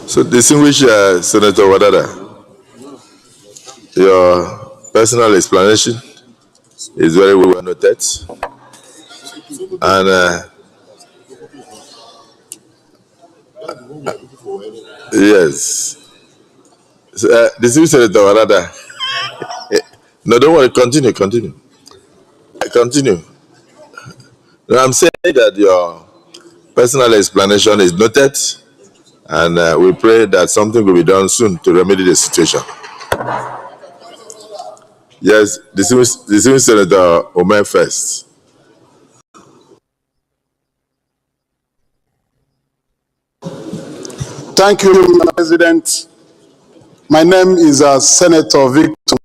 So, distinguished Senator Wadada, your personal explanation is very well noted. And yes, so, distinguished Senator Wadada, no, don't worry, continue. Continue. No, I'm saying that your personal explanation is noted, and we pray that something will be done soon to remedy the situation. Yes, distinguished Senator Omer first. Thank you, Mr. President. My name is Senator Victor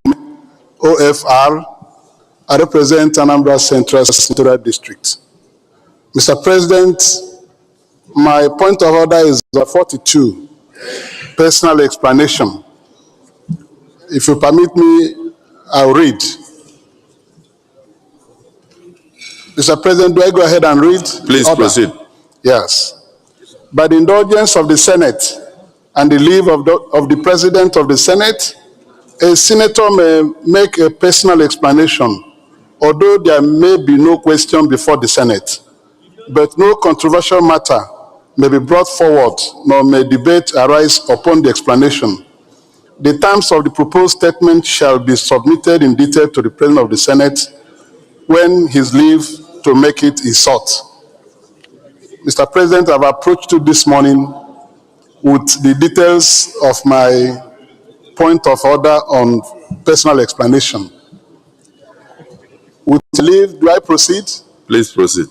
OFR. I represent Anambra Central Senatorial District. Mr. President, my point of order is 42, personal explanation. If you permit me, I'll read. Mr. President, do I go ahead and read? Please proceed. Yes. By the indulgence of the Senate and the leave of the President of the Senate, a senator may make a personal explanation, although there may be no question before the Senate, but no controversial matter may be brought forward, nor may debate arise upon the explanation. The terms of the proposed statement shall be submitted in detail to the President of the Senate when his leave to make it is sought. Mr. President, I've approached you this morning with the details of my point of order on personal explanation. With leave, do I proceed? Please proceed.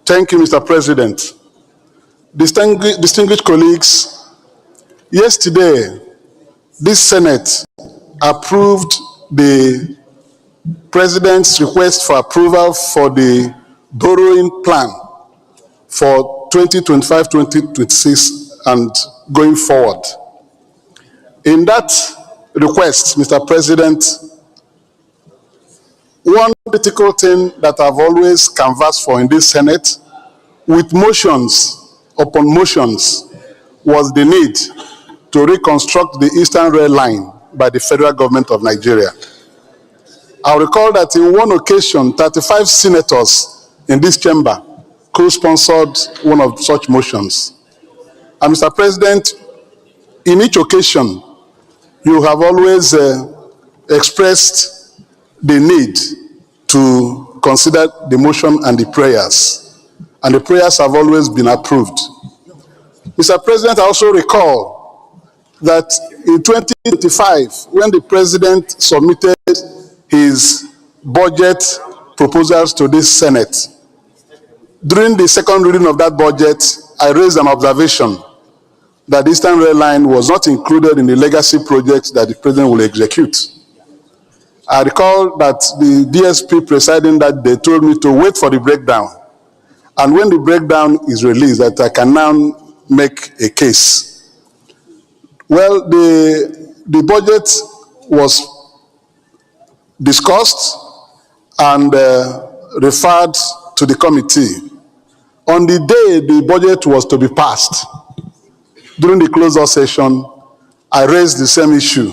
Thank you, Mr. President. Distinguished colleagues, yesterday, this Senate approved the President's request for approval for the borrowing plan for 2025-2026 and going forward. In that request, Mr. President, one critical thing that I've always canvassed for in this Senate, with motions upon motions, was the need to reconstruct the Eastern Rail Line by the federal government of Nigeria. I recall that in one occasion, 35 senators in this chamber co-sponsored one of such motions. And Mr. President, in each occasion, you have always expressed the need to consider the motion and the prayers. And the prayers have always been approved. Mr. President, I also recall that in 2025, when the President submitted his budget proposals to this Senate, during the second reading of that budget, I raised an observation that the Eastern Rail Line was not included in the legacy projects that the President will execute. I recall that the DSP presiding that they told me to wait for the breakdown. And when the breakdown is released, that I can now make a case. Well, the budget was discussed and referred to the committee. On the day the budget was to be passed, during the closed-door session, I raised the same issue,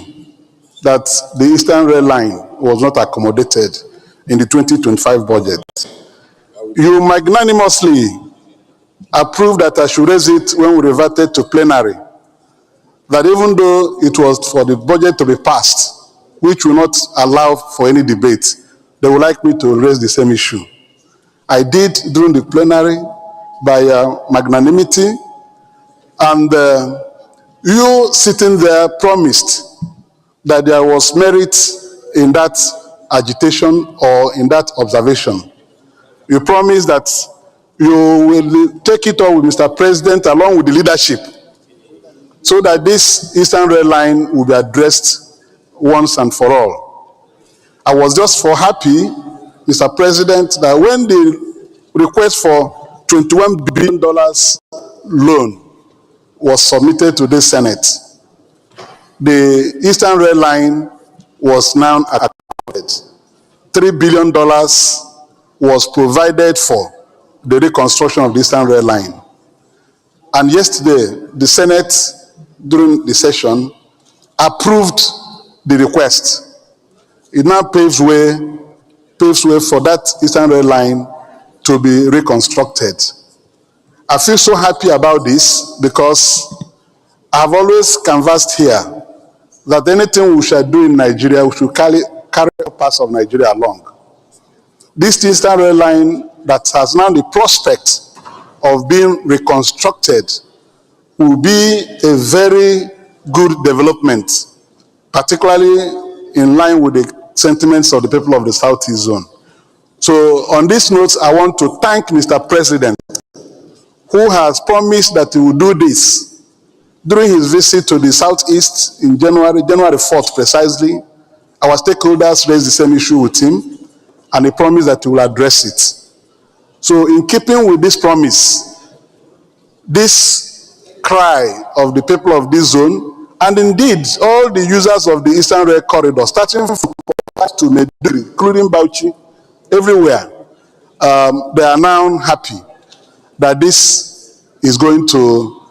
that the Eastern Rail Line was not accommodated in the 2025 budget. You magnanimously approved that I should raise it when we reverted to plenary, that even though it was for the budget to be passed, which will not allow for any debate, they would like me to raise the same issue. I did during the plenary by magnanimity, and you sitting there promised that there was merit in that agitation or in that observation. You promised that you will take it on with Mr. President along with the leadership so that this Eastern Rail Line will be addressed once and for all. I was just for happy, Mr. President, that when the request for $21 billion loan was submitted to the Senate, the Eastern Rail Line was now accommodated. $3 billion was provided for the reconstruction of the Eastern Rail Line. And yesterday, the Senate during the session approved the request. It now paves way for that Eastern Rail Line to be reconstructed. I feel so happy about this because I have always canvassed here that anything we shall do in Nigeria, we should carry parts of Nigeria along. This Eastern Rail Line that has now the prospect of being reconstructed will be a very good development, particularly in line with the sentiments of the people of the Southeast Zone. So on this note, I want to thank Mr. President, who has promised that he will do this during his visit to the Southeast in January 4th precisely. Our stakeholders raised the same issue with him, and he promised that he will address it. So in keeping with this promise, this cry of the people of this zone, and indeed all the users of the Eastern Rail Corridor, starting from to Medjugorje, including Bauchi, everywhere, they are now happy that this is going to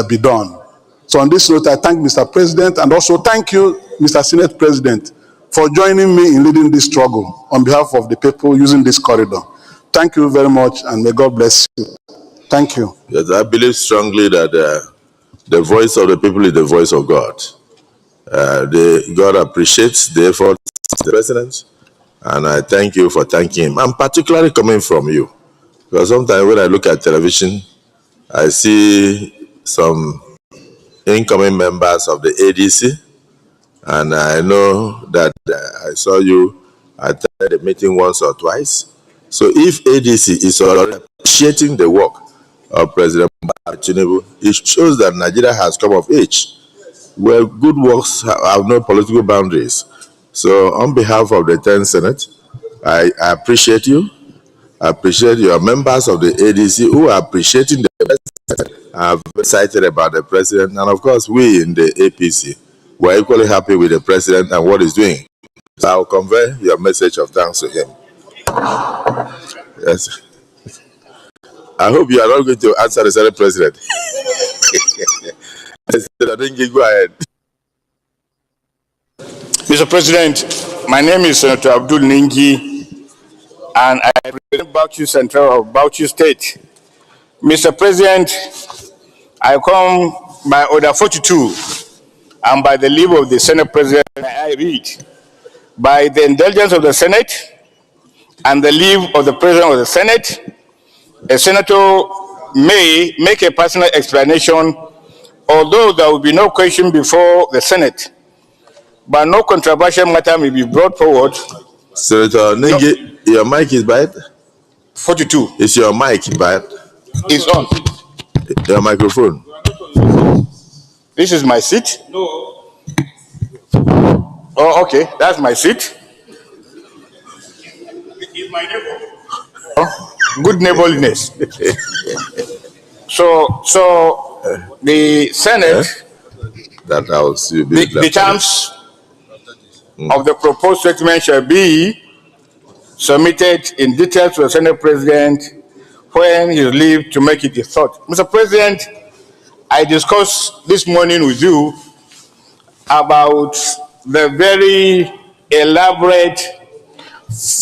be done. So on this note, I thank Mr. President, and also thank you, Mr. Senate President, for joining me in leading this struggle on behalf of the people using this corridor. Thank you very much, and may God bless you. Thank you. Yes, I believe strongly that the voice of the people is the voice of God. God appreciates the efforts of the President, and I thank you for thanking him. I'm particularly coming from you, because sometimes when I look at television, I see some incoming members of the ADC, and I know that I saw you attend the meeting once or twice. So if ADC is already appreciating the work of President Tinubu, it shows that Nigeria has come of age, where good works have no political boundaries. So on behalf of the 10th Senate, I appreciate you. I appreciate your members of the ADC who are appreciating the president. I'm excited about the president, and of course we in the APC, we're equally happy with the president and what he's doing. So I'll convey your message of thanks to him. Yes. I hope you are not going to answer the Senate President. Go ahead. Mr. President, my name is Senator Abdul Ningi, and I represent Bauchi Central of Bauchi State. Mr. President, I come by Order 42, and by the leave of the Senate President, I read, by the indulgence of the Senate and the leave of the President of the Senate, a senator may make a personal explanation, although there will be no question before the Senate, but no controversial matter may be brought forward. Senator Ningi, your mic is bad? 42. Is your mic bad? It's on. Your microphone. This is my seat? No. Oh, okay. That's my seat. It's my neighbor. Oh, good neighborliness. So the Senate, that house, the terms of the proposed statement shall be submitted in detail to the Senate President when he leaves to make it a thought. Mr. President, I discussed this morning with you about the very elaborate,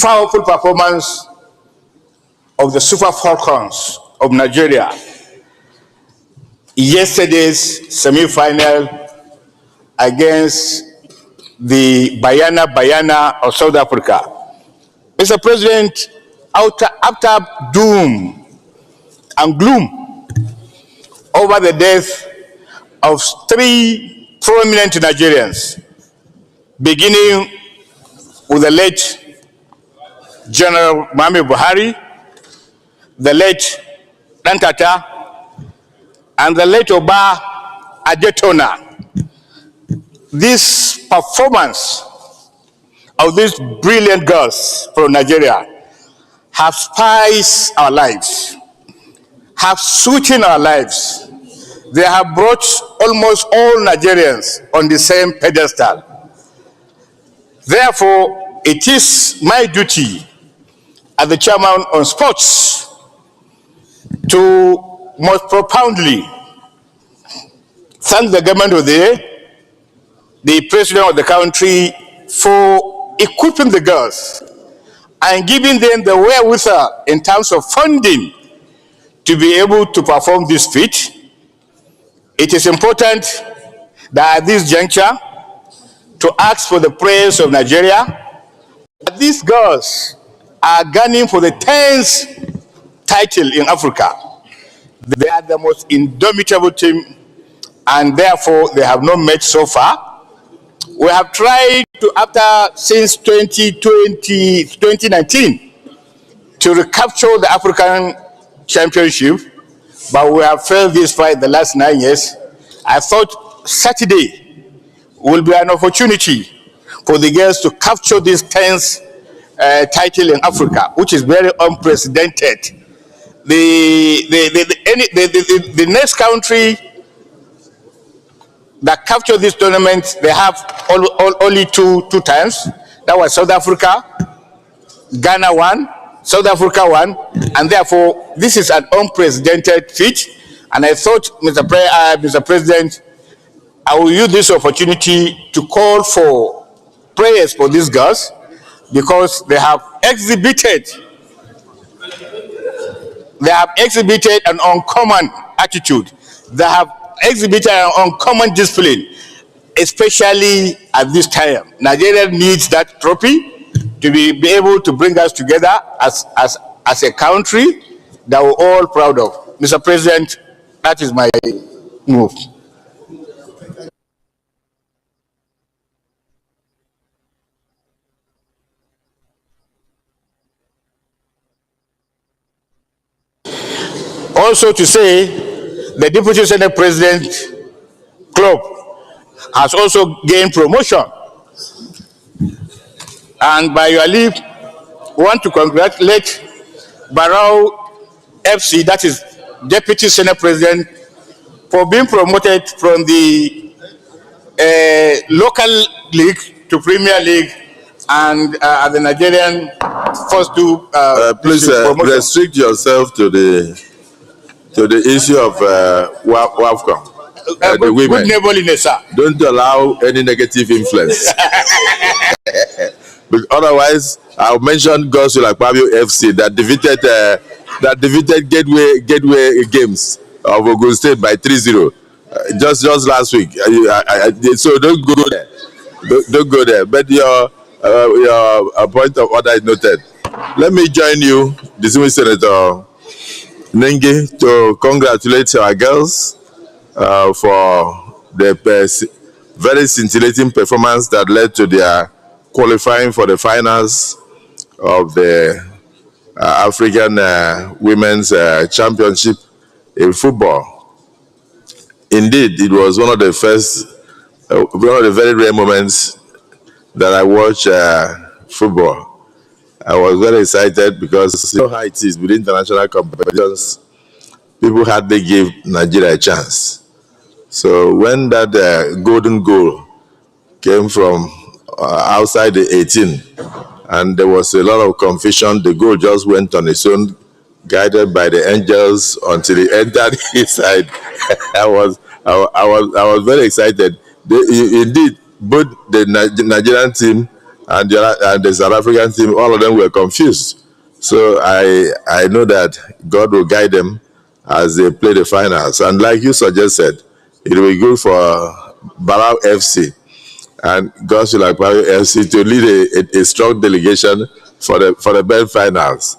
powerful performance of the Super Falcons of Nigeria. Yesterday's semi-final against the Bayana of South Africa. Mr. President, after doom and gloom over the death of 3 prominent Nigerians, beginning with the late General Muhammadu Buhari, the late Dantata, and the late Oba Adetona, this performance of these brilliant girls from Nigeria have spiced our lives, have sweetened our lives. They have brought almost all Nigerians on the same pedestal. Therefore, it is my duty as the chairman on sports to most profoundly thank the government of the president of the country for equipping the girls and giving them the wherewithal in terms of funding to be able to perform this feat. It is important that at this juncture to ask for the prayers of Nigeria. These girls are gunning for the 10th title in Africa. They are the most indomitable team, and therefore they have not met so far. We have tried to, since 2019, to recapture the African championship, but we have failed this fight the last 9 years. I thought Saturday will be an opportunity for the girls to capture this 10th title in Africa, which is very unprecedented. The next country that captured this tournament, they have only two times. That was South Africa. Ghana won, South Africa won, and therefore this is an unprecedented feat. And I thought, Mr. President, I will use this opportunity to call for prayers for these girls, because they have exhibited an uncommon attitude. They have exhibited an uncommon discipline, especially at this time. Nigeria needs that trophy to be able to bring us together as a country that we're all proud of. Mr. President, that is my move. Also to say, the Deputy Senate President Club has also gained promotion. And by your leave, we want to congratulate Barrow FC, that is Deputy Senate President, for being promoted from the local league to Premier League, and the Nigerian first two. Please restrict yourself to the issue of WAFCON. The women. Good neighborliness, sir. Don't allow any negative influence. But otherwise, I'll mention girls like Pabio FC that defeated Gateway Games of Ogun State by 3-0 just last week. So don't go there. Don't go there. But your point of order is noted. Let me join you, distinguished Senator Nengi, to congratulate our girls for the very scintillating performance that led to their qualifying for the finals of the African Women's Championship in football. Indeed, it was one of the very rare moments that I watched football. I was very excited because you know how it is with international competitions. People hardly give Nigeria a chance. So when that golden goal came from outside the 18, and there was a lot of confusion, the goal just went on its own, guided by the angels until it entered inside. I was very excited. Indeed, both the Nigerian team and the South African team, all of them were confused. So I know that God will guide them as they play the finals. And like you suggested, it will be good for Barrow FC and girls like Barrow FC to lead a strong delegation for the band finals.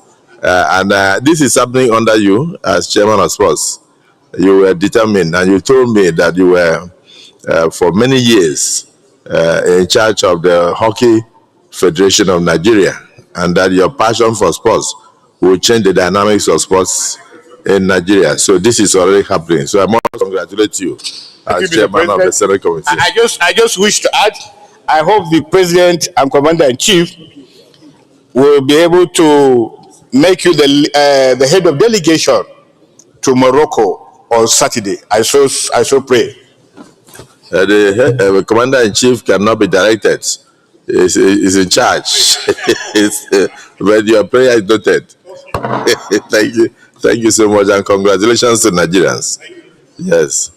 This is something under you as chairman of sports. You were determined, and you told me that you were for many years in charge of the Hockey Federation of Nigeria, and that your passion for sports will change the dynamics of sports in Nigeria. So this is already happening. So I must congratulate you as chairman of the Senate Committee. I just wish to add, I hope the President and Commander-in-Chief will be able to make you the head of delegation to Morocco on Saturday. I so pray. The Commander-in-Chief cannot be directed. He's in charge. But your prayer is noted. Thank you so much, and congratulations to Nigerians. Yes.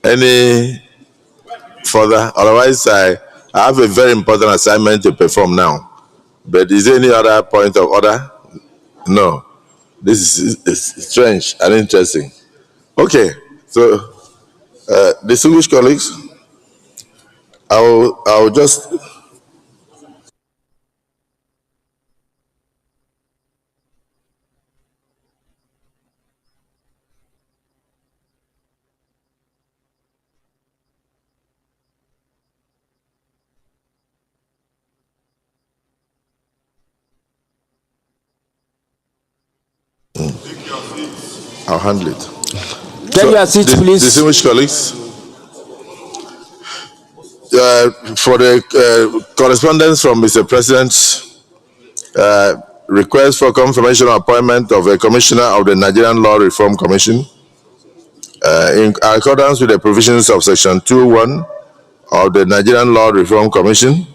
Any further? Otherwise, I have a very important assignment to perform now. But is there any other point of order? No. This is strange and interesting. Okay, so distinguished colleagues, I'll just I'll handle it. Take your seat, please. Distinguished colleagues, for the correspondence from Mr. President's request for confirmation of appointment of a commissioner of the Nigerian Law Reform Commission, in accordance with the provisions of Section 2.1 of the Nigerian Law Reform Commission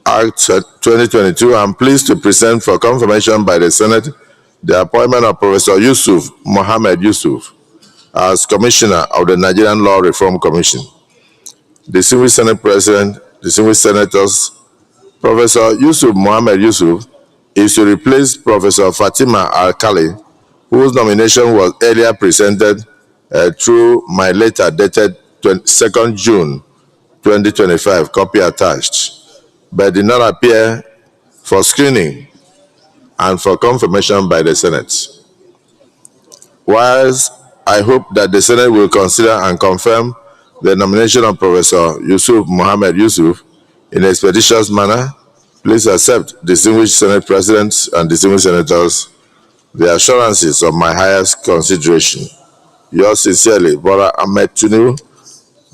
Act 2022, I'm pleased to present for confirmation by the Senate the appointment of Professor Yusuf Mohammed Yusuf as Commissioner of the Nigerian Law Reform Commission. Distinguished Senate President, distinguished Senators, Professor Yusuf Mohammed Yusuf is to replace Professor Fatima Al-Kali, whose nomination was earlier presented through my letter dated 2nd June 2025, copy attached, but did not appear for screening and for confirmation by the Senate. Whilst I hope that the Senate will consider and confirm the nomination of Professor Yusuf Mohammed Yusuf in an expeditious manner, please accept, distinguished Senate Presidents and distinguished Senators, the assurances of my highest consideration. Yours sincerely, Bola Ahmed Tinubu,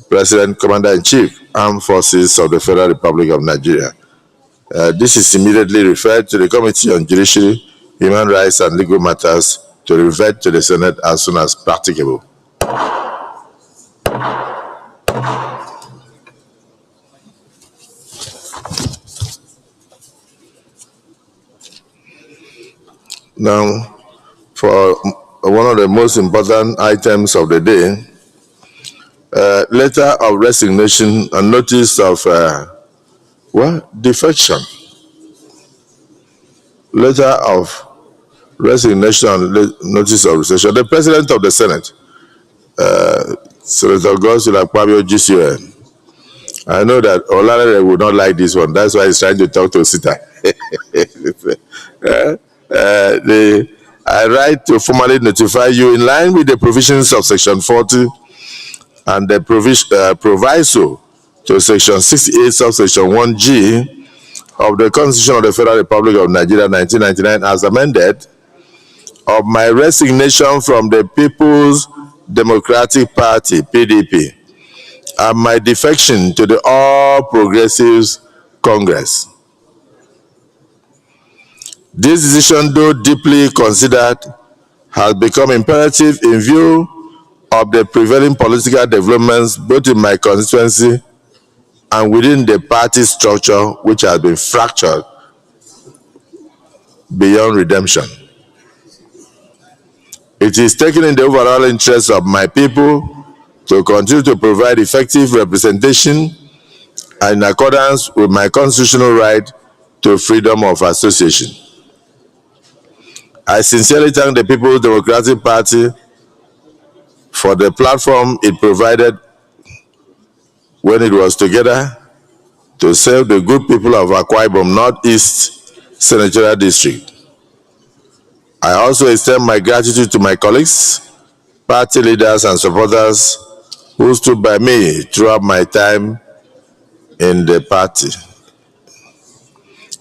President, Commander-in-Chief, Armed Forces of the Federal Republic of Nigeria. This is immediately referred to the Committee on Judiciary, Human Rights and Legal Matters to revert to the Senate as soon as practicable. Now, for one of the most important items of the day, letter of resignation and notice of defection. Letter of resignation and notice of resignation. The President of the Senate, Senator Godswill Akpabio GCON. I know that Olalere would not like this one. That's why he's trying to talk to Sita. I write to formally notify you in line with the provisions of Section 40 and the proviso to Section 68, subsection 1G of the Constitution of the Federal Republic of Nigeria, 1999, as amended, of my resignation from the People's Democratic Party, PDP, and my defection to the All Progressives Congress. This decision, though deeply considered, has become imperative in view of the prevailing political developments both in my constituency and within the party structure, which has been fractured beyond redemption. It is taken in the overall interest of my people to continue to provide effective representation and in accordance with my constitutional right to freedom of association. I sincerely thank the People's Democratic Party for the platform it provided when it was together to serve the good people of Akwa Ibom Northeast Senatorial District. I also extend my gratitude to my colleagues, party leaders and supporters who stood by me throughout my time in the party.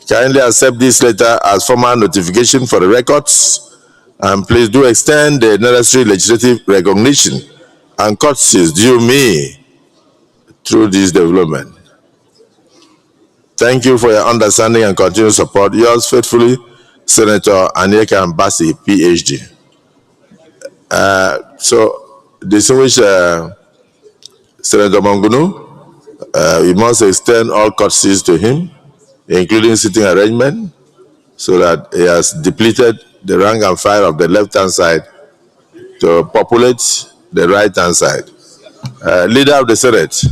Kindly accept this letter as formal notification for the records, and please do extend the necessary legislative recognition and courtesies due me through this development. Thank you for your understanding and continued support. Yours faithfully, Senator Anyeka Mbasi, PhD. So, distinguished Senator Mangunu, we must extend all courtesies to him, including sitting arrangement, so that he has depleted the rank and file of the left-hand side to populate the right-hand side. Leader of the Senate,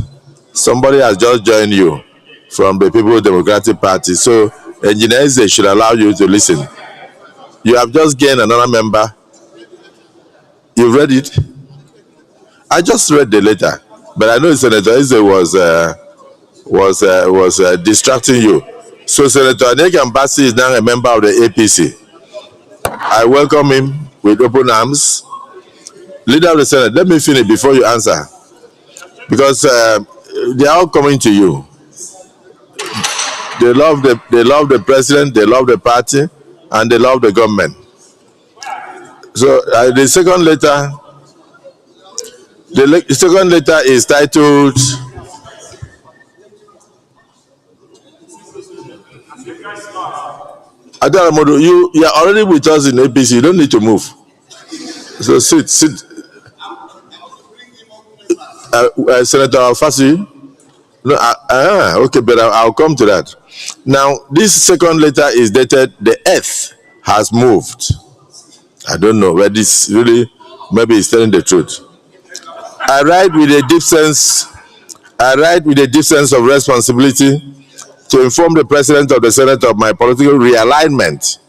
somebody has just joined you from the People's Democratic Party. So engineers, they should allow you to listen. You have just gained another member. You read it? I just read the letter, but I know Senator Eze was distracting you. So Senator Aneke Mbasi is now a member of the APC. I welcome him with open arms. Leader of the Senate, let me finish before you answer, because they are all coming to you. They love the president, they love the party, and they love the government. So the second letter, the second letter is titled. Adaramodo, you are already with us in APC. You don't need to move. So sit. Senator Alfasi. No, okay, but I'll come to that. Now, this second letter is dated, the earth has moved. I don't know where this really, maybe it's telling the truth. I write with a deep sense of responsibility to inform the President of the Senate of my political realignment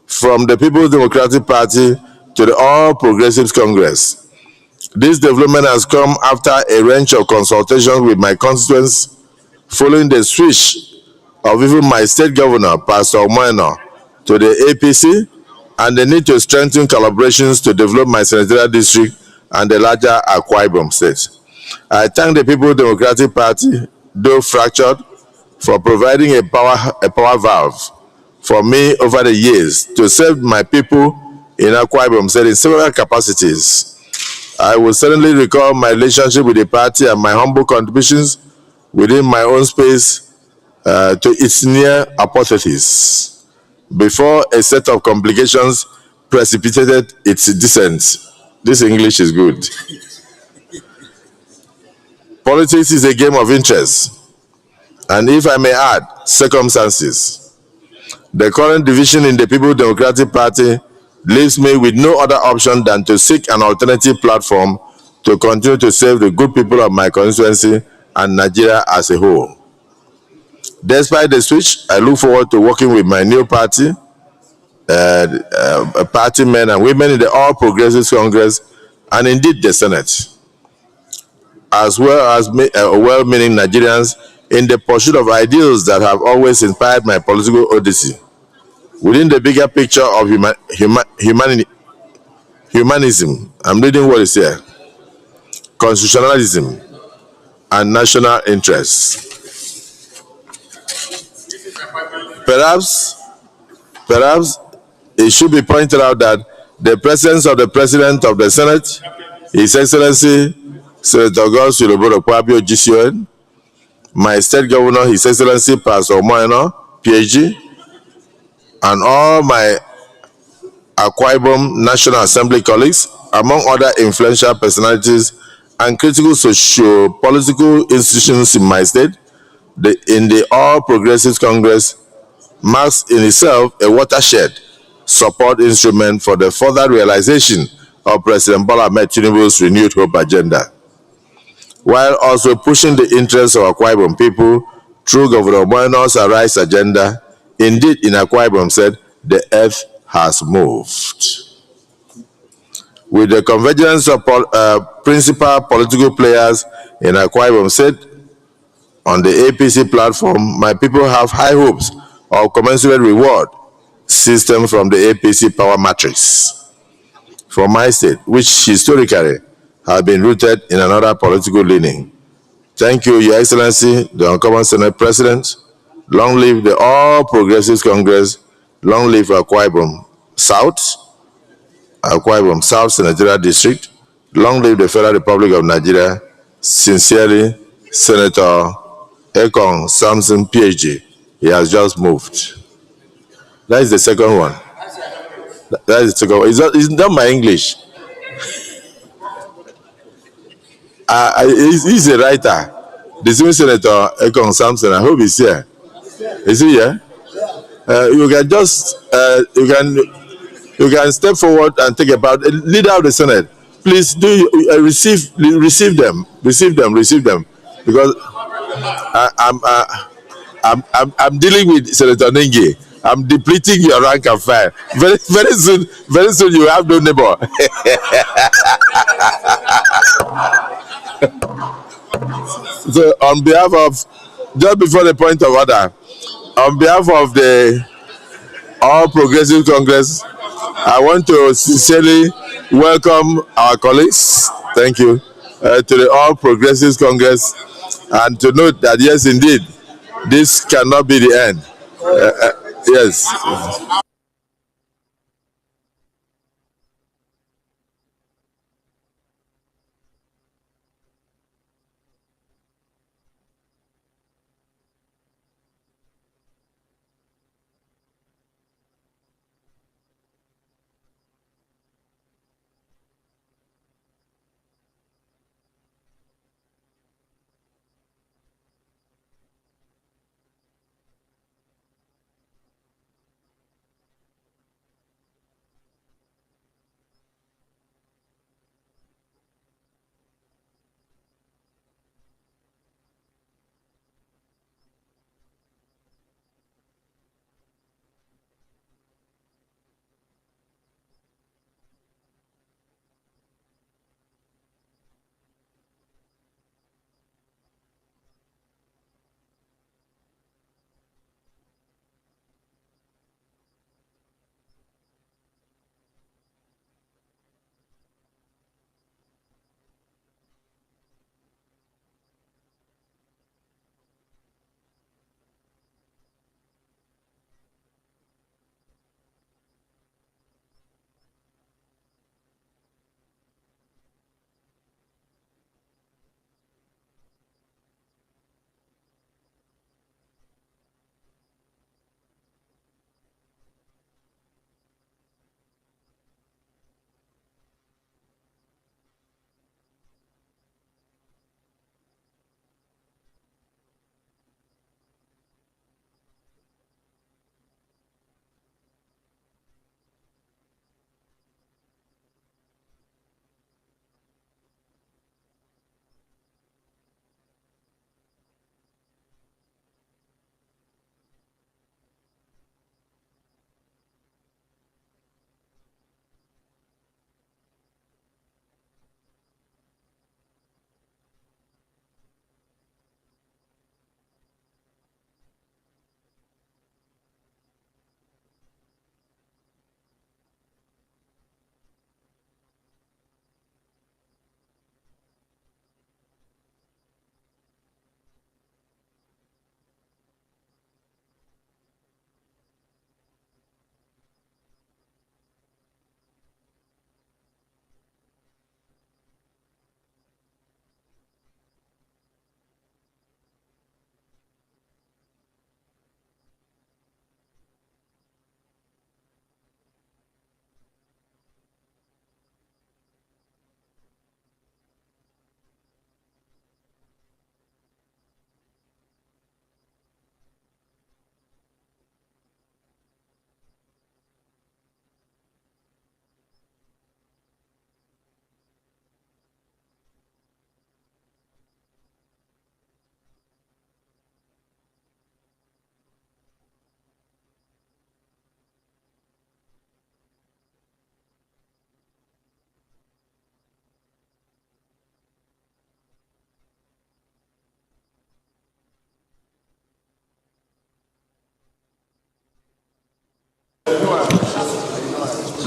from the People's Democratic Party to the All Progressives Congress. This development has come after a range of consultations with my constituents following the switch of even my state governor, Pastor Omoeno, to the APC, and the need to strengthen collaborations to develop my senatorial district and the larger Akwa Ibom state. I thank the People's Democratic Party, though fractured, for providing a power valve for me over the years to serve my people in Akwa Ibom state in several capacities. I will certainly recall my relationship with the party and my humble contributions within my own space to its near apotheosis before a set of complications precipitated its descent. This English is good. Politics is a game of interest, and if I may add, circumstances. The current division in the People's Democratic Party leaves me with no other option than to seek an alternative platform to continue to serve the good people of my constituency and Nigeria as a whole. Despite the switch, I look forward to working with my new party, party men and women in the All Progressives Congress, and indeed the Senate, as well as well-meaning Nigerians in the pursuit of ideals that have always inspired my political odyssey. Within the bigger picture of humanism, I'm reading what is here, constitutionalism, and national interests. Perhaps it should be pointed out that the presence of the President of the Senate, His Excellency Senator Godswill Oboro-Kwabio GCON, my State Governor, His Excellency Pastor Omoeno, PhD, and all my Akwa Ibom National Assembly colleagues, among other influential personalities and critical socio-political institutions in my state, in the All Progressives Congress marks in itself a watershed support instrument for the further realization of President Bola Ahmed Tinubu's renewed hope agenda, while also pushing the interests of Akwa Ibom people through Governor Omoeno's Arise agenda. Indeed, in Akwa Ibom said, the earth has moved. With the convergence of principal political players in Akwa Ibom said, on the APC platform, my people have high hopes of commensurate reward system from the APC power matrix for my state, which historically have been rooted in another political leaning. Thank you, Your Excellency, the Uncommon Senate President. Long live the All Progressives Congress. Long live Akwa Ibom South Senatorial District. Long live the Federal Republic of Nigeria. Sincerely, Senator Ekong Samson, PhD. He has just moved. That is the second one. That is the second one. It's not my English. He's a writer. The same Senator Ekong Samson, I hope he's here. Is he here? You can just you can step forward and take about leader of the Senate. please do receive them, because I'm dealing with Senator Nengi. I'm depleting your rank and file. Very soon you have no neighbor. So on behalf of, just before the point of order, on behalf of the All Progressive Congress, I want to sincerely welcome our colleagues. Thank you to the All Progressives Congress, and to note that yes, indeed, this cannot be the end. Yes.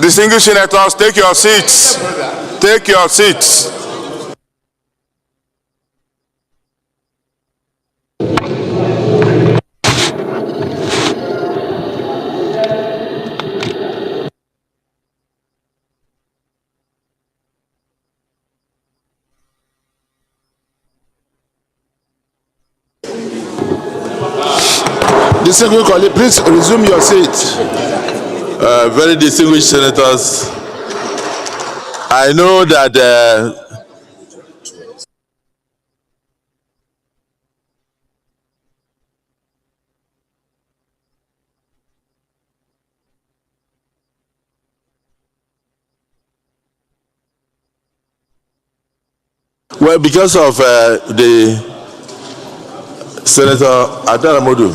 Distinguished senators, take your seats. Take your seats. Distinguished colleague, please resume your seat. Very distinguished senators, I know that Well, because of the Senator Adaramodu,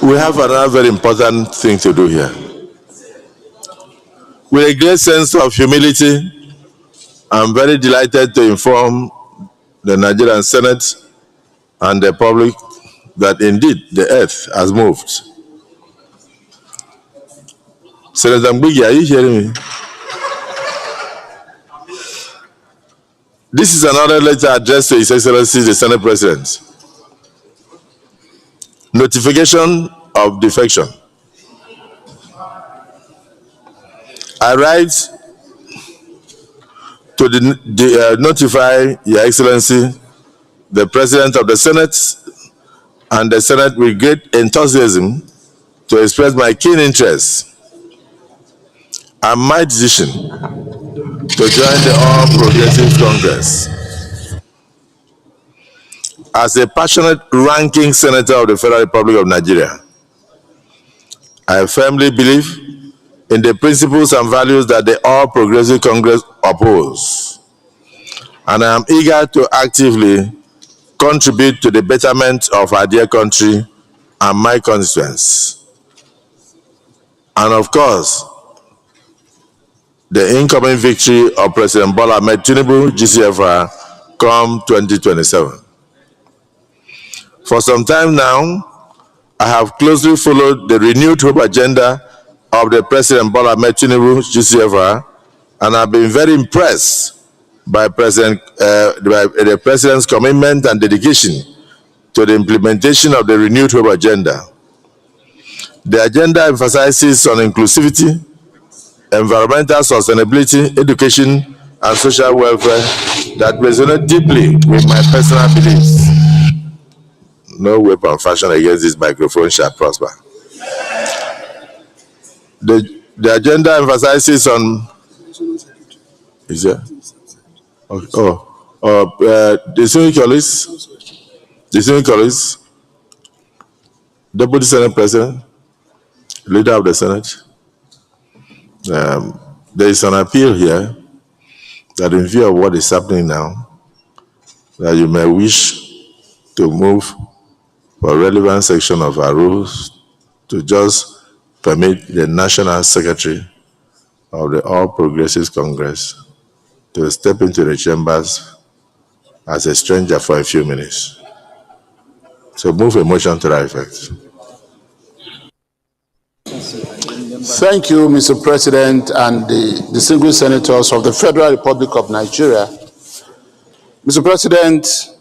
we have another very important thing to do here. With a great sense of humility, I'm very delighted to inform the Nigerian Senate and the public that indeed the earth has moved. Senator Mbigi, are you hearing me? This is another letter addressed to His Excellency the Senate President. Notification of defection. I write to notify Your Excellency, the President of the Senate, and the Senate with great enthusiasm to express my keen interest and my decision to join the All Progressive Congress. As a passionate ranking senator of the Federal Republic of Nigeria, I firmly believe in the principles and values that the All Progressive Congress oppose, and I am eager to actively contribute to the betterment of our dear country and my constituents. And of course, the incoming victory of President Bola Ahmed Tinubu, GCFR, come 2027. For some time now, I have closely followed the renewed hope agenda of the President Bola Ahmed Tinubu, GCFR, and I've been very impressed by the President's commitment and dedication to the implementation of the renewed hope agenda. The agenda emphasizes on inclusivity, environmental sustainability, education, and social welfare that resonate deeply with my personal beliefs. No weapon fashioned against this microphone shall prosper. The agenda emphasizes on, is there? Distinguished colleagues, Deputy Senate President, Leader of the Senate, there is an appeal here that in view of what is happening now, that you may wish to move for a relevant section of our rules to just permit the National Secretary of the All Progressives Congress to step into the chambers as a stranger for a few minutes. So move a motion to that effect. Thank you, Mr. President, and the distinguished senators of the Federal Republic of Nigeria. Mr. President,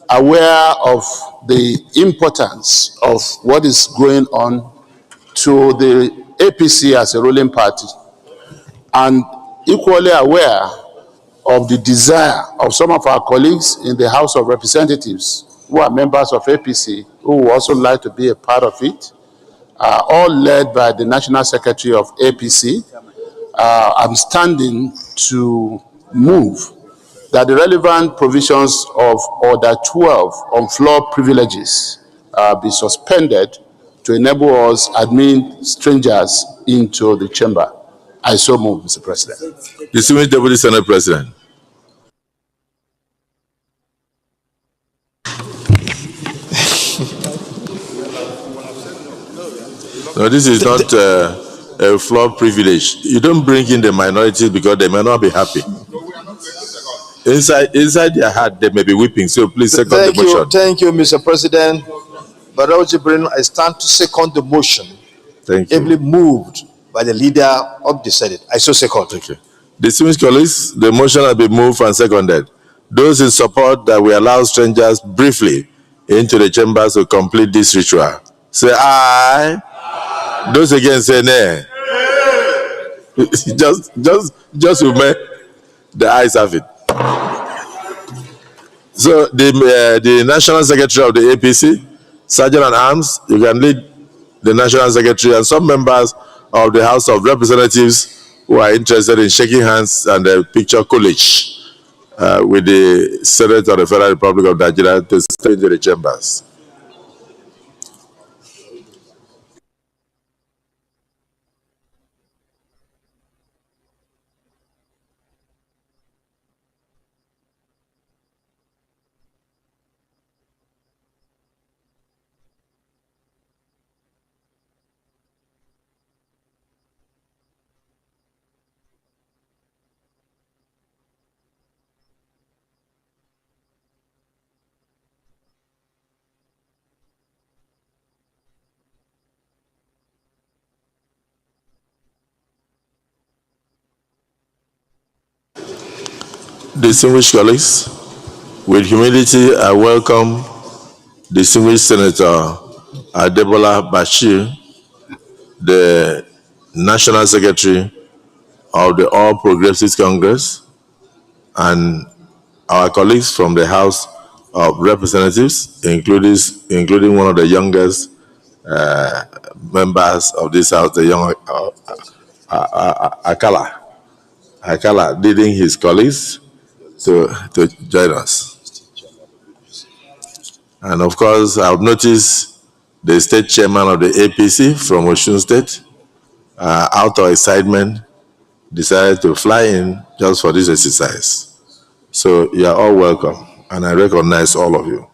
aware of the importance of what is going on to the APC as a ruling party, and equally aware of the desire of some of our colleagues in the House of Representatives who are members of APC, who would also like to be a part of it, all led by the National Secretary of APC. I'm standing to move that the relevant provisions of Order 12 on floor privileges be suspended to enable us admit strangers into the chamber. I so move, Mr. President. Distinguished Deputy Senate President. No, this is not a floor privilege. You don't bring in the minorities because they may not be happy. Inside their heart, they may be weeping. So please second the motion. Thank you, Mr. President. Barrow Jibrin, I stand to second the motion. Thank you. Ably moved by the leader of the Senate. I so second. Thank you. Distinguished colleagues, the motion has been moved and seconded. Those in support that we allow strangers briefly into the chambers to complete this ritual, say aye. Those against say nay. just the ayes have it. So the National Secretary of the APC, Sergeant at Arms, you can lead the National Secretary and some members of the House of Representatives who are interested in shaking hands and a picture college with the Senate of the Federal Republic of Nigeria to step into the chambers. Distinguished colleagues, with humility, I welcome distinguished Senator Adebola Bashir, the National Secretary of the All Progressives Congress, and our colleagues from the House of Representatives, including one of the youngest members of this House, the young Akala, leading his colleagues to join us. And of course, I've noticed the state chairman of the APC from Osun State, out of excitement, decided to fly in just for this exercise. So you are all welcome, and I recognize all of you.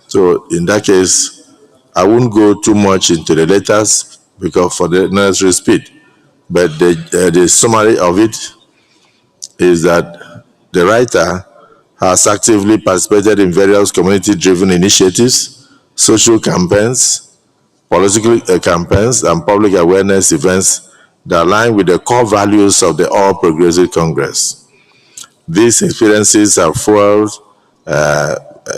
So in that case, I won't go too much into the letters because for the necessary speed, but the summary of it is that the writer has actively participated in various community-driven initiatives, social campaigns, political campaigns, and public awareness events that align with the core values of the All Progressive Congress. These experiences have fueled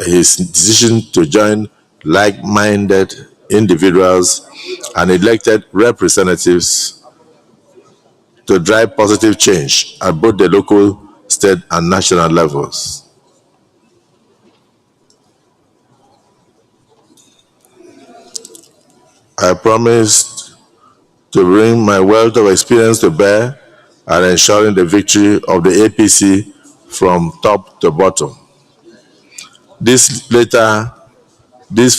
his decision to join like-minded individuals and elected representatives to drive positive change at both the local, state, and national levels. I promised to bring my wealth of experience to bear at ensuring the victory of the APC from top to bottom. This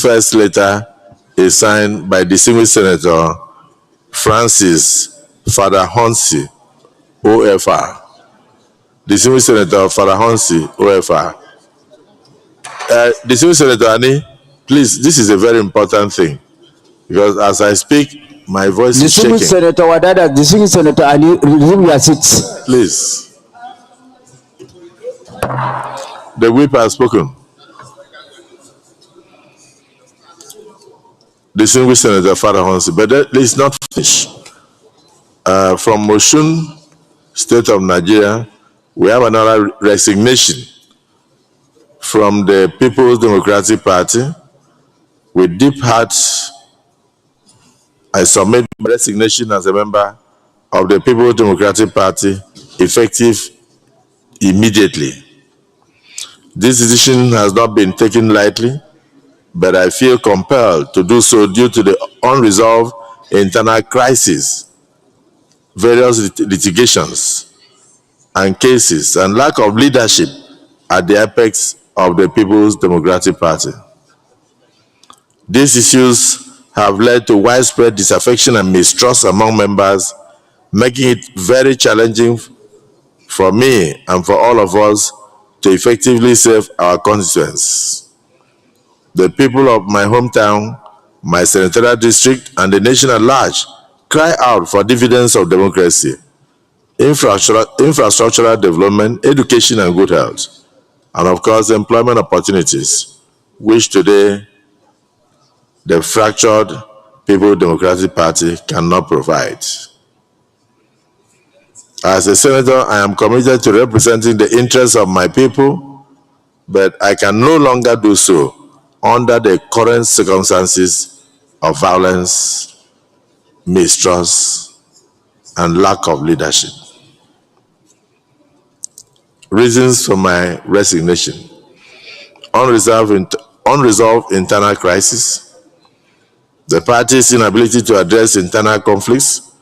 first letter is signed by distinguished Senator Francis Father Honsi, OFR. Distinguished Senator Father Honsi, OFR. Distinguished Senator Ani, please, this is a very important thing because as I speak, my voice is shaking. Distinguished Senator Wadada, distinguished Senator Ani, resume your seats. Please. The whip has spoken. Distinguished Senator Father Honsi, but let's not finish. From Osun State of Nigeria, we have another resignation from the People's Democratic Party. With deep heart, I submit my resignation as a member of the People's Democratic Party, effective immediately. This decision has not been taken lightly, but I feel compelled to do so due to the unresolved internal crisis, various litigations and cases, and lack of leadership at the apex of the People's Democratic Party. These issues have led to widespread disaffection and mistrust among members, making it very challenging for me and for all of us to effectively serve our constituents. The people of my hometown, my senatorial district, and the nation at large cry out for dividends of democracy, infrastructural development, education, and good health, and of course, employment opportunities, which today the fractured People's Democratic Party cannot provide. As a senator, I am committed to representing the interests of my people, but I can no longer do so under the current circumstances of violence, mistrust, and lack of leadership. Reasons for my resignation: unresolved internal crisis, the party's inability to address internal conflicts,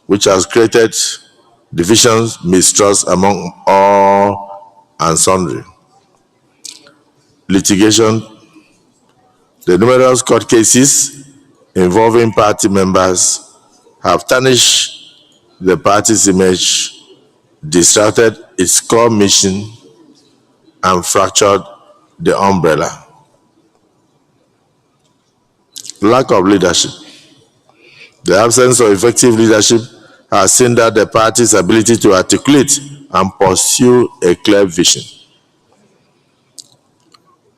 which has created divisions, mistrust among all and sundry. Litigation, the numerous court cases involving party members have tarnished the party's image, disrupted its core mission, and fractured the umbrella. Lack of leadership. The absence of effective leadership has hindered the party's ability to articulate and pursue a clear vision.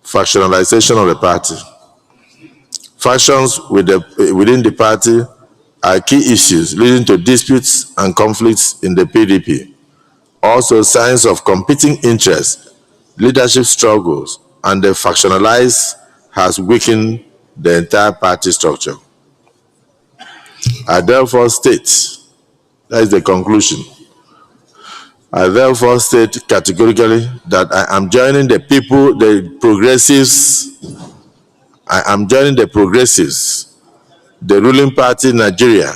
Factionalization of the party. Factions within the party are key issues leading to disputes and conflicts in the PDP. Also, signs of competing interests, leadership struggles, and the factionalized has weakened the entire party structure. I therefore state, that is the conclusion, I therefore state categorically that I am joining the people, the progressives, I am joining the progressives, the ruling party in Nigeria,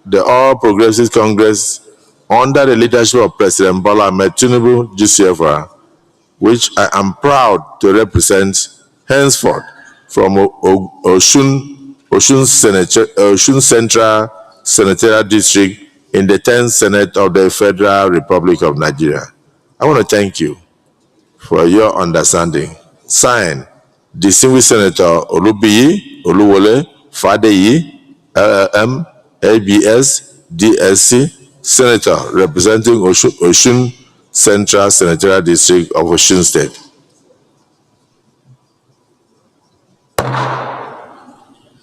the All Progressives Congress, under the leadership of President Bola Ahmed Tinubu, GCFR, which I am proud to represent henceforth from Osun Central Senatorial District in the 10th Senate of the Federal Republic of Nigeria. I want to thank you for your understanding. Signed, Distinguished Senator Olubiyi Oluwole Fadeyi, LLM, ABS, DSC, Senator representing Osun Central Senatorial District of Osun State.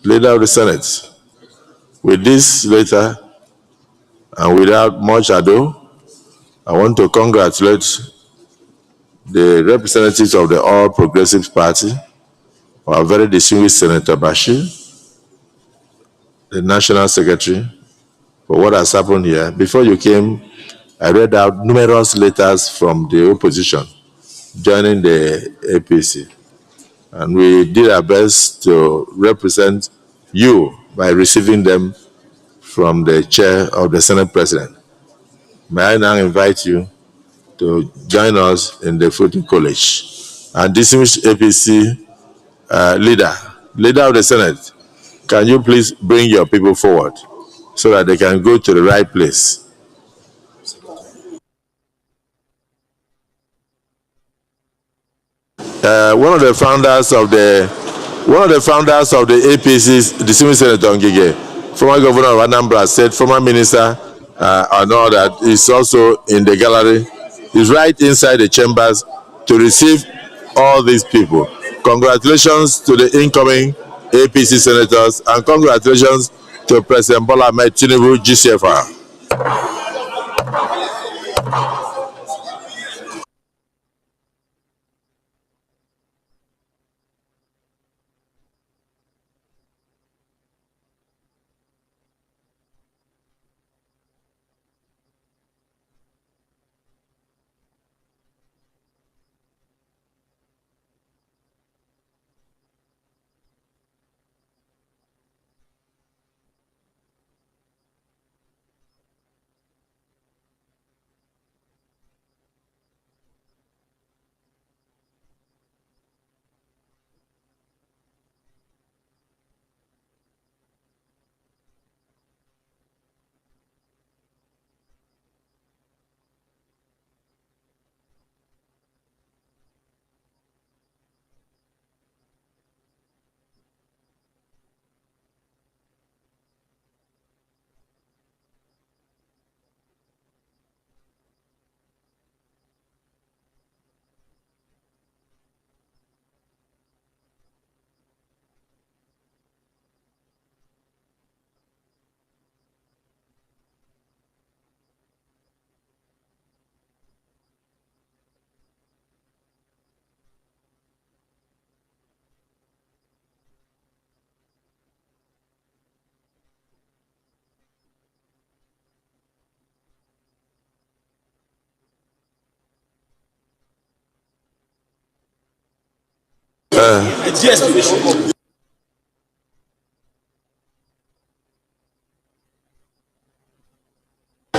Leader of the Senate, with this letter and without much ado, I want to congratulate the representatives of the All Progressives Party, our very distinguished Senator Bashir, the National Secretary, for what has happened here. Before you came, I read out numerous letters from the opposition joining the APC. And we did our best to represent you by receiving them from the chair of the Senate President. May I now invite you to join us in the Fruity College. And distinguished APC leader of the Senate, can you please bring your people forward so that they can go to the right place? One of the founders of the APC, distinguished Senator Ngige, former governor of Anambra State, former minister, and all that, is also in the gallery. He's right inside the chambers to receive all these people. Congratulations to the incoming APC senators, and congratulations to President Bola Ahmed Tinubu, GCFR.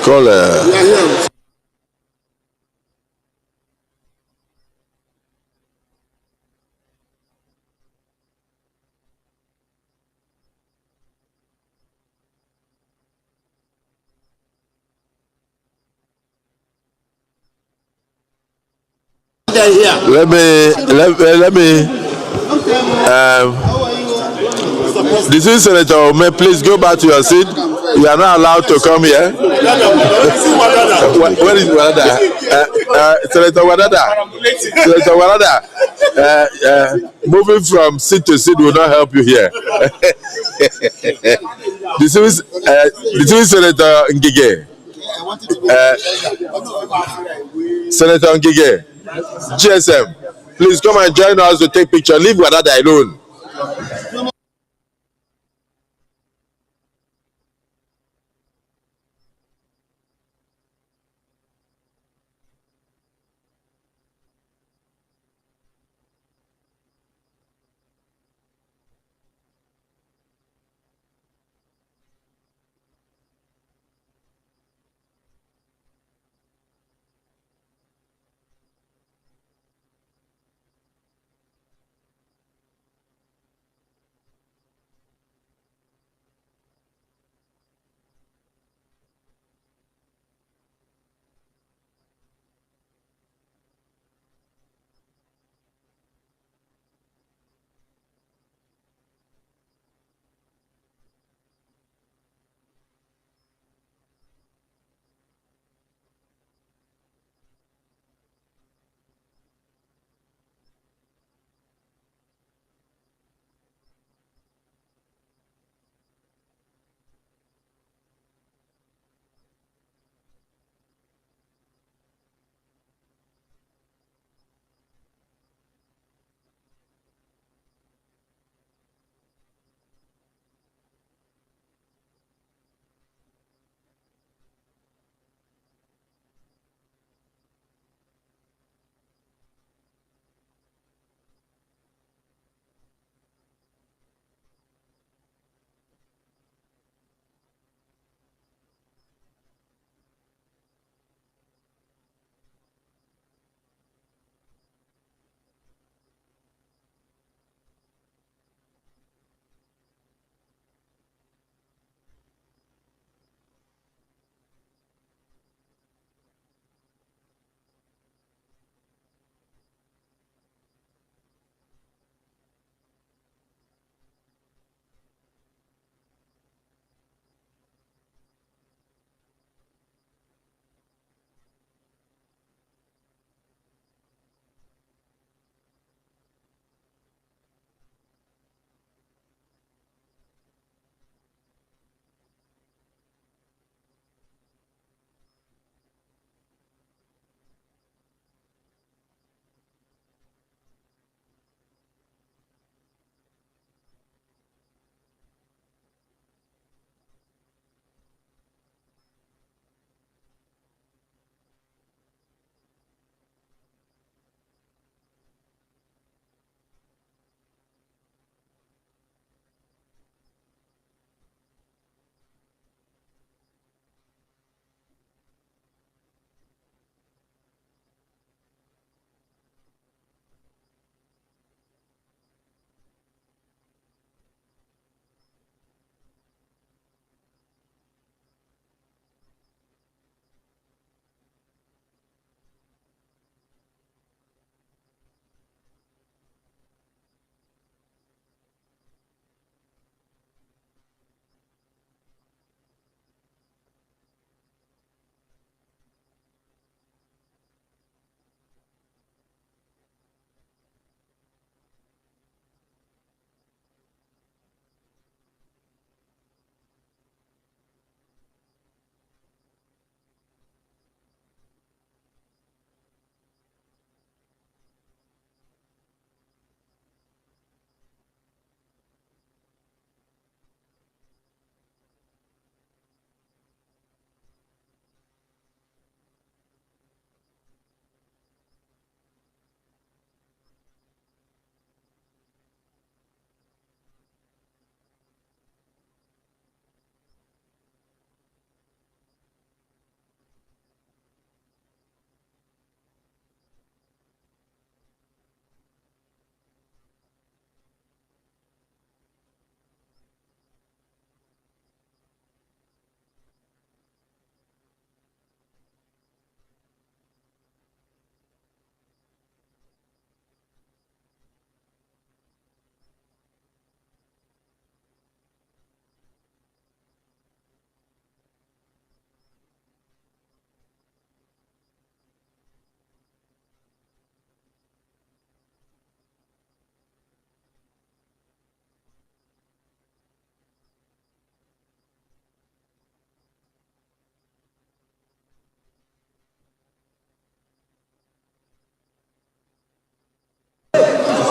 Call let me the senior senator, may please go back to your seat. You are not allowed to come here. Where is Wadada? Senator Wadada. Senator Wadada. Moving from seat to seat will not help you here. The senior Senator Ngige. Senator Ngige, GSM, please come and join us to take picture. Leave Wadada alone.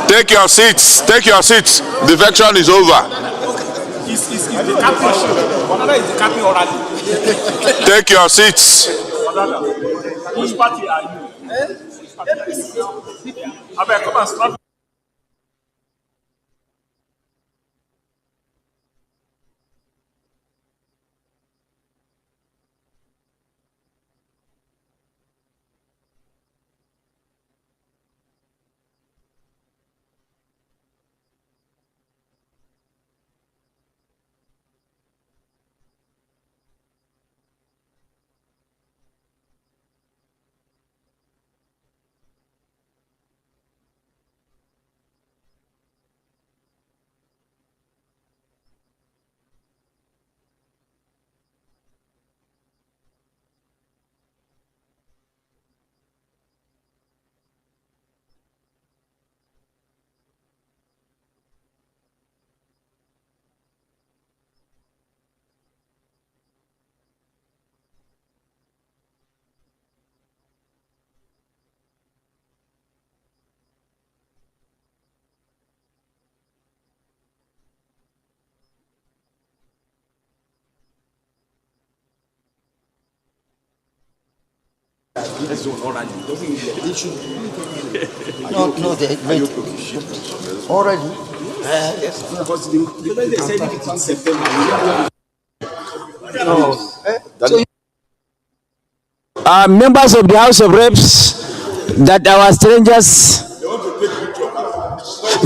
Take your seats. Take your seats. The vection is over. Is the capping show. Another is the capping already. Take your seats. Which party are you? Which party are you? Abeg, come and start. No, they wait. Already? Yes. Because they said it in September. Members of the House of Reps, that our strangers,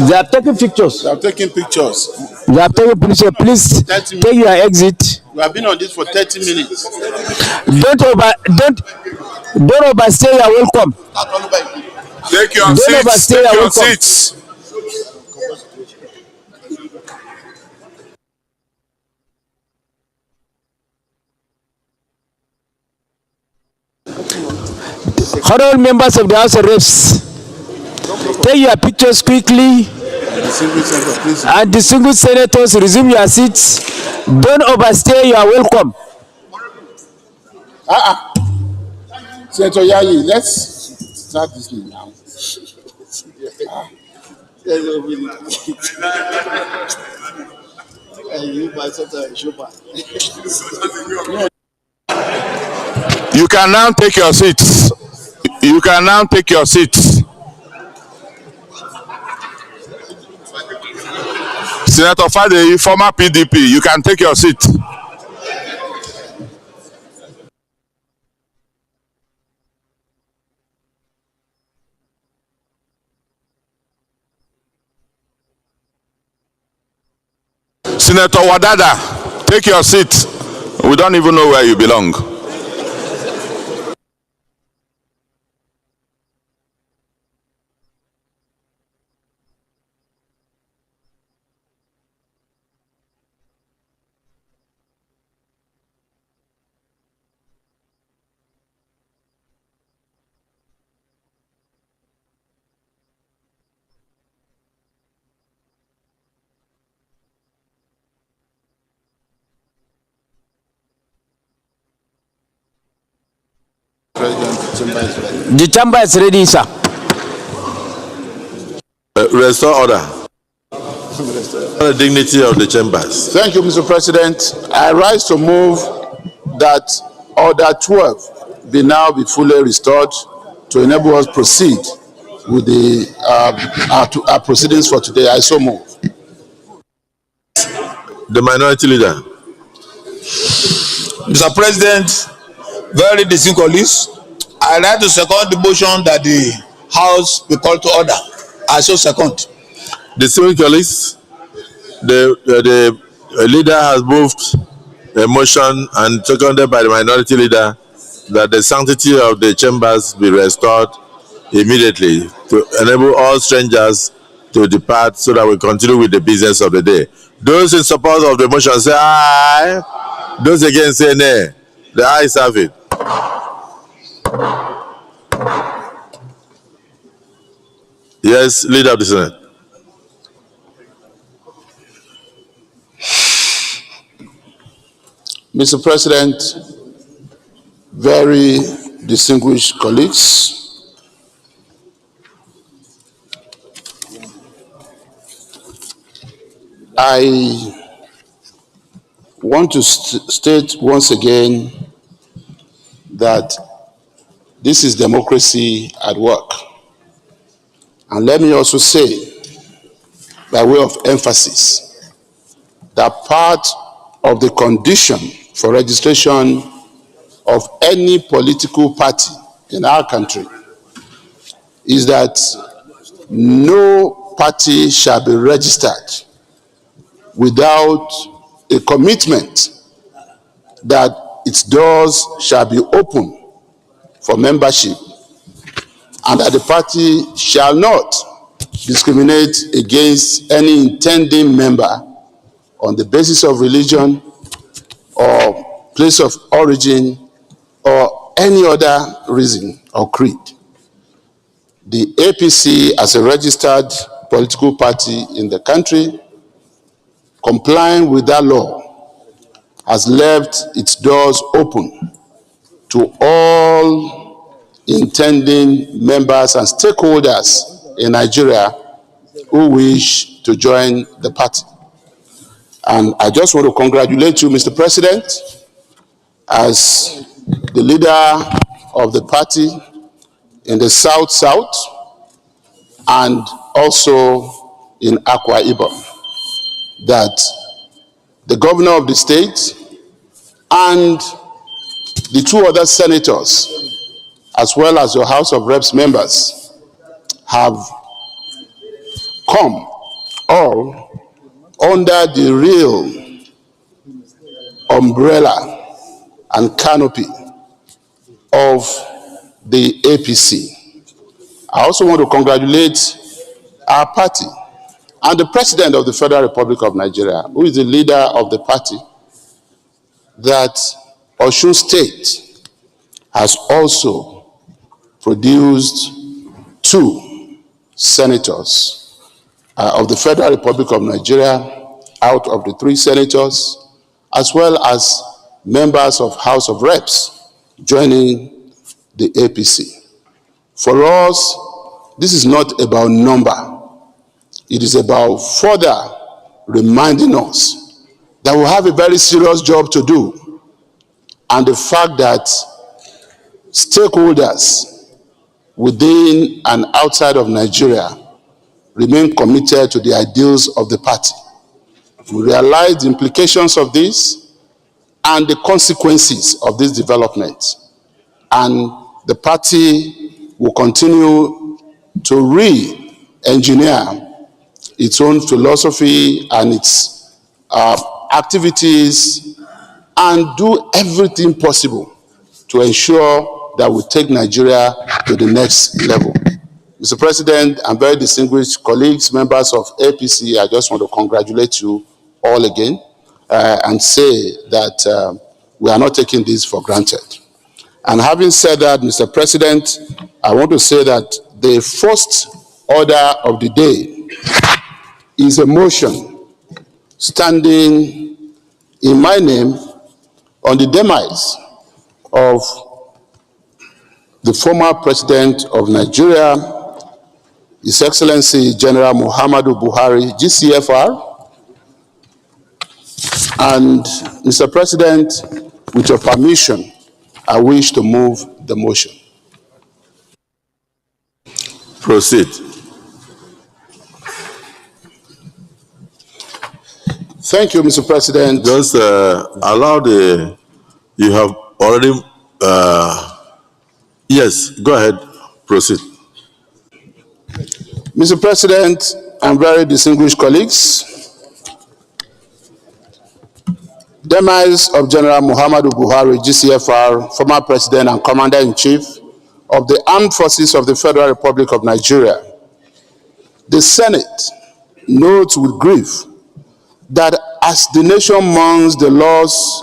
they are taking pictures. I'm taking pictures. They are taking pictures. Please take your exit. We have been on this for 30 minutes. Don't overstay your welcome. Take your Don't seats. overstay Take your your welcome. seats. Honorable members of the House of Reps, take your pictures quickly. And distinguished senators, resume your seats. Don't overstay your welcome. Senator Yayi, let's start this thing now. You can now take your seats. You can now take your seats. Senator Fadey, former PDP, you can take your seat. Senator Wadada, take your seat. We don't even know where you belong. The chamber is ready, sir. Restore order. The dignity of the chambers. Thank you, Mr. President. I rise to move that Order 12 be fully restored to enable us proceed with the our proceedings for today. I so move. The minority leader. Mr. President, very distinguished colleagues, I like to second the motion that the House be called to order. I so second. Distinguished colleagues, the leader has moved a motion and seconded by the minority leader that the sanctity of the chambers be restored immediately to enable all strangers to depart so that we continue with the business of the day. Those in support of the motion say aye. Those against say nay. The ayes have it. Yes, Leader of the Senate. Mr. President, very distinguished colleagues, I want to state once again that this is democracy at work. And let me also say, by way of emphasis, that part of the condition for registration of any political party in our country is that no party shall be registered without a commitment that its doors shall be open for membership and that the party shall not discriminate against any intending member on the basis of religion or place of origin or any other reason or creed. The APC, as a registered political party in the country, complying with that law, has left its doors open to all intending members and stakeholders in Nigeria who wish to join the party. And I just want to congratulate you, Mr. President, as the leader of the party in the South-South and also in Akwa Ibom, that the governor of the state and the two other senators, as well as your House of Reps members, have come all under the real umbrella and canopy of the APC. I also want to congratulate our party and the President of the Federal Republic of Nigeria, who is the leader of the party, that Osun State has also produced two senators of the Federal Republic of Nigeria out of the three senators, as well as members of House of Reps joining the APC. For us, this is not about number. It is about further reminding us that we have a very serious job to do, and the fact that stakeholders within and outside of Nigeria remain committed to the ideals of the party. We realize the implications of this and the consequences of this development, and the party will continue to re-engineer its own philosophy and its activities and do everything possible to ensure that we take Nigeria to the next level. Mr. President and very distinguished colleagues, members of APC, I just want to congratulate you all again and say that we are not taking this for granted. And having said that, Mr. President, I want to say that the first order of the day is a motion standing in my name on the demise of the former President of Nigeria, His Excellency General Muhammadu Buhari, GCFR. And Mr. President, with your permission, I wish to move the motion. Proceed. Thank you, Mr. President. Just allow you have already, yes, go ahead, proceed. Mr. President and very distinguished colleagues, demise of General Muhammadu Buhari, GCFR, former President and Commander-in-Chief of the Armed Forces of the Federal Republic of Nigeria. The Senate notes with grief that as the nation mourns the loss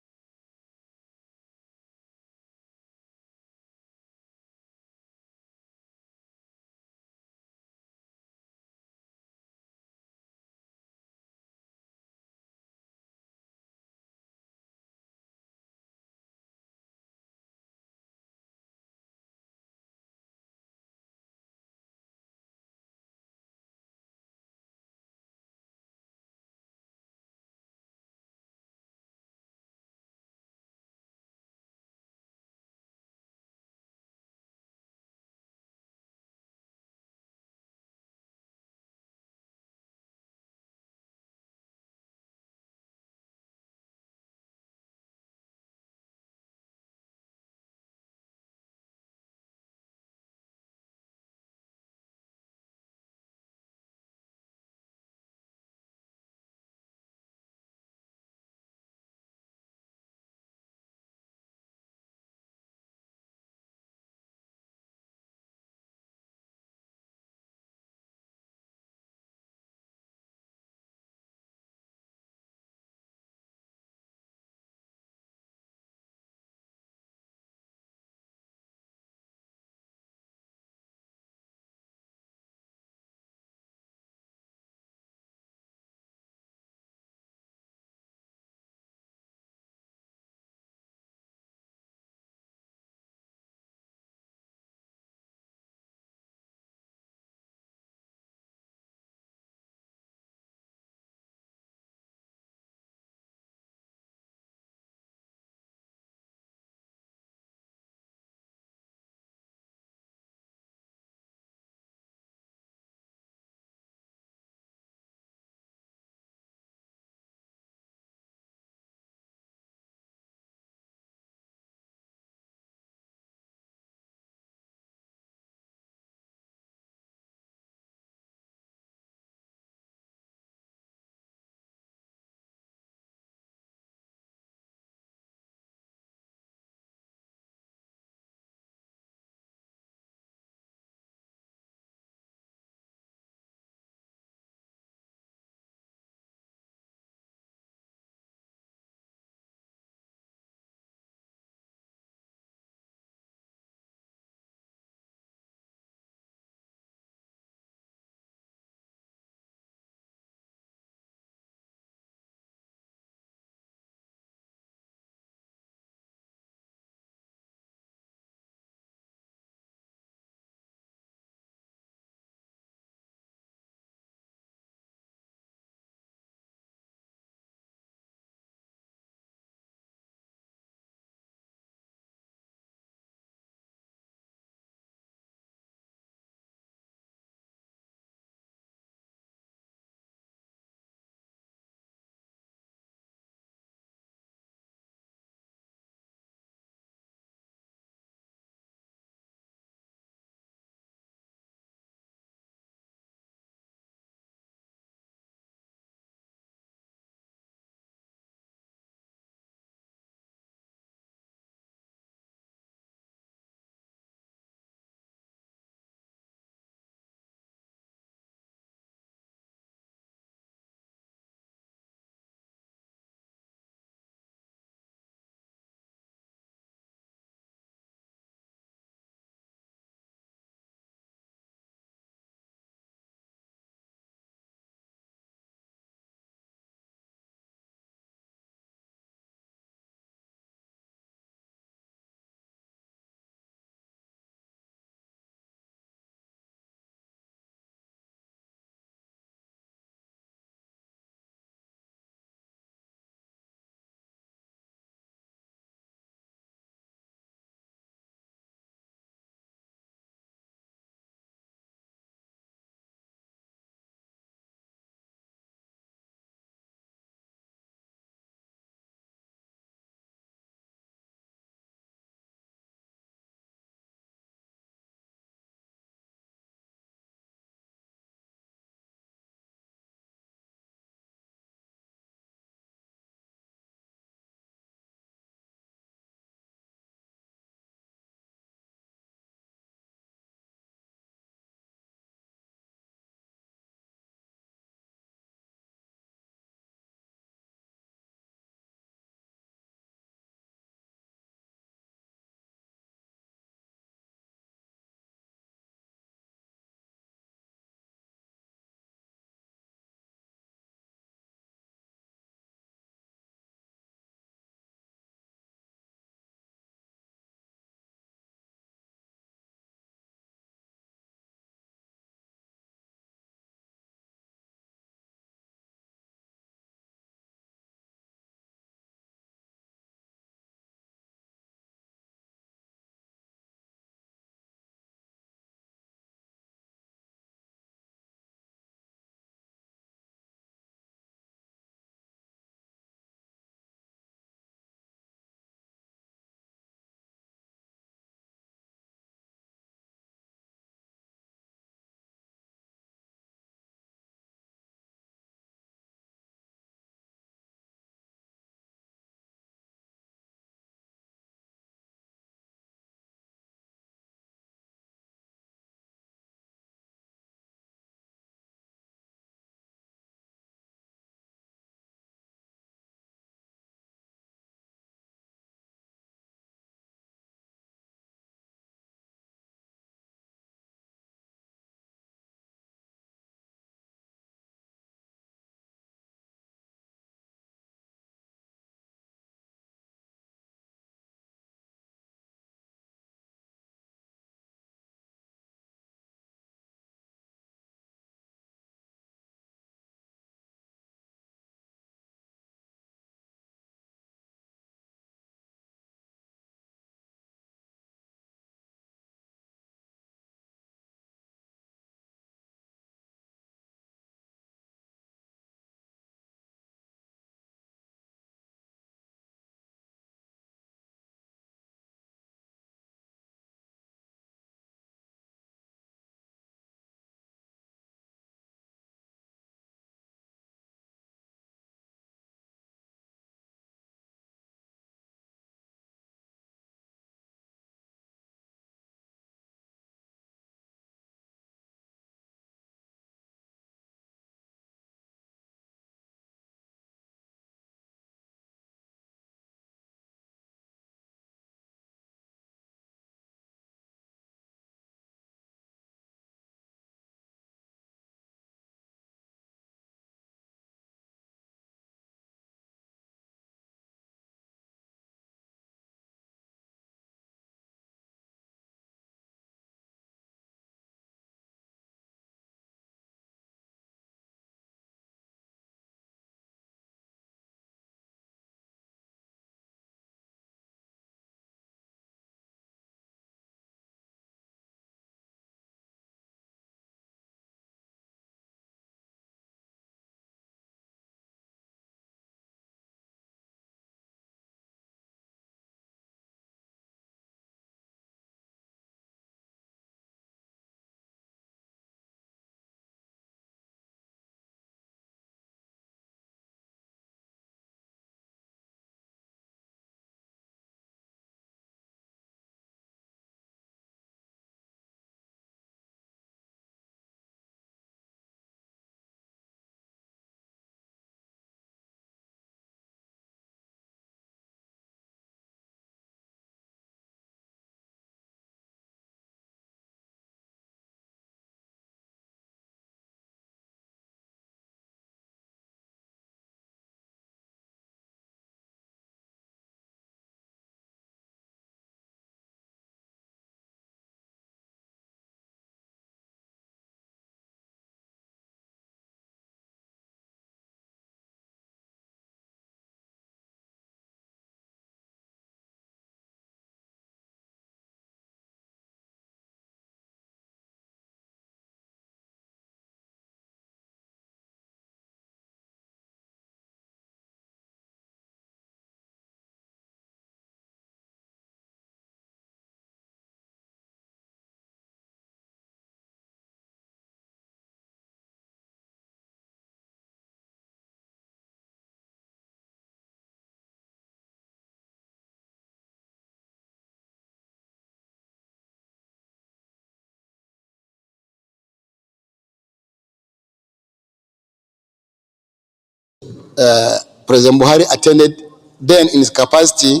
President Buhari attended then in his capacity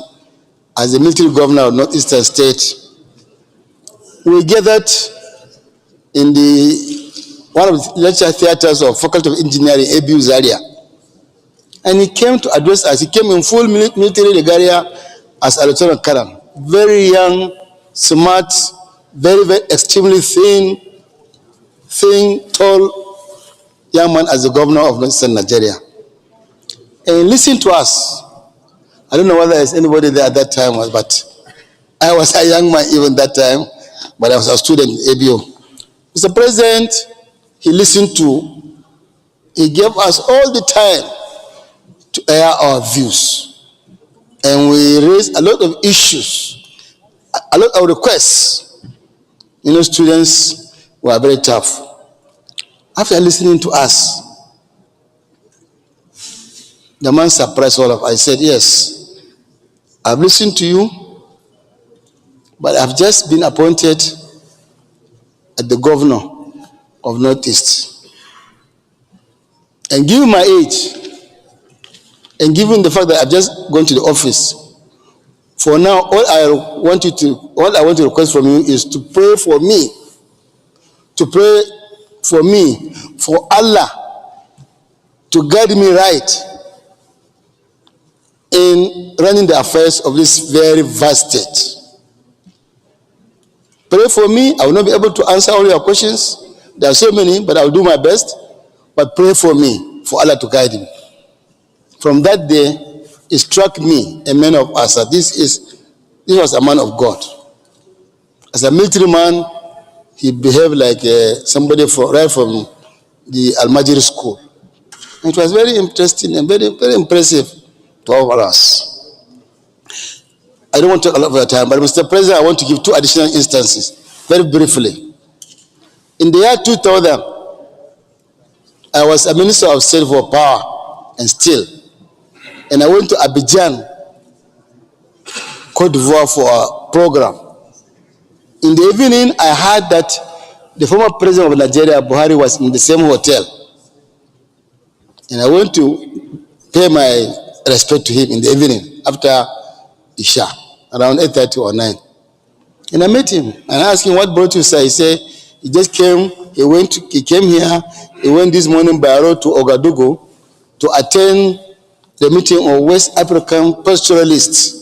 as the military governor of Northeastern State. We gathered in one of the lecture theaters of Faculty of Engineering, ABU Zaria. And he came to address us. He came in full military regalia as a lieutenant colonel. Very young, smart, very extremely thin, tall young man as the governor of Northern Nigeria. And listen to us. I don't know whether there's anybody there at that time, but I was a young man even that time, but I was a student in ABU. Mr. President, he listened to, he gave us all the time to air our views. And we raised a lot of issues, a lot of requests. You know, students were very tough. After listening to us, the man surprised all of us. I said, yes, I've listened to you, but I've just been appointed as the governor of Northeast. And given my age, and given the fact that I've just gone to the office, for now, all I want to request from you is to pray for me, for Allah to guide me right in running the affairs of this very vast state. Pray for me. I will not be able to answer all your questions. There are so many, but I will do my best. But pray for me, for Allah to guide me. From that day, it struck me, a man of Asa. This was a man of God. As a military man, he behaved like somebody right from the Al-Majiri school. It was very interesting and very, very impressive to all of us. I don't want to take a lot of your time, but Mr. President, I want to give two additional instances, very briefly. In the year 2000, I was a minister of state for power and steel, and I went to Abidjan, Cote d'Ivoire, for a program. In the evening, I heard that the former president of Nigeria, Buhari, was in the same hotel, and I went to pay my respect to him in the evening after Isha, around 8:30 or 9. And I met him and I asked him, what brought you, sir? He said, he just came, he came here, he went this morning by road to Ouagadougou to attend the meeting of West African pastoralists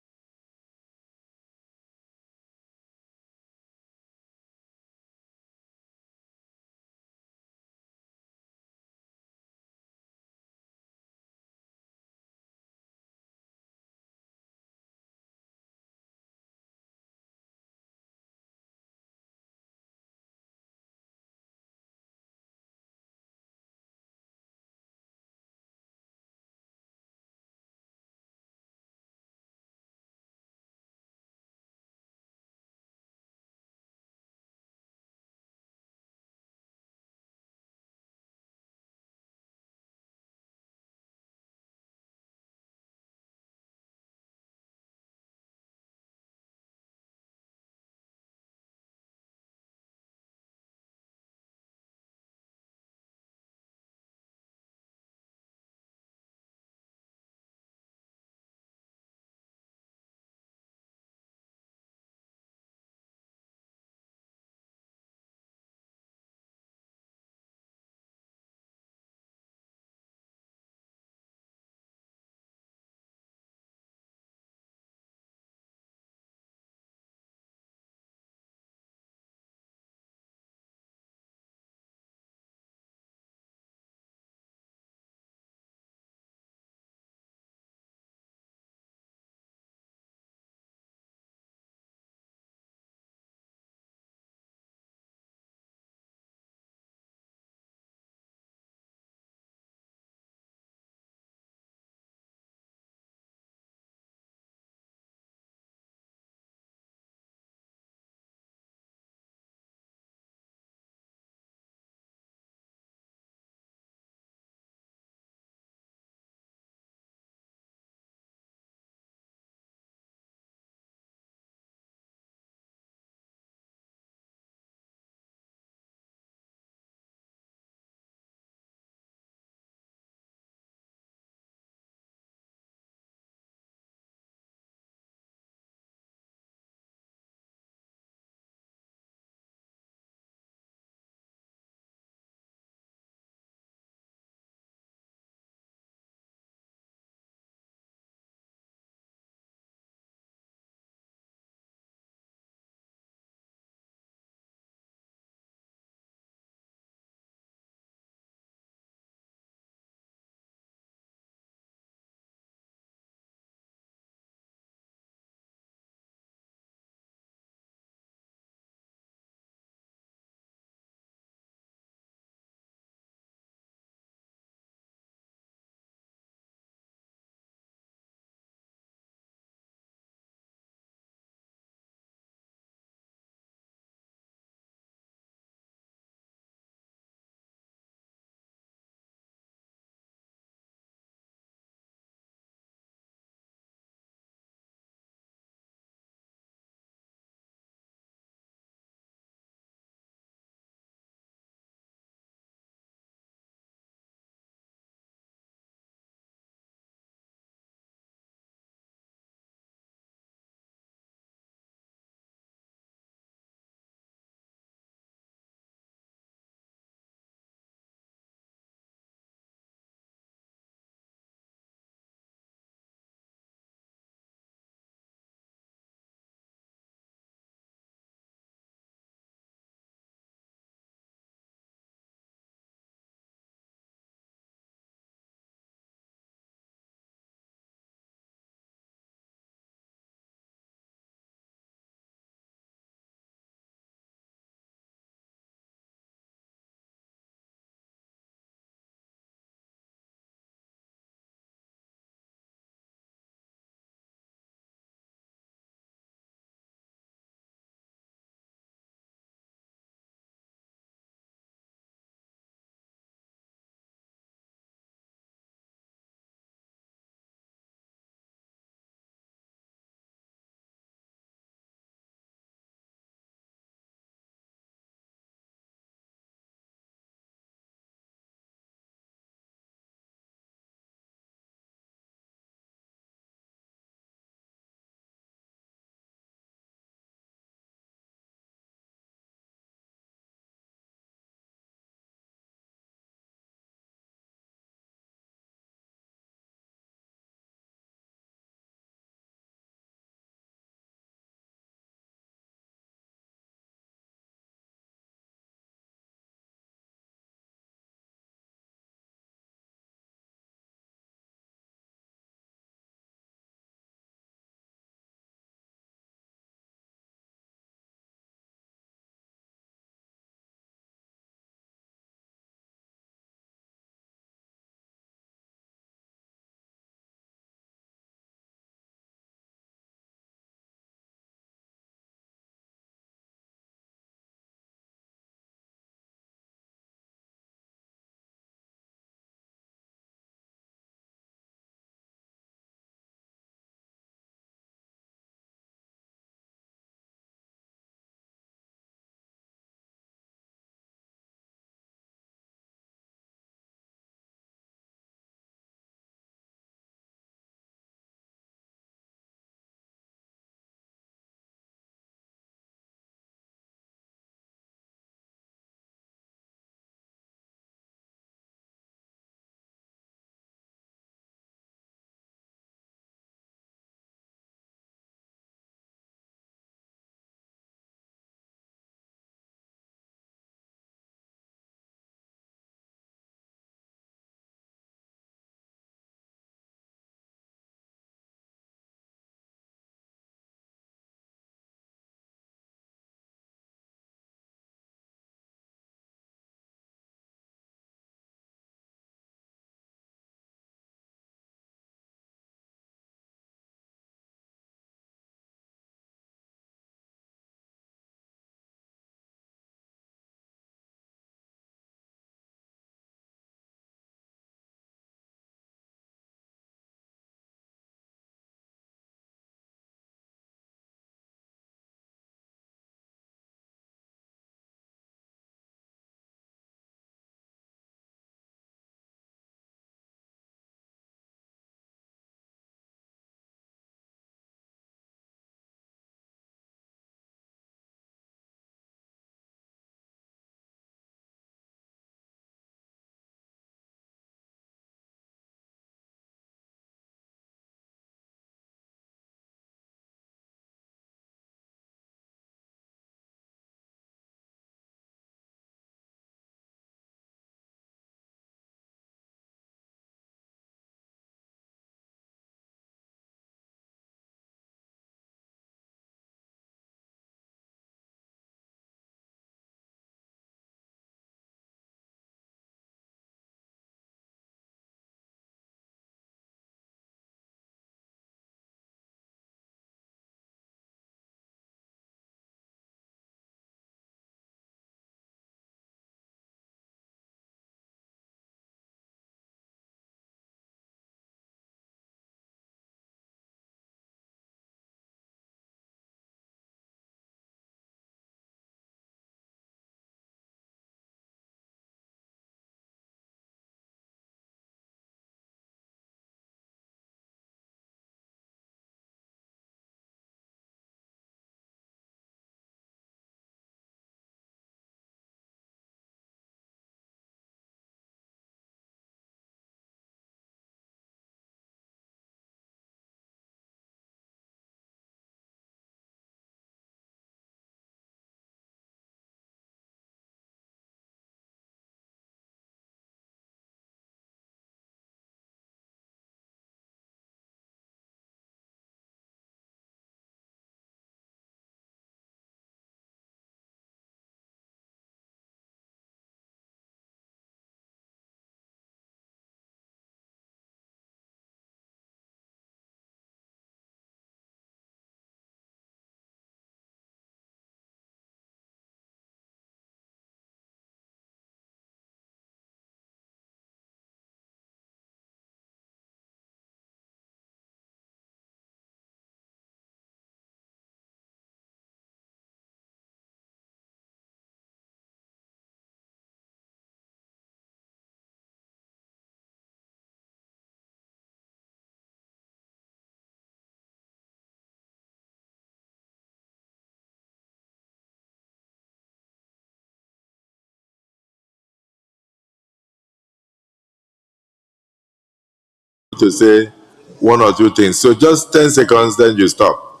to say one or two things. So just 10 seconds, then you stop.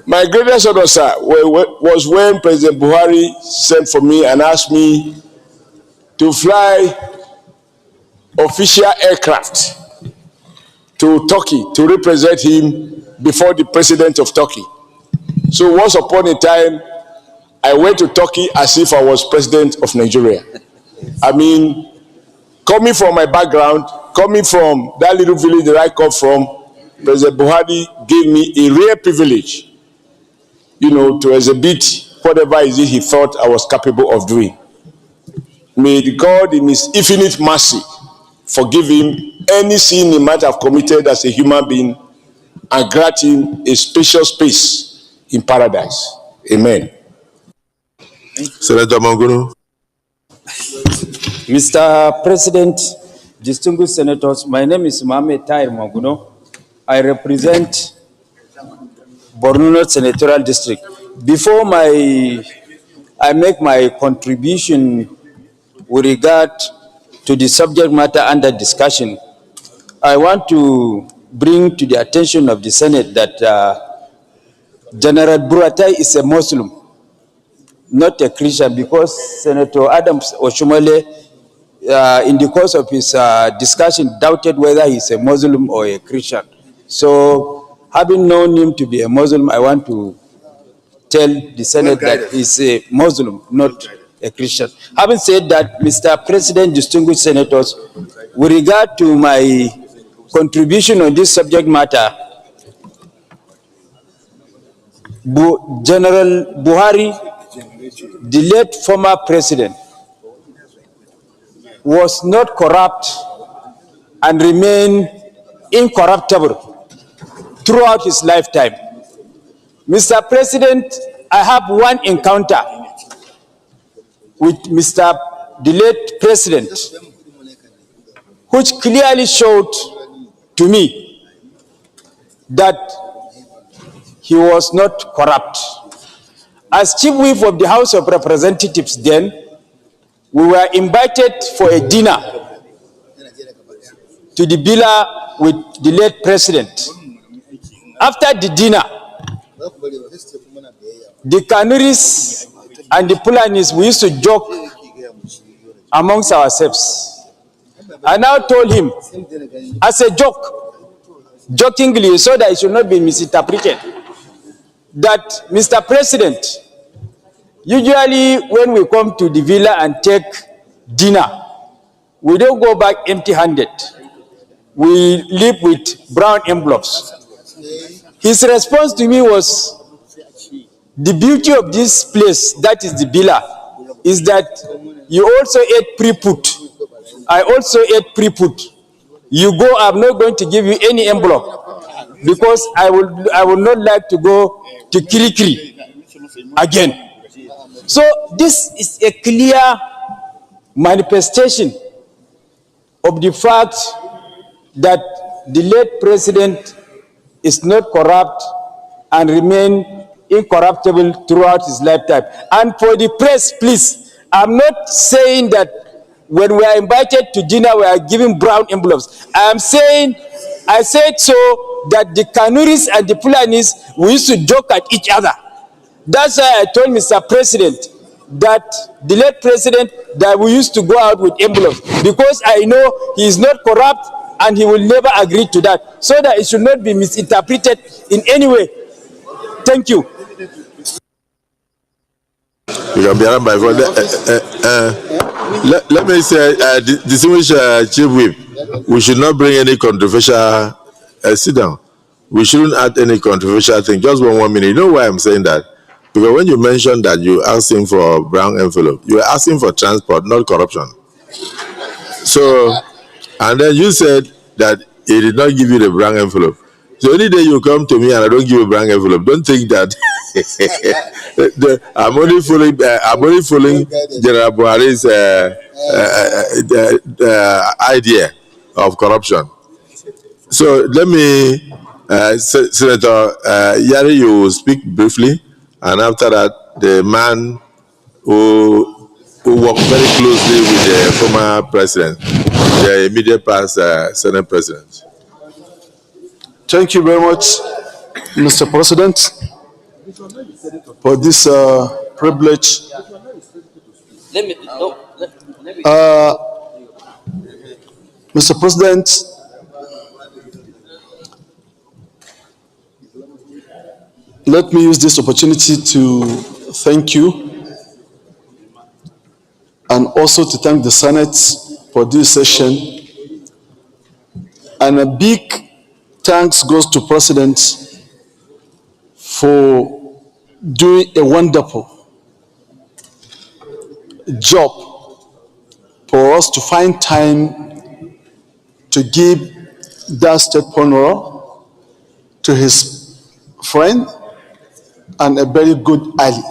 My greatest honor, sir, was when President Buhari sent for me and asked me to fly official aircraft to Turkey to represent him before the president of Turkey. So once upon a time, I went to Turkey as if I was president of Nigeria. I mean, coming from my background, coming from that little village that I come from, President Buhari gave me a rare privilege, to exhibit whatever it is he thought I was capable of doing. May God in his infinite mercy forgive him any sin he might have committed as a human being and grant him a spacious space in paradise. Amen. Senator Mangunu. Mr. President, distinguished senators, my name is Mohamed Tahir Maguno. I represent Borno North Senatorial District. Before I make my contribution with regard to the subject matter under discussion, I want to bring to the attention of the Senate that General Buratai is a Muslim, not a Christian, because Senator Adams Oshomole, in the course of his discussion, doubted whether he's a Muslim or a Christian. So, having known him to be a Muslim, I want to tell the Senate that he's a Muslim, not a Christian. Having said that, Mr. President, distinguished senators, with regard to my contribution on this subject matter, General Buhari, the late former president, was not corrupt and remained incorruptible throughout his lifetime. Mr. President, I have one encounter with the late president, which clearly showed to me that he was not corrupt. As Chief Whip of the House of Representatives then, we were invited for a dinner to the villa with the late president. After the dinner, the Kanuris and the Pulanis, we used to joke amongst ourselves. I now told him, as a joke, jokingly, so that it should not be misinterpreted, that Mr. President, usually when we come to the villa and take dinner, we don't go back empty-handed. We leave with brown envelopes. His response to me was, the beauty of this place, that is the villa, is that you also ate pre-put. I also ate pre-put. You go, I'm not going to give you any envelope because I would not like to go to Kirikiri again. So this is a clear manifestation of the fact that the late president is not corrupt and remain incorruptible throughout his lifetime. And for the press, please, I'm not saying that when we are invited to dinner, we are giving brown envelopes. I said so that the Kanuris and the Pulanis, we used to joke at each other. That's why I told Mr. President that the late president, that we used to go out with envelopes, because I know he is not corrupt and he will never agree to that, so that it should not be misinterpreted in any way. Thank you. Let me say, distinguished Chief Whip, we should not bring any controversial, sit down. We shouldn't add any controversial thing. Just 1 minute. You know why I'm saying that? Because when you mentioned that you asked him for a brown envelope, you were asking for transport, not corruption. So, and then you said that he did not give you the brown envelope. So any day you come to me and I don't give you a brown envelope, don't think that I'm only following General Buhari's idea of corruption. So let me, Senator Yari, you will speak briefly, and after that, the man who worked very closely with the former president. the immediate past Senate President. Thank you very much, Mr. President, for this privilege. Mr. President, let me use this opportunity to thank you and also to thank the Senate for this session. And a big thanks goes to President for doing a wonderful job for us to find time to give that state honor to his friend and a very good ally.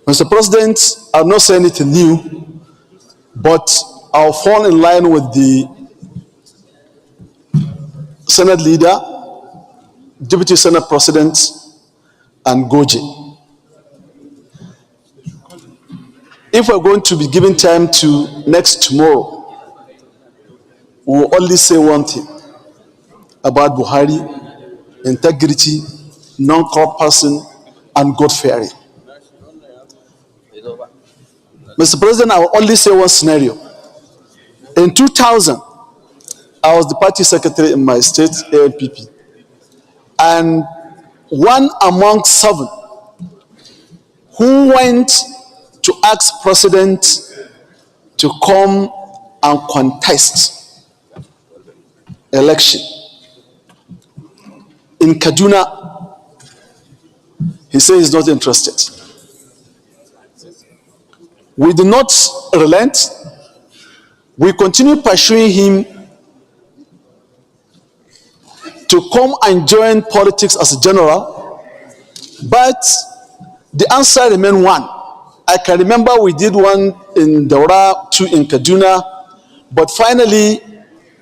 Mr. President, I'll not say anything new, but I'll fall in line with the Senate leader, Deputy Senate President, and Goji. If we're going to be giving time to next tomorrow, we'll only say one thing about Buhari: integrity, non-corrupt person, and God-fearing. Mr. President, I will only say one scenario. In 2000, I was the party secretary in my state, ANPP, and one among 7 who went to ask President to come and contest election in Kaduna, he said he's not interested. We do not relent. We continue pursuing him to come and join politics as a general, but the answer remained one. I can remember we did one in Daura, 2 in Kaduna, but finally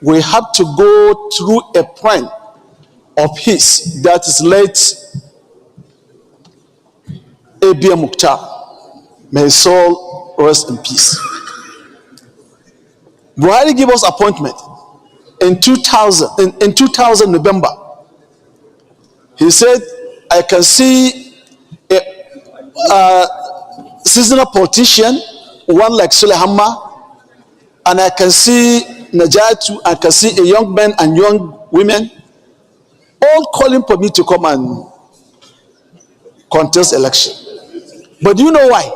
we had to go through a friend of his, that is late Abia Mukhtar. May his soul rest in peace. Buhari gave us appointment in 2000, in 2000 November. He said, I can see a seasonal politician, one like Sulehama, and I can see Najatu, I can see a young man and young women, all calling for me to come and contest election. But do you know why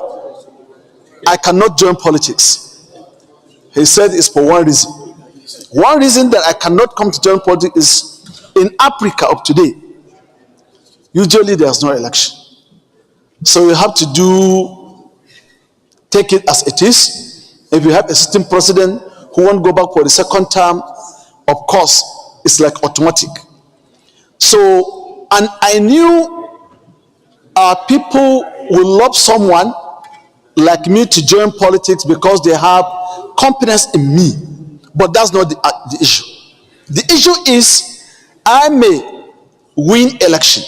I cannot join politics? He said it's for one reason. One reason that I cannot come to join politics is in Africa of today, usually there's no election. So you have to take it as it is. If you have a sitting president who won't go back for the second term, of course, it's like automatic. So, and I knew people will love someone like me to join politics because they have confidence in me. But that's not the issue. The issue is I may win election.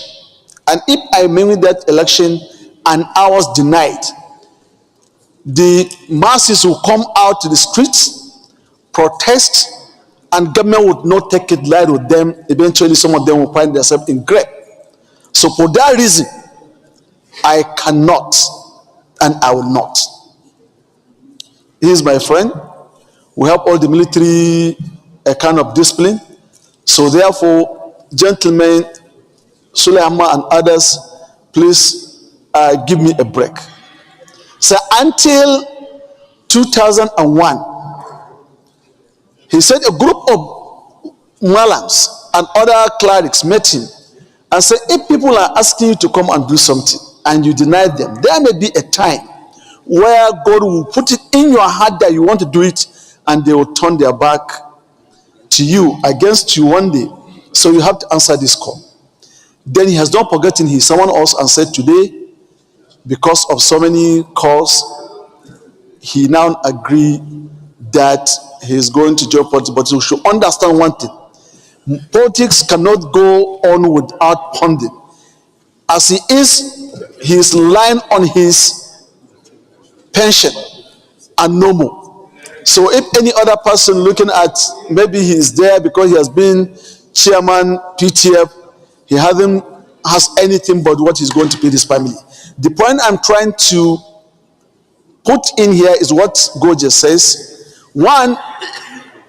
And if I may win that election and I was denied, the masses will come out to the streets, protest, and government would not take it light with them. Eventually, some of them will find themselves in grave. So for that reason, I cannot and I will not. He is my friend. We have all the military kind of discipline. So therefore, gentlemen, Suleyman and others, please give me a break. So until 2001, he said a group of Malams and other clerics met him and said, if people are asking you to come and do something and you deny them, there may be a time where God will put it in your heart that you want to do it, and they will turn their back to you, against you one day. So you have to answer this call. Then he has not forgotten someone else and said today, because of so many calls, he now agreed that he is going to join politics. But you should understand one thing. Politics cannot go on without funding. As he is relying on his pension and no more. So if any other person looking at, maybe he's there because he has been chairman PTF, he hasn't has anything but what he's going to pay his family. The point I'm trying to put in here is what Goje says. One,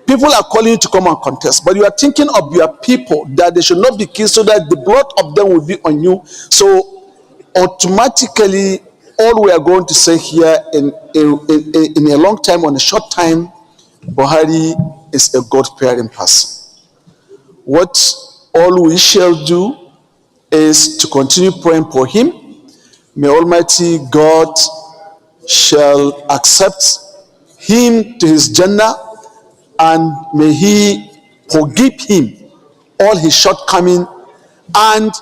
people are calling you to come and contest, but you are thinking of your people, that they should not be killed so that the blood of them will be on you. So automatically, all we are going to say here in a long time, on a short time, Buhari is a God-fearing person. What all we shall do is to continue praying for him. May Almighty God shall accept him to his Jannah, and may he forgive him all his shortcomings. And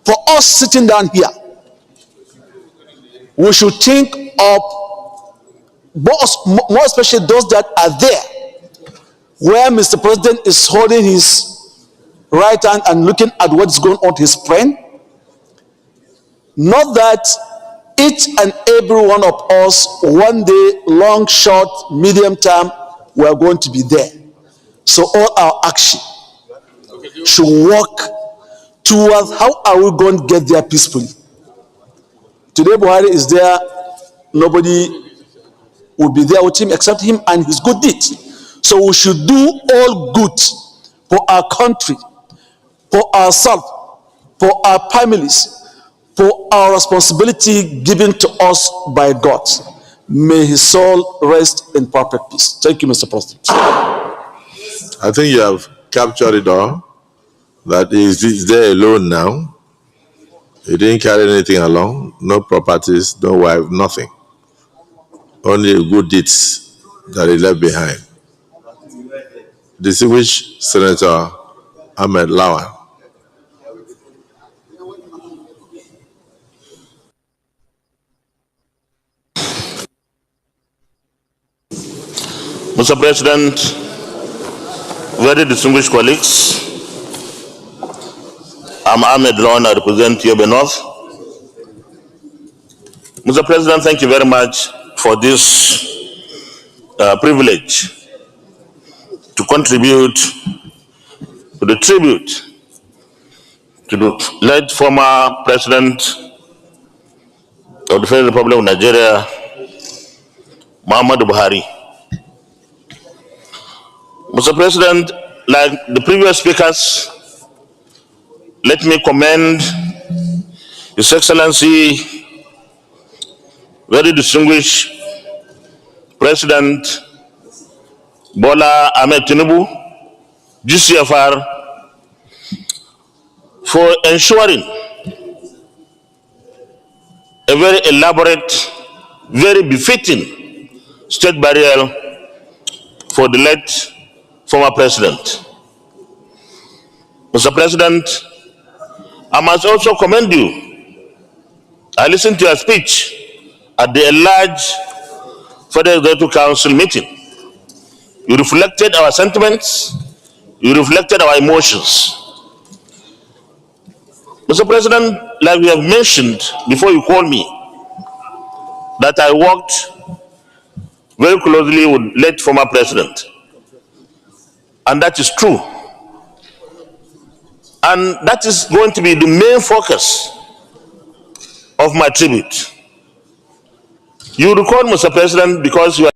for us sitting down here, we should think of more especially those that are there, where Mr. President is holding his right hand and looking at what's going on to his friend. Not that each and every one of us, one day, long, short, medium term, we are going to be there. So all our action should work towards how are we going to get there peacefully. Today Buhari is there, nobody will be there with him except him and his good deeds. So we should do all good for our country, for ourselves, for our families, for our responsibility given to us by God. May his soul rest in perfect peace. Thank you, Mr. President. I think you have captured it all. That he's there alone now. He didn't carry anything along, no properties, no wife, nothing. Only good deeds that he left behind. Distinguished Senator Ahmed Lawan. Mr. President, very distinguished colleagues, I'm Ahmed Lawan, I represent Yobe North. Mr. President, thank you very much for this privilege to contribute to the tribute to the late former President of the Federal Republic of Nigeria, Muhammadu Buhari. Mr. President, like the previous speakers, let me commend His Excellency, very distinguished President Bola Ahmed Tinubu, GCFR, for ensuring a very elaborate, very befitting state burial for the late former president. Mr. President, I must also commend you. I listened to your speech at the enlarged Federal Executive Council meeting. You reflected our sentiments, you reflected our emotions. Mr. President, like we have mentioned before you called me, that I worked very closely with late former president. And that is true. And that is going to be the main focus of my tribute. You recall, Mr. President, because you are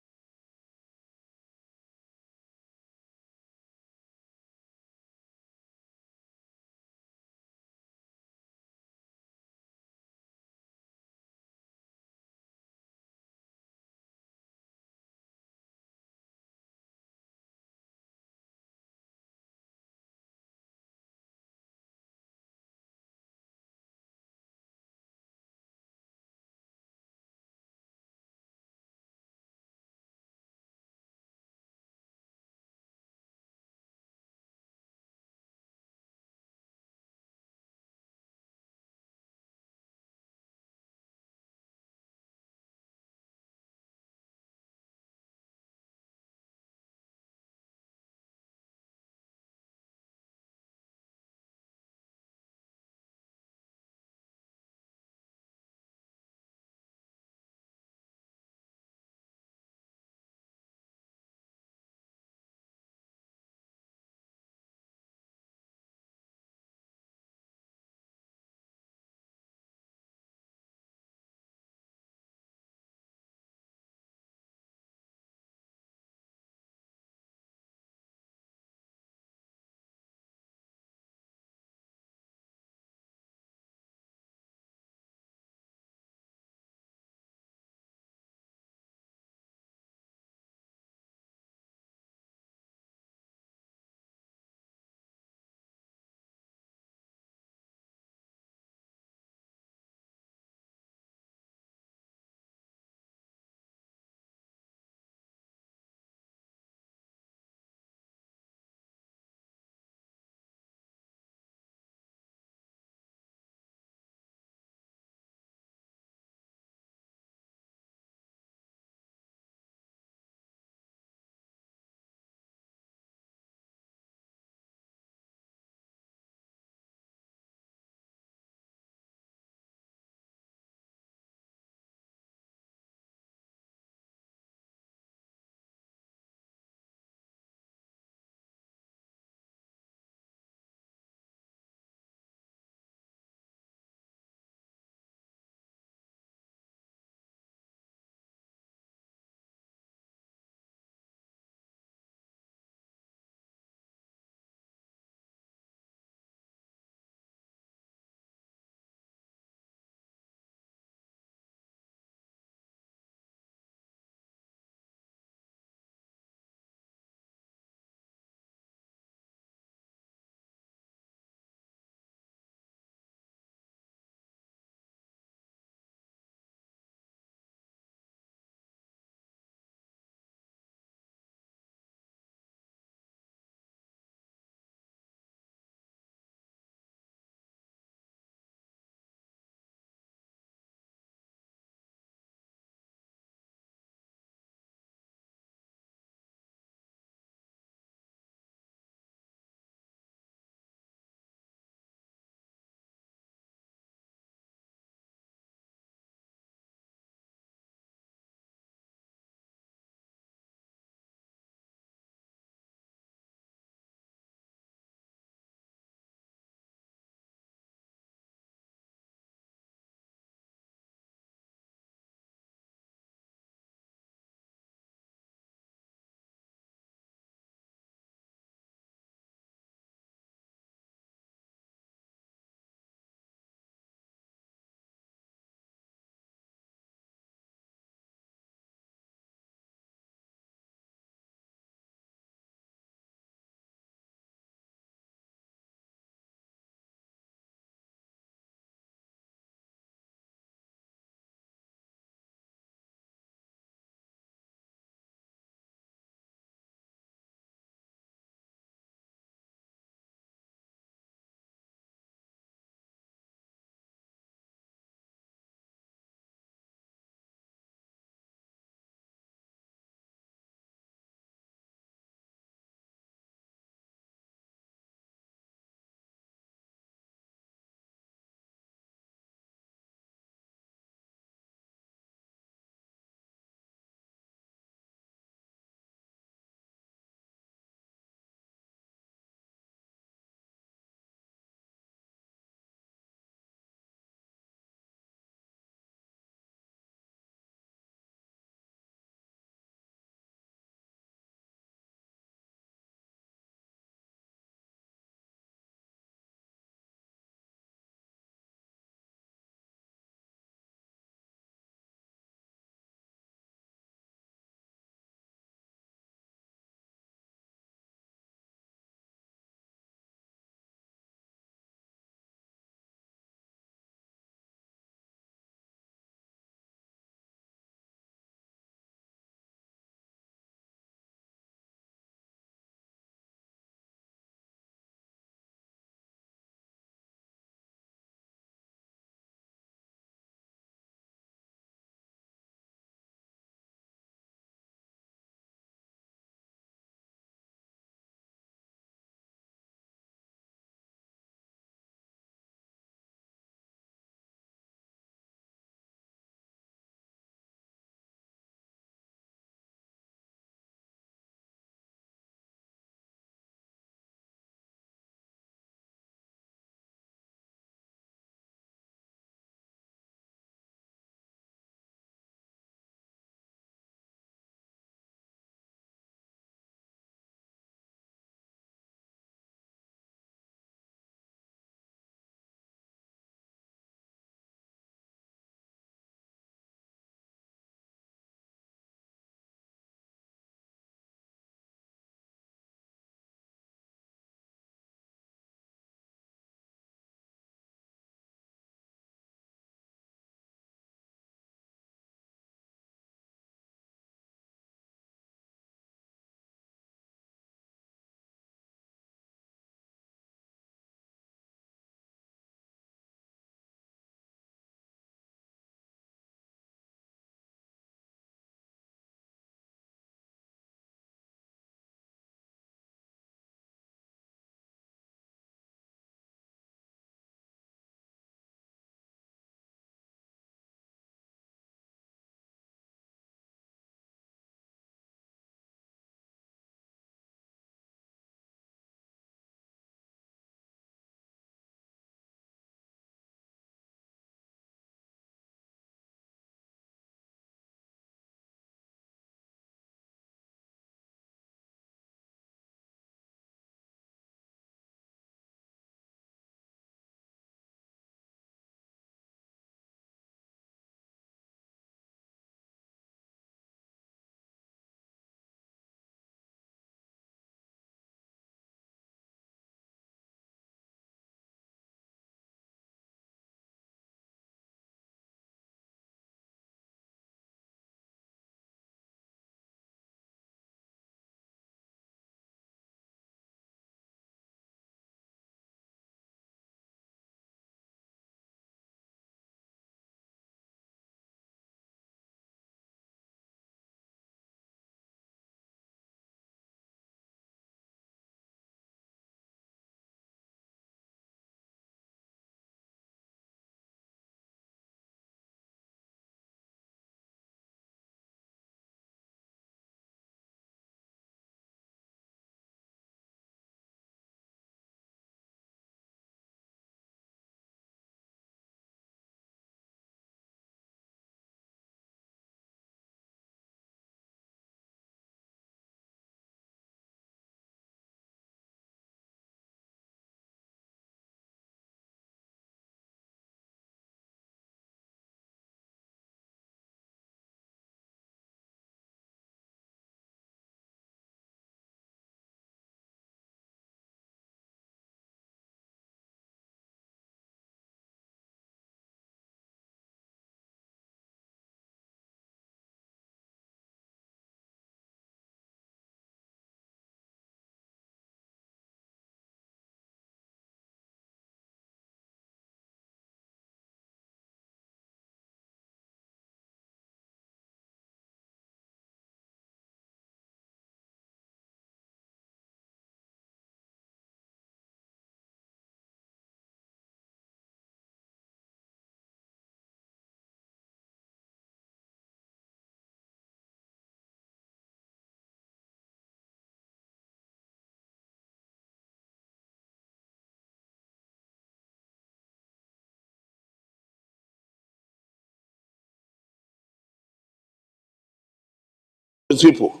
people.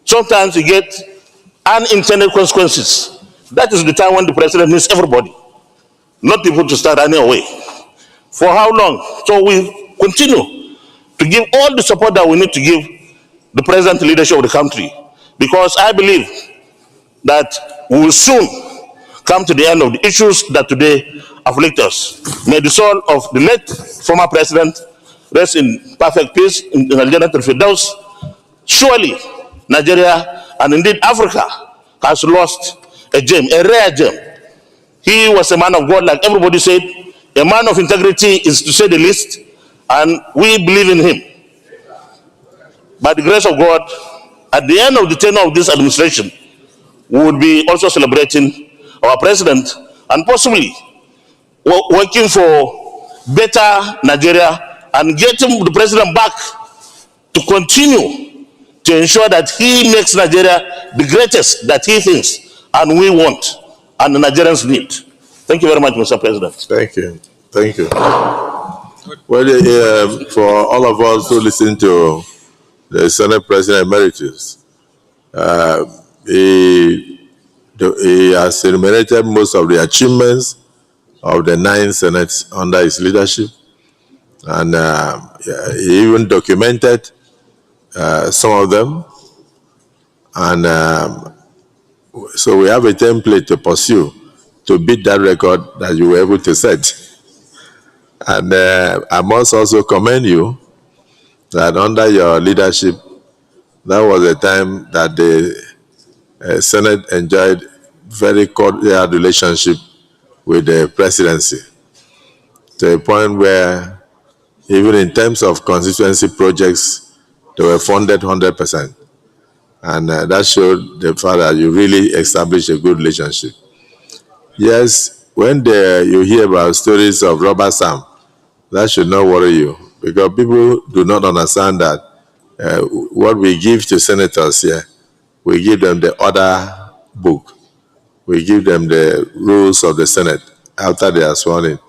Sometimes you get unintended consequences. That is the time when the president needs everybody, not people to start running away. For how long? So we continue to give all the support that we need to give the present leadership of the country, because I believe that we will soon come to the end of the issues that today afflict us. May the soul of the late former president rest in perfect peace in Al-Jannah al-Firdaus. Surely Nigeria and indeed Africa has lost a gem, a rare gem. He was a man of God, like everybody said, a man of integrity, is to say the least, and we believe in him. By the grace of God, at the end of the tenure of this administration, we would be also celebrating our president and possibly working for better Nigeria and getting the president back to continue to ensure that he makes Nigeria the greatest that he thinks and we want and the Nigerians need. Thank you very much, Mr. President. Thank you. Thank you. Well, for all of us who listen to the Senate President Emeritus, he has enumerated most of the achievements of the 9 Senates under his leadership, and he even documented some of them, and so we have a template to pursue to beat that record that you were able to set. And I must also commend you that under your leadership, that was a time that the Senate enjoyed very cordial relationship with the presidency, to a point where even in terms of constituency projects, they were funded 100%. And that showed the fact that you really established a good relationship. Yes, when you hear about stories of Robert Sam, that should not worry you, because people do not understand that what we give to senators here, we give them the order book. We give them the rules of the Senate after they are sworn in.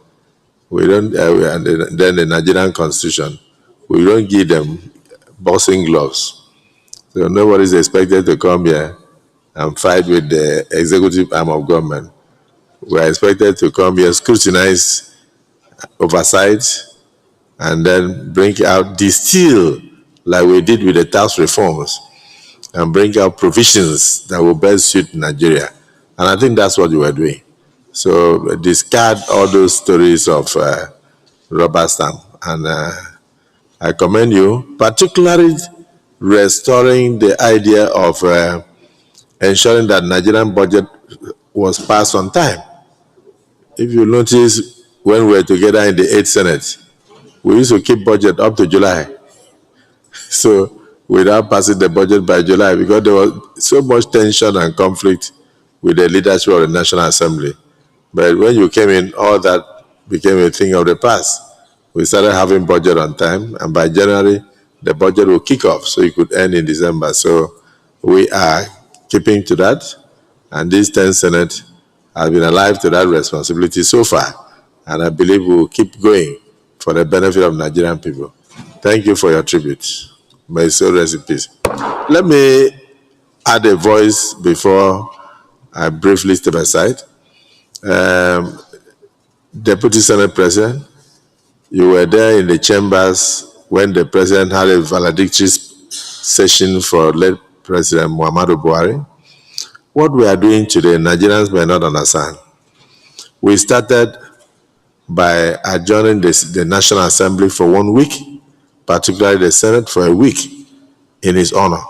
We don't, and then the Nigerian Constitution, we don't give them boxing gloves. So nobody is expected to come here and fight with the executive arm of government. We are expected to come here, scrutinize, oversight, and then bring out, distill, like we did with the tax reforms, and bring out provisions that will best suit Nigeria. And I think that's what you were doing. So discard all those stories of Robert Stamp. And I commend you, particularly restoring the idea of ensuring that Nigerian budget was passed on time. If you notice, when we were together in the 8th Senate, we used to keep budget up to July. So without passing the budget by July, because there was so much tension and conflict with the leadership of the National Assembly. But when you came in, all that became a thing of the past. We started having budget on time, and by January, the budget will kick off, so it could end in December. So we are keeping to that, and this 10th Senate has been alive to that responsibility so far, and I believe we will keep going for the benefit of Nigerian people. Thank you for your tribute. May soul rest in peace. Let me add a voice before I briefly step aside. Deputy Senate President, you were there in the chambers when the President had a valedictory session for late President Muhammadu Buhari. What we are doing today, Nigerians may not understand. We started by adjourning the National Assembly for 1 week, particularly the Senate for a week, in his honor.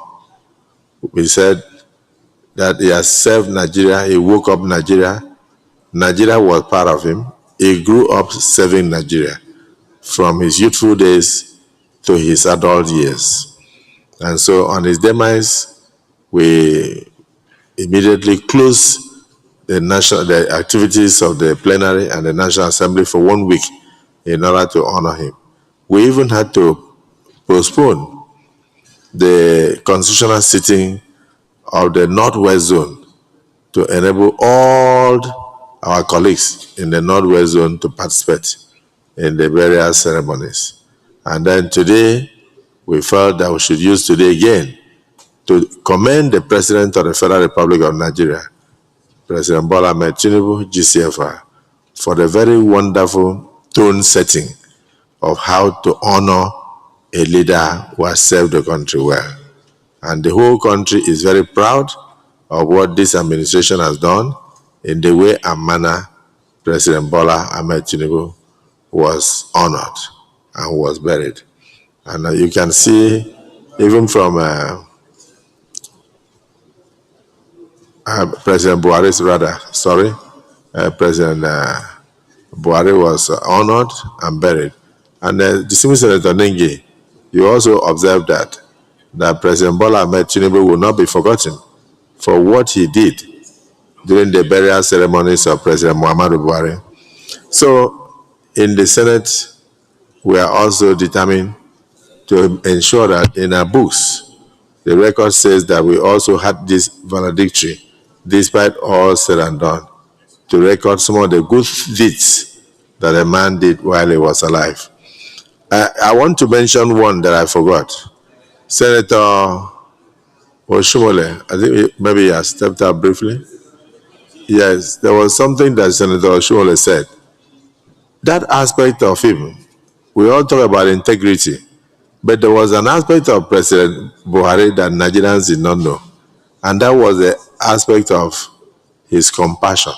We said that he has served Nigeria, he woke up Nigeria. Nigeria was part of him. He grew up serving Nigeria from his youthful days to his adult years. And so on his demise, we immediately closed the activities of the plenary and the National Assembly for 1 week in order to honor him. We even had to postpone the constitutional sitting of the Northwest Zone to enable all our colleagues in the Northwest Zone to participate in the various ceremonies. And then today, we felt that we should use today again to commend the President of the Federal Republic of Nigeria, President Bola Ahmed Tinubu, GCFR, for the very wonderful tone setting of how to honor a leader who has served the country well. And the whole country is very proud of what this administration has done in the way and manner President Bola Ahmed Tinubu was honored and was buried. And you can see, even from President Buhari's President Buhari was honored and buried. And distinguished Senator Nengi, you also observed that President Bola Ahmed Tinubu will not be forgotten for what he did during the burial ceremonies of President Muhammadu Buhari. So, in the Senate, we are also determined to ensure that in our books, the record says that we also had this valedictory, despite all said and done, to record some of the good deeds that a man did while he was alive. I want to mention one that I forgot. Senator Oshumole, I think maybe he has stepped out briefly. Yes, there was something that Senator Oshumole said. That aspect of him, we all talk about integrity, but there was an aspect of President Buhari that Nigerians did not know, and that was the aspect of his compassion.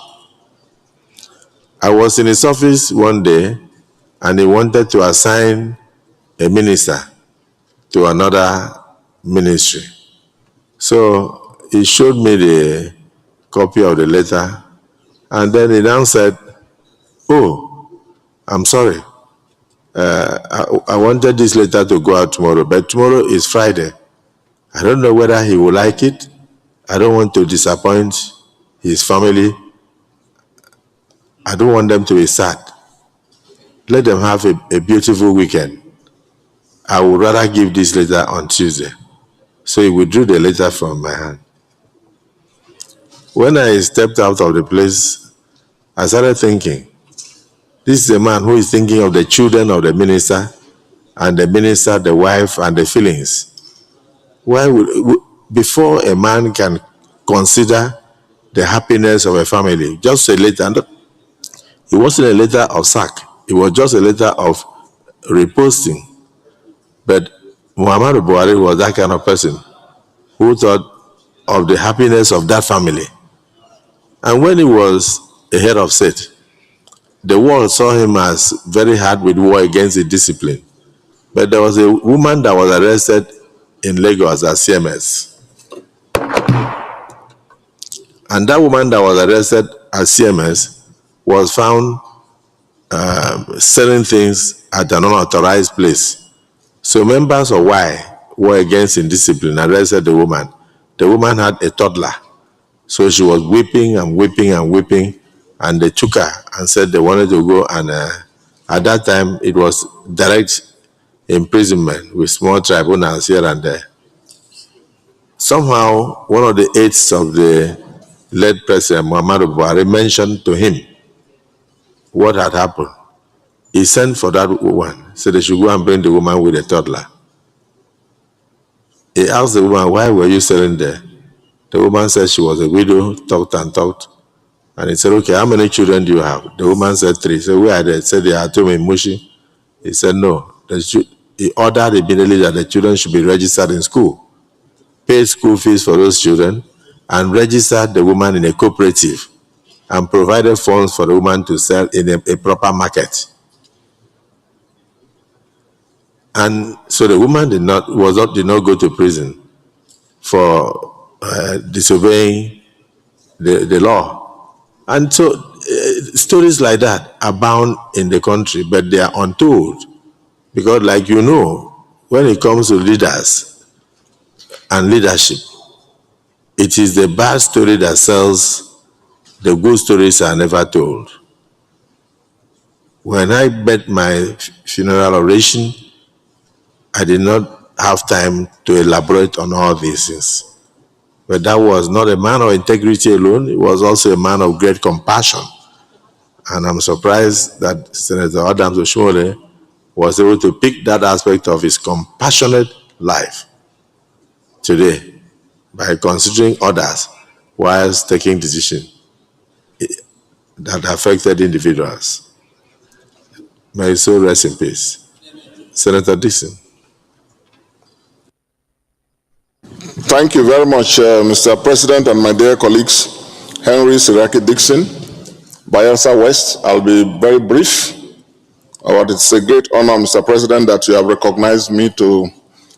I was in his office one day, and he wanted to assign a minister to another ministry. So he showed me the copy of the letter, and then he now said, "Oh, I'm sorry. I wanted this letter to go out tomorrow, but tomorrow is Friday. I don't know whether he will like it. I don't want to disappoint his family. I don't want them to be sad. Let them have a beautiful weekend. I would rather give this letter on Tuesday." So he withdrew the letter from my hand. When I stepped out of the place, I started thinking, this is a man who is thinking of the children of the minister, and the minister, the wife, and the feelings. Why would, before a man can consider the happiness of a family, just a letter, it wasn't a letter of sack, it was just a letter of reposting. But Muhammadu Buhari was that kind of person who thought of the happiness of that family. And when he was a head of state, the world saw him as very hard with war against the discipline. But there was a woman that was arrested in Lagos as CMS. And that woman that was arrested as CMS was found selling things at an unauthorized place. So members of Y were against indiscipline, arrested the woman. The woman had a toddler. So she was weeping and weeping and weeping, and they took her and said they wanted to go, and at that time it was direct imprisonment with small tribunals here and there. Somehow, one of the aides of the late President Muhammadu Buhari mentioned to him what had happened. He sent for that woman, said they should go and bring the woman with a toddler. He asked the woman, "Why were you selling there?" The woman said she was a widow, talked and talked. And he said, "Okay, how many children do you have?" The woman said 3. So where are they? Said they are 2 in Mushi. He said no. He ordered immediately that the children should be registered in school, paid school fees for those children, and registered the woman in a cooperative, and provided funds for the woman to sell in a proper market. And so the woman did not go to prison for disobeying the law. And so stories like that abound in the country, but they are untold. Because like you know, when it comes to leaders and leadership, it is the bad story that sells, the good stories are never told. When I made my funeral oration, I did not have time to elaborate on all these things. But that was not a man of integrity alone, it was also a man of great compassion. And I'm surprised that Senator Adams Oshomole was able to pick that aspect of his compassionate life today. by considering others whilst taking decisions that affected individuals. May his soul rest in peace. Senator Dixon. Thank you very much, Mr. President and my dear colleagues. Henry Siraki Dixon, Bayelsa West. I'll be very brief. But it's a great honor, Mr. President, that you have recognized me to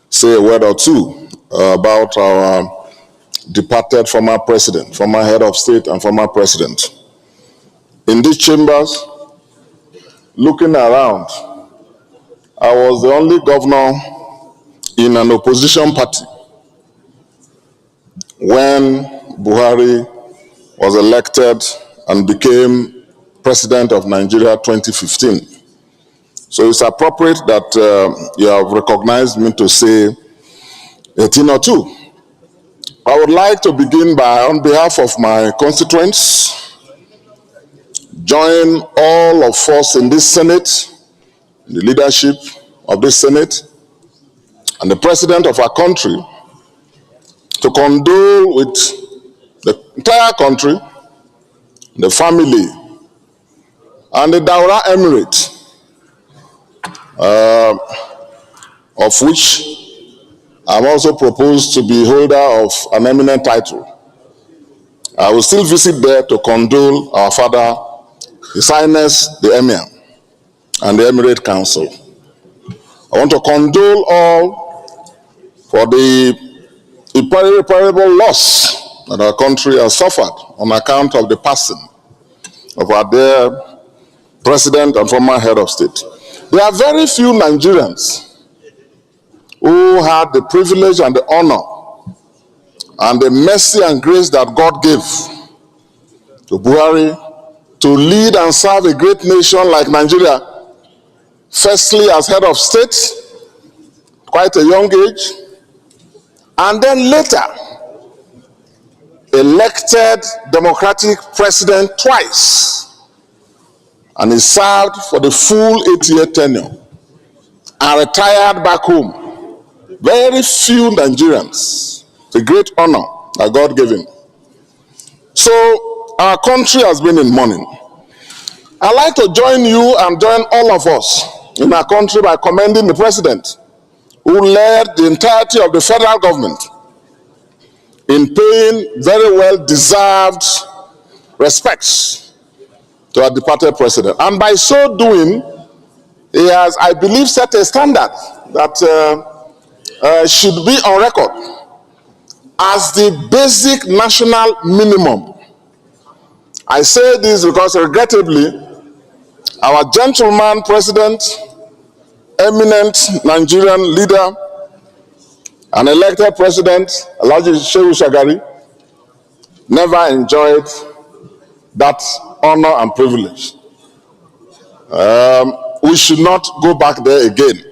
say a word or two about our departed former president, former head of state and former president. In these chambers, looking around, I was the only governor in an opposition party when Buhari was elected and became president of Nigeria 2015. So it's appropriate that you have recognized me to say a thing or two. I would like to begin by, on behalf of my constituents, join all of us in this Senate, the leadership of this Senate, and the president of our country to condole with the entire country, the family, and the Daura Emirate, of which I'm also proposed to be holder of an eminent title. I will still visit there to condole our father, His Highness the Emir, and the Emirate Council. I want to condole all for the irreparable loss that our country has suffered on account of the passing of our dear President and former head of state. There are very few Nigerians who had the privilege and the honor and the mercy and grace that God gave to Buhari to lead and serve a great nation like Nigeria, firstly as head of state, quite a young age, and then later elected democratic president twice, and he served for the full 8-year tenure and retired back home. Very few Nigerians. It's a great honor that God gave him. So our country has been in mourning. I'd like to join you and join all of us in our country by commending the president who led the entirety of the federal government in paying very well deserved respects to our departed president. And by so doing, he has, I believe, set a standard that should be on record as the basic national minimum. I say this because regrettably, our gentleman president, eminent Nigerian leader, and elected president, Alhaji Shehu Shagari, never enjoyed that honor and privilege. We should not go back there again.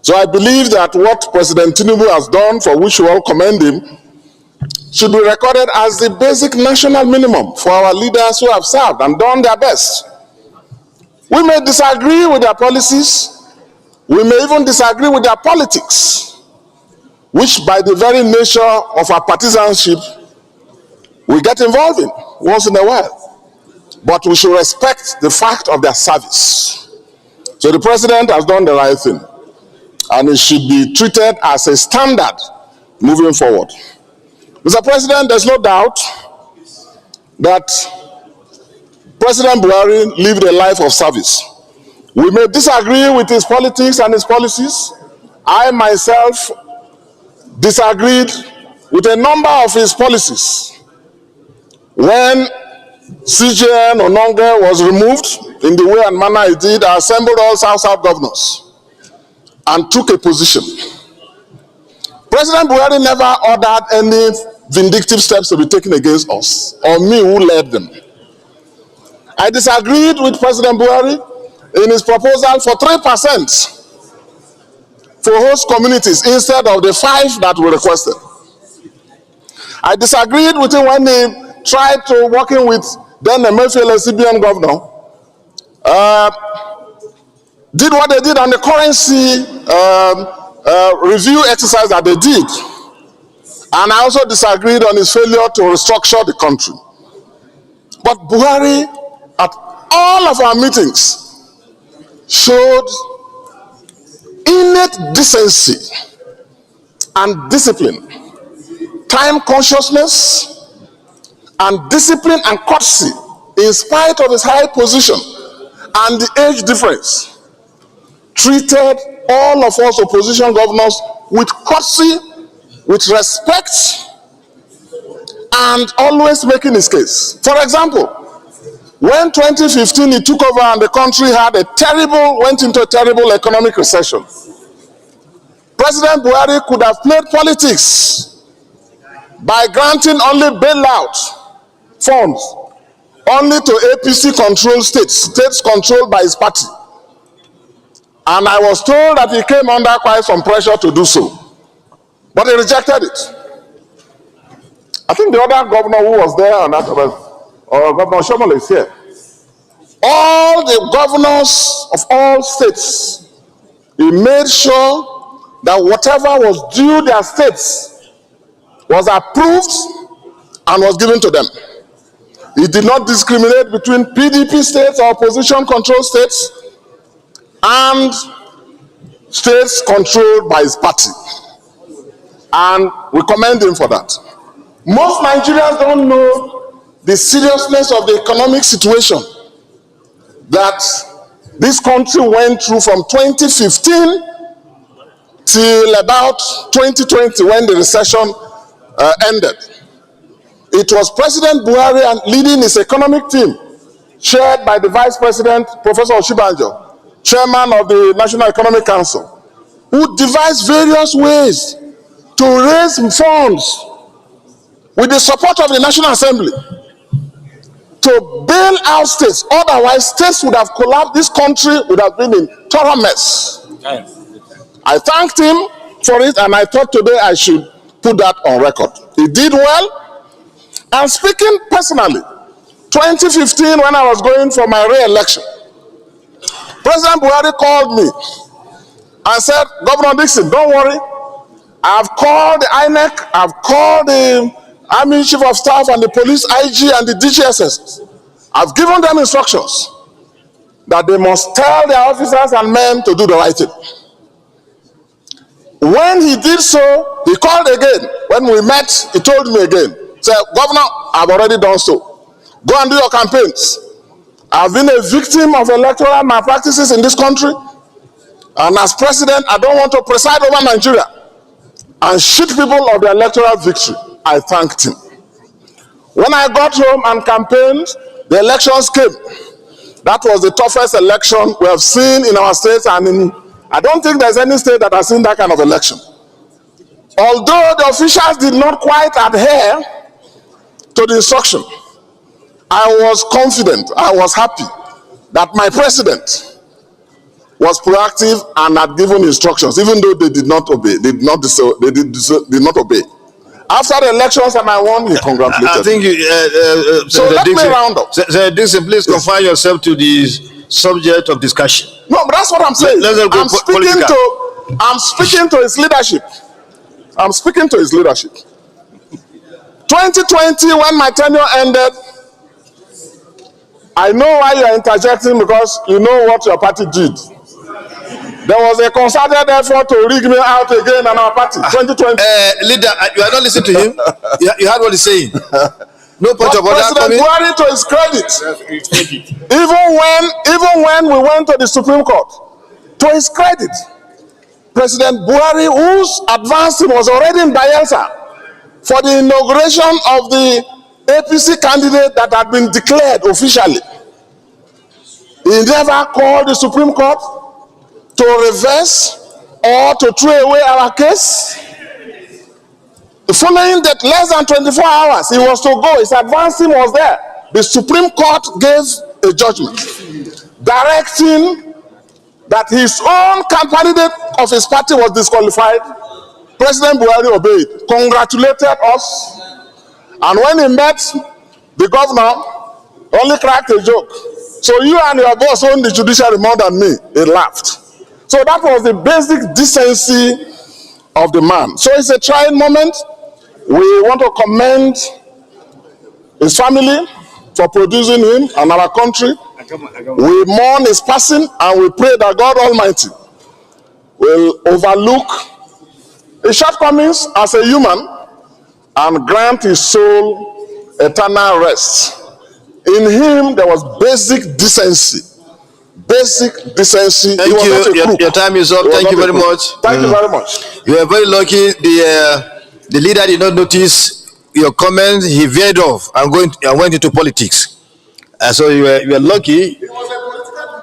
So I believe that what President Tinubu has done, for which we all commend him, should be recorded as the basic national minimum for our leaders who have served and done their best. We may disagree with their policies, we may even disagree with their politics, which by the very nature of our partisanship, we get involved in once in a while. But we should respect the fact of their service. So the president has done the right thing, and it should be treated as a standard moving forward. Mr. President, there's no doubt that President Buhari lived a life of service. We may disagree with his politics and his policies. I myself disagreed with a number of his policies. When CJN Ononge was removed in the way and manner it did, I assembled all South governors and took a position. President Buhari never ordered any vindictive steps to be taken against us, or me who led them. I disagreed with President Buhari in his proposal for 3% for host communities instead of the 5% that we requested. I disagreed with him when he tried to, working with then Emefiele CBN governor, did what they did on the currency review exercise that they did. And I also disagreed on his failure to restructure the country. But Buhari, at all of our meetings, showed innate decency and discipline, time consciousness, and discipline and courtesy, in spite of his high position and the age difference. Treated all of us opposition governors with courtesy, with respect, and always making his case. For example, when 2015 he took over and the country went into a terrible economic recession, President Buhari could have played politics by granting only bailout funds only to APC controlled states controlled by his party. And I was told that he came under quite some pressure to do so. But he rejected it. I think the other governor who was there on that, or Governor Shomole is here. All the governors of all states, he made sure that whatever was due their states was approved and was given to them. He did not discriminate between PDP states or opposition controlled states and states controlled by his party. And we commend him for that. Most Nigerians don't know the seriousness of the economic situation that this country went through from 2015 till about 2020 when the recession ended. It was President Buhari and leading his economic team, chaired by the Vice President, Professor Oshibanjo, Chairman of the National Economic Council, who devised various ways to raise funds with the support of the National Assembly to bail out states. Otherwise, states would have collapsed. This country would have been in thorough mess. I thanked him for it, and I thought today I should put that on record. He did well. And speaking personally, 2015, when I was going for my re-election, President Buhari called me and said, Governor Dixon, don't worry. I've called the INEC, I've called the Army Chief of Staff and the Police IG and the DGSS. I've given them instructions that they must tell their officers and men to do the right thing. When he did so, he called again. When we met, he told me again, said, Governor, I've already done so. Go and do your campaigns. I've been a victim of electoral malpractices in this country. And as president, I don't want to preside over Nigeria and cheat people of their electoral victory. I thanked him. When I got home and campaigned, the elections came. That was the toughest election we have seen in our states, and I don't think there's any state that has seen that kind of election. Although the officials did not quite adhere to the instruction, I was confident, I was happy that my president was proactive and had given instructions, even though they did not obey. They did not obey. After the elections and I won, he congratulated me. I think you. So let me round up. Senator Dixon, please confine yourself to the subject of discussion. No, but that's what I'm saying. I'm speaking to his leadership. I'm speaking to his leadership. 2020, when my tenure ended, I know why you are interjecting, because you know what your party did. There was a concerted effort to rig me out again in our party. 2020. Leader, you are not listening to him. You heard what he's saying. No point of order. President Buhari, to his credit, even when we went to the Supreme Court, to his credit, President Buhari, whose advance team was already in Bayelsa for the inauguration of the APC candidate that had been declared officially, he never called the Supreme Court to reverse or to throw away our case. Following that, less than 24 hours, he was to go. His advance team was there. The Supreme Court gave a judgment directing that his own candidate of his party was disqualified. President Buhari obeyed, congratulated us, and when he met the governor, only cracked a joke. So you and your boss own the judiciary more than me. He laughed. So that was the basic decency of the man. So it's a trying moment. We want to commend his family for producing him and our country. We mourn his passing and we pray that God Almighty will overlook his shortcomings as a human and grant his soul eternal rest. In him there was basic decency. Basic decency. Thank you. Your time is up. Thank you very much. Thank you very much. You are very lucky. The leader did not notice your comment. He veered off and went into politics. And so you are lucky.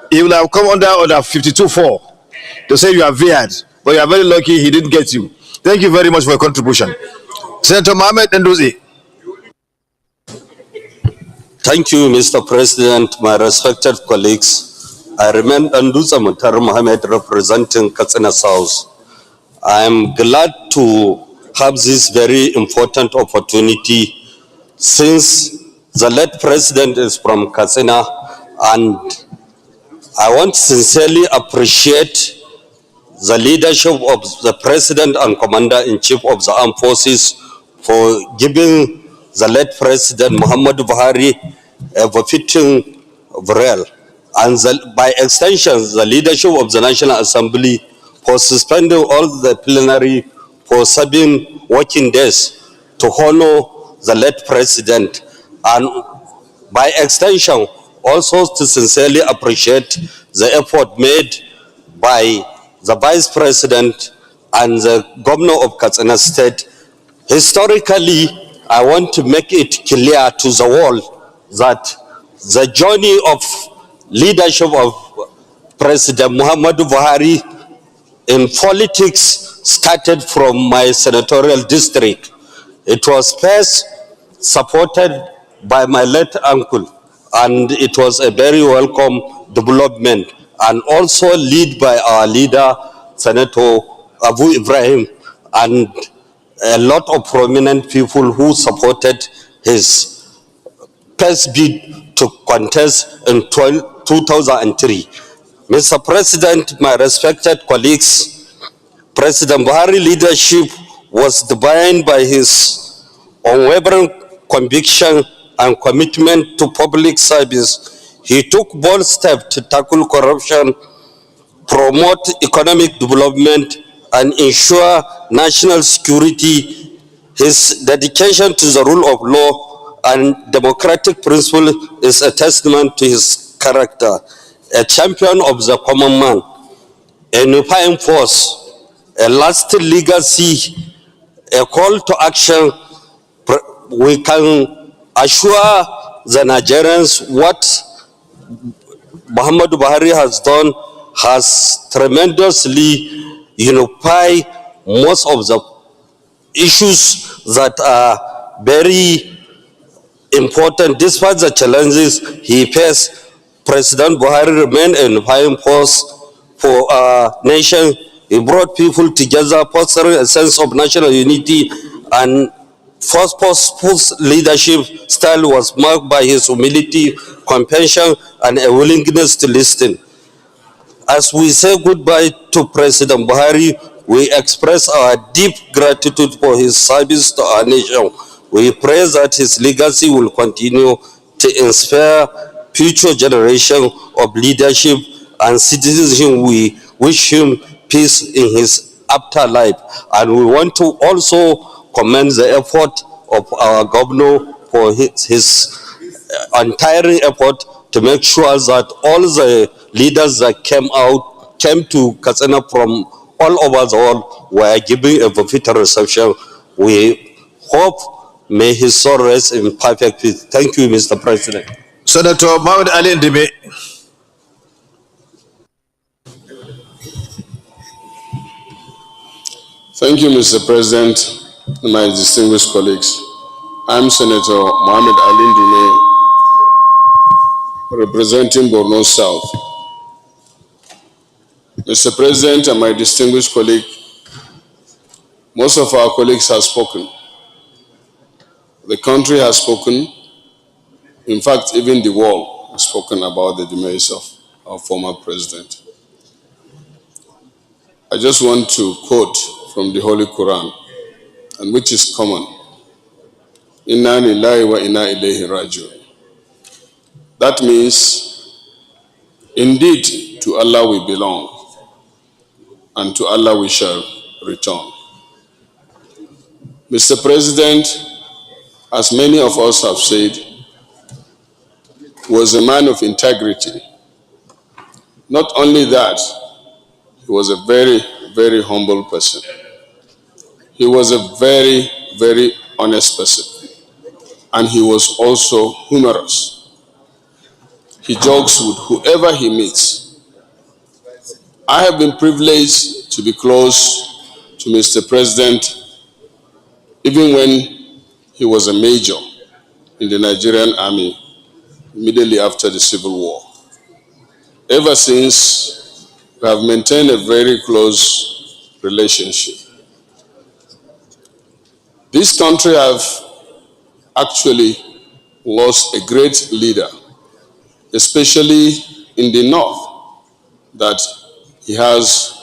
He will have come under order 52-4 to say you are veered. But you are very lucky he didn't get you. Thank you very much for your contribution. Senator Mohammed Nduzi. Thank you, Mr. President, my respected colleagues. I remain Nduza Mutar Mohammed representing Katsina South. I am glad to have this very important opportunity since the late president is from Katsina, and I want to sincerely appreciate the leadership of the President and Commander-in-Chief of the Armed Forces for giving the late President Muhammadu Buhari a befitting burial, and by extension the leadership of the National Assembly for suspending all the plenary for 7 working days to honor the late President, and by extension also to sincerely appreciate the effort made by the Vice President and the Governor of Katsina State. Historically, I want to make it clear to the world that the journey of leadership of President Muhammadu Buhari in politics started from my senatorial district. It was first supported by my late uncle, and it was a very welcome development, and also led by our leader, Senator Abu Ibrahim, and a lot of prominent people who supported his first bid to contest in 2003. Mr. President, my respected colleagues, President Buhari leadership was defined by his unwavering conviction and commitment to public service. He took bold steps to tackle corruption, promote economic development, and ensure national security. His dedication to the rule of law and democratic principle is a testament to his character. A champion of the common man, a unifying force, a lasting legacy, a call to action. We can assure the Nigerians what Muhammadu Buhari has done has tremendously unified most of the issues that are very important. Despite the challenges he faced, President Buhari remained a unifying force for our nation. He brought people together, fostering a sense of national unity, and Force's leadership style was marked by his humility, compassion, and a willingness to listen. As we say goodbye to President Buhari, we express our deep gratitude for his service to our nation. We pray that his legacy will continue to inspire future generations of leadership and citizens. We wish him peace in his afterlife, and we want to also commend the effort of our governor for his untiring effort to make sure that all the leaders that came to Katsina from all over the world were given a befitting reception. We hope may his soul rest in perfect peace. Thank you, Mr. President. Senator Mohammed Ali Ndime. Thank you, Mr. President, and my distinguished colleagues. I'm Senator Mohammed Ali Ndime, representing Borno South. Mr. President and my distinguished colleague, most of our colleagues have spoken. The country has spoken. In fact, even the world has spoken about the demise of our former president. I just want to quote from the Holy Quran, and which is common Inna lillahi wa inna ilayhi rajiun. That means, indeed, to Allah we belong, and to Allah we shall return. Mr. President, as many of us have said, was a man of integrity. Not only that, he was a very, very humble person. He was a very, very honest person. And he was also humorous. He jokes with whoever he meets. I have been privileged to be close to Mr. President even when he was a major in the Nigerian army immediately after the Civil War. Ever since, we have maintained a very close relationship. This country has actually lost a great leader, especially in the north, that he has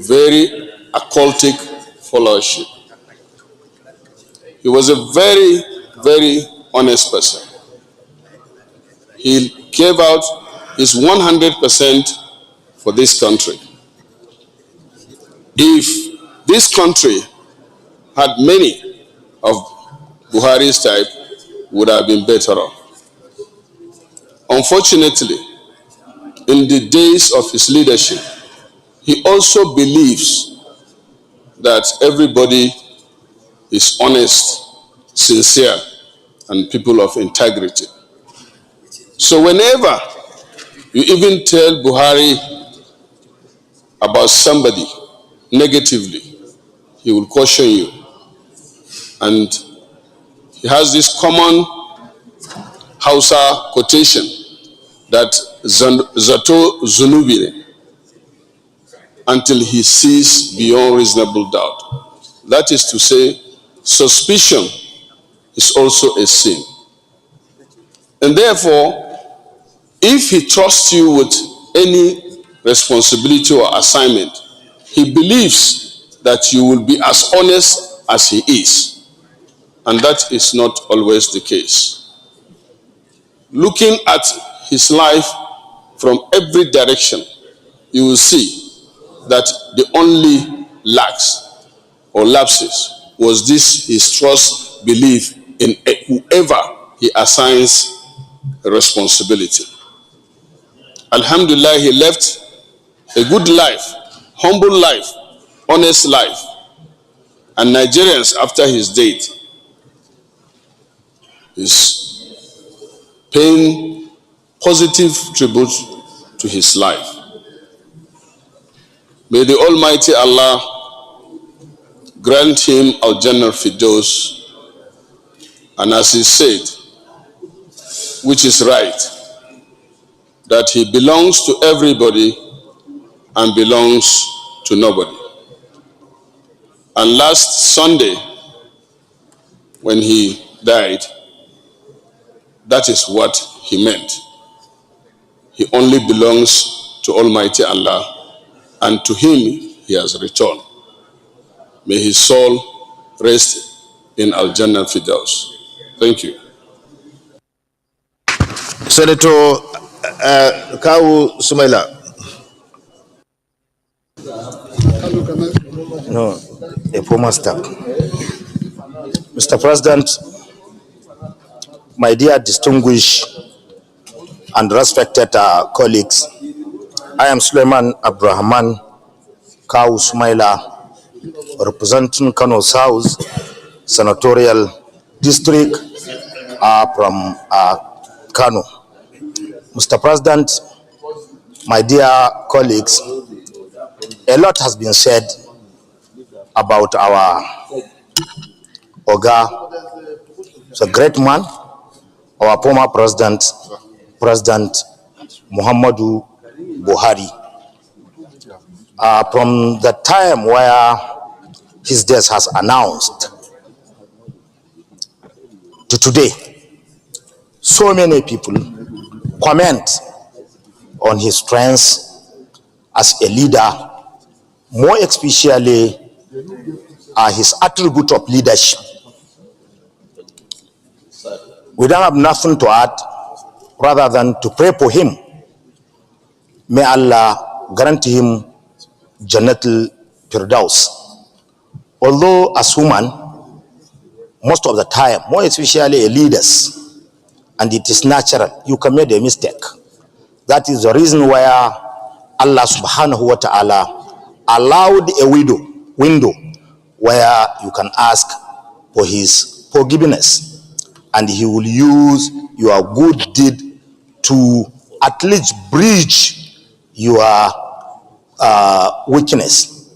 very occultic followership. He was a very, very honest person. He gave out his 100% for this country. If this country had many of Buhari's type, would have been better off. Unfortunately, in the days of his leadership, he also believes that everybody is honest, sincere, and people of integrity. So whenever you even tell Buhari about somebody negatively, he will caution you. And he has this common Hausa quotation that Zato Zunubire, until he sees beyond reasonable doubt. That is to say, suspicion is also a sin. And therefore, if he trusts you with any responsibility or assignment, he believes that you will be as honest as he is. And that is not always the case. Looking at his life from every direction, you will see that the only lacks or lapses was this his trust belief in whoever he assigns a responsibility. Alhamdulillah, he left a good life, humble life, honest life. And Nigerians, after his death, is paying positive tribute to his life. May the Almighty Allah grant him Al-Jannah Firdaus, and as he said, which is right, that he belongs to everybody and belongs to nobody. And last Sunday, when he died, that is what he meant. He only belongs to Almighty Allah, and to him he has returned. May his soul rest in Al-Jannah Firdaus. Thank you. Senator Kawu Sumaila. No, a former staff. Mr. President, my dear distinguished and respected colleagues, I am Suleiman Abdurrahman Kawu Sumaila, representing Kano South Senatorial District from Kano. Mr. President, my dear colleagues, a lot has been said about our Oga, the great man, our former president, President Muhammadu Buhari. From the time where his death has announced to today, so many people comment on his strengths as a leader, more especially his attribute of leadership. We don't have nothing to add rather than to pray for him. May Allah grant him Jannatul Firdaus. Although as human, most of the time, more especially leaders, and it is natural, you can make a mistake. That is the reason why Allah subhanahu wa ta'ala allowed a window where you can ask for his forgiveness, and he will use your good deed to at least bridge your weakness.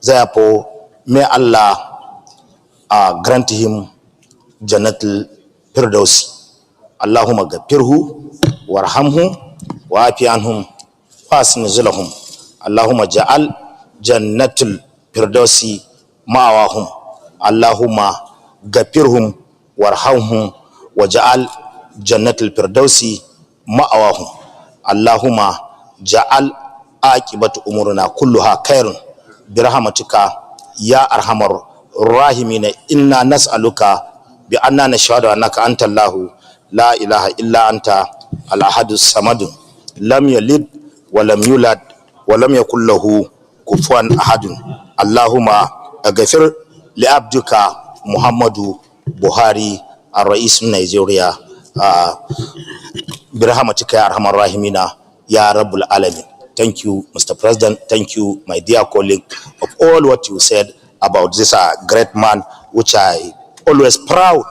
Therefore, may Allah grant him Jannatul Firdausi. Allahumma gafirhu warhamhu wa'afi anhum wasin zulahum. Allahumma ja'al Jannatul Firdausi ma'awahum. Allahumma gafirhum warhamhum waja'al Jannatul Firdausi ma'awahum. Allahumma ja'al aqibatu umurina kulluha khairun birahmatika ya arhamar rahimina. Inna nas'aluka bi anna nashhadu annaka antallahu la ilaha illa anta al-ahadus samad lam yalid wa lam yulad wa lam yakul lahu kufuwan ahadun. Allahumma aghfir li abdika Muhammadu Buhari ar-rais Nigeria birahmatika ya arhamar rahimina ya rabbul alamin. Thank you, Mr. President. Thank you, my dear colleague, of all what you said about this great man, which I always proud.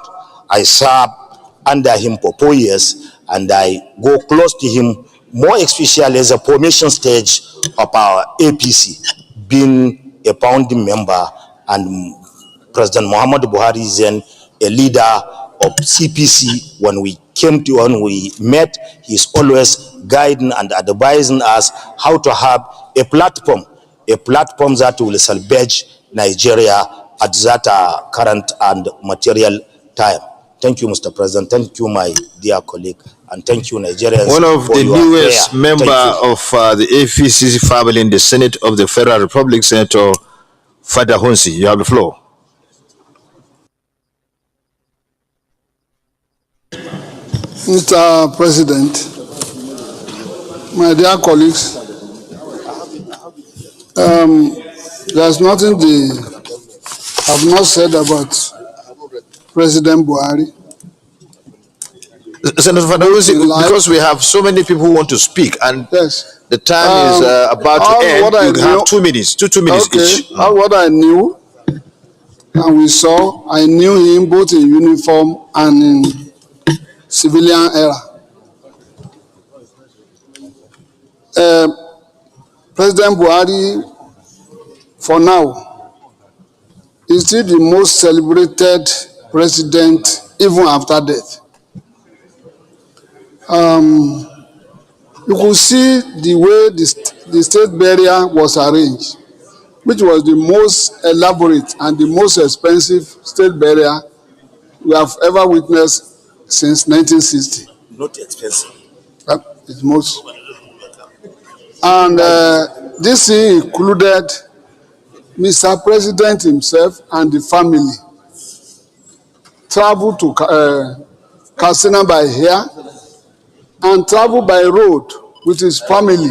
I served under him for 4 years, and I go close to him, more especially as a formation stage of our APC, being a founding member, and President Muhammad Buhari is then a leader of CPC. When we met, he's always guiding and advising us how to have a platform that will salvage Nigeria at that current and material time. Thank you, Mr. President. Thank you, my dear colleague, and thank you, Nigerians. One of the newest member of the APC family in the Senate of the Federal Republic, Senator Fada Hunsi. You have the floor. Mr. President, my dear colleagues, there's nothing they have not said about President Buhari. Senator Fadawusi, because we have so many people who want to speak, and yes, the time is about to end. You have 2 minutes, two minutes each. What I knew and we saw, I knew him both in uniform and in civilian era. President Buhari, for now, is still the most celebrated president even after death. You could see the way the state burial was arranged, which was the most elaborate and the most expensive state burial we have ever witnessed since 1960. Not expensive. It's most. And this included Mr. President himself and the family traveled to Katsina by air and traveled by road with his family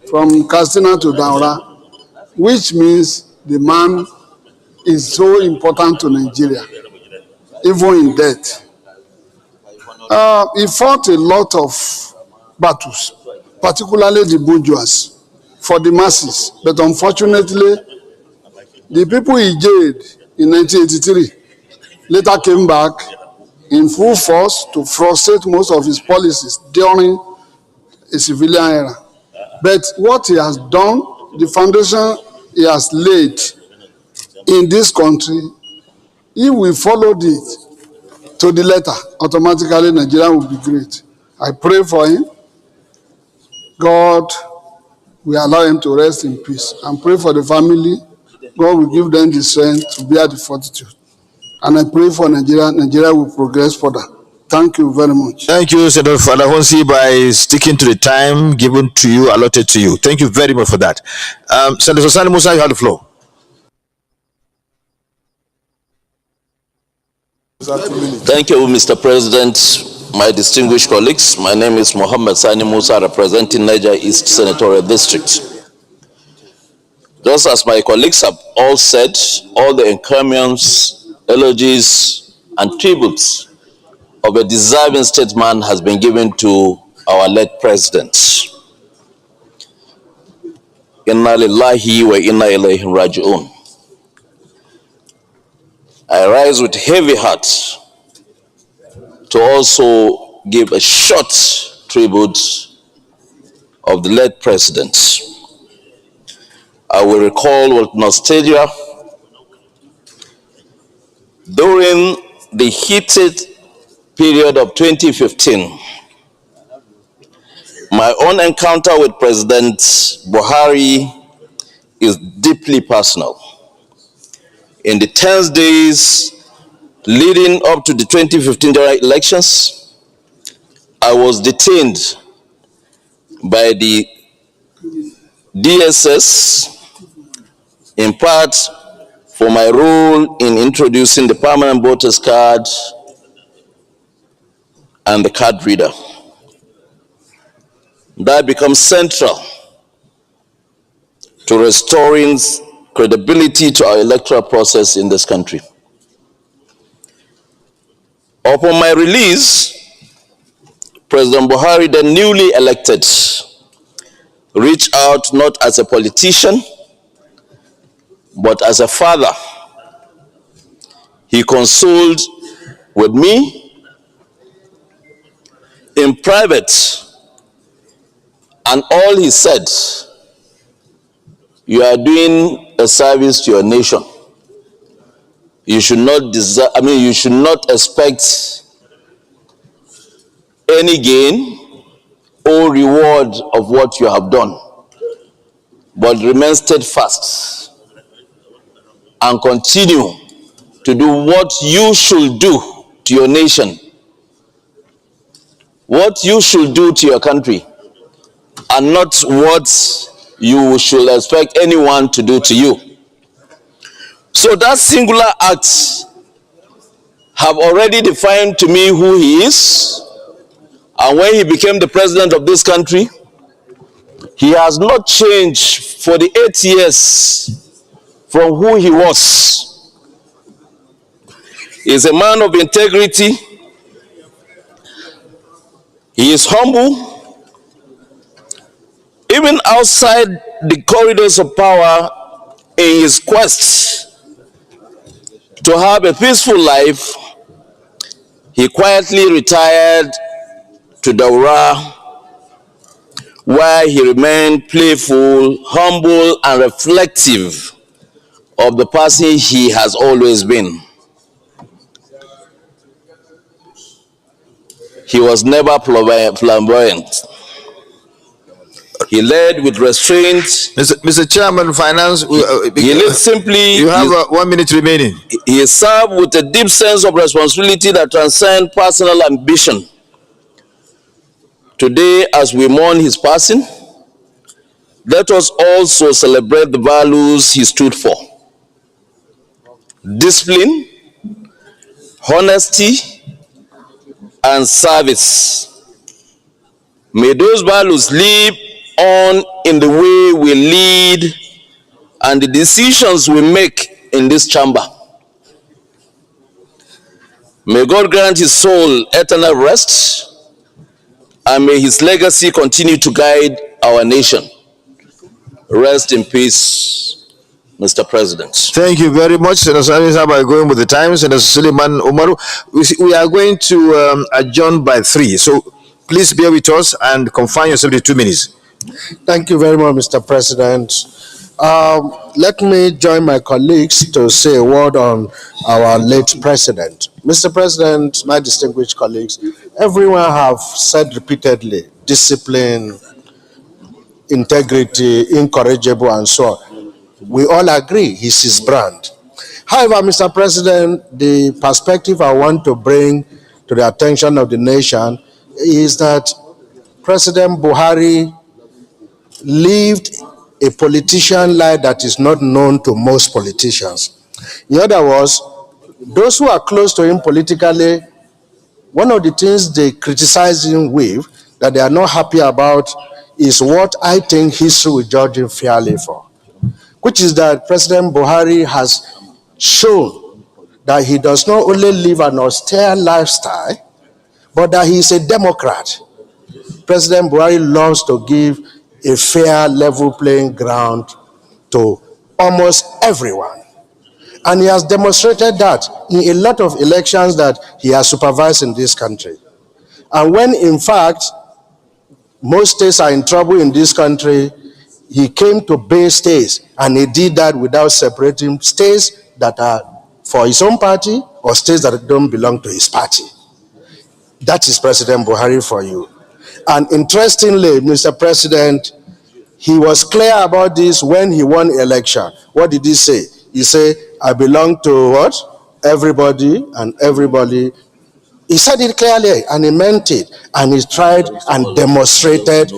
from Katsina to Daura, which means the man is so important to Nigeria, even in death. He fought a lot of battles, particularly the bourgeois, for the masses. But unfortunately, the people he jailed in 1983 later came back in full force to frustrate most of his policies during a civilian era. But what he has done, the foundation he has laid in this country, if we followed it to the letter, automatically Nigeria will be great. I pray for him. God will allow him to rest in peace. And pray for the family. God will give them the strength to bear the fortitude. And I pray for Nigeria. Nigeria will progress further. Thank you very much. Thank you, Senator Fadahonsi, by sticking to the time given to you, allotted to you. Thank you very much for that. Senator Sani Musa, you have the floor. Thank you, Mr. President. my distinguished colleagues, my name is Mohammed Sani Musa, representing Niger East Senatorial District. Just as my colleagues have all said, all the encomiums, eulogies, and tributes of a deserving statesman has been given to our late president. Inna lillahi wa inna ilayhi raji'un. I rise with heavy heart to also give a short tribute of the late president. I will recall with nostalgia during the heated period of 2015, my own encounter with President Buhari is deeply personal. In the 10 days leading up to the 2015 general elections, I was detained by the DSS in part for my role in introducing the permanent voters card and the card reader. That becomes central to restoring credibility to our electoral process in this country. Upon my release, President Buhari, the newly elected, reached out not as a politician, but as a father. He consoled with me in private, and all he said, you are doing a service to your nation. You should not you should not expect any gain or reward of what you have done, but remain steadfast and continue to do what you should do to your nation, what you should do to your country, and not what you should expect anyone to do to you. So that singular act have already defined to me who he is, and when he became the president of this country, he has not changed for the 8 years from who he was. He is a man of integrity. He is humble. Even outside the corridors of power, in his quest to have a peaceful life, he quietly retired to Daura, where he remained playful, humble, and reflective of the person he has always been. He was never flamboyant. He led with restraint. Mr. Chairman, Finance. He led simply. You have 1 minute remaining. He served with a deep sense of responsibility that transcends personal ambition. Today, as we mourn his passing, let us also celebrate the values he stood for: discipline, honesty, and service. May those values live on in the way we lead and the decisions we make in this chamber. May God grant his soul eternal rest, and may his legacy continue to guide our nation. Rest in peace, Mr. President. Thank you very much, Senator by going with the times. Senator Suleiman Umaru, we are going to adjourn by 3, so please bear with us and confine yourself to 2 minutes. Thank you very much, Mr. President. Let me join my colleagues to say a word on our late president. Mr. President, my distinguished colleagues, everyone have said repeatedly, discipline, integrity, incorrigible, and so on. We all agree he's his brand. However, Mr. President, the perspective I want to bring to the attention of the nation is that President Buhari lived a politician life that is not known to most politicians. In other words, those who are close to him politically one of the things they criticize him with, that they are not happy about, is what I think history will judge him fairly for, which is that President Buhari has shown that he does not only live an austere lifestyle, but that he is a Democrat. President Buhari loves to give a fair, level playing ground to almost everyone. And he has demonstrated that in a lot of elections that he has supervised in this country. And when, in fact, most states are in trouble in this country, he came to Bay states, and he did that without separating states that are for his own party or states that don't belong to his party. That is President Buhari for you. And interestingly, Mr. President, he was clear about this when he won election. What did he say? He said, I belong to what? Everybody and everybody. He said it clearly and he meant it. And he tried and demonstrated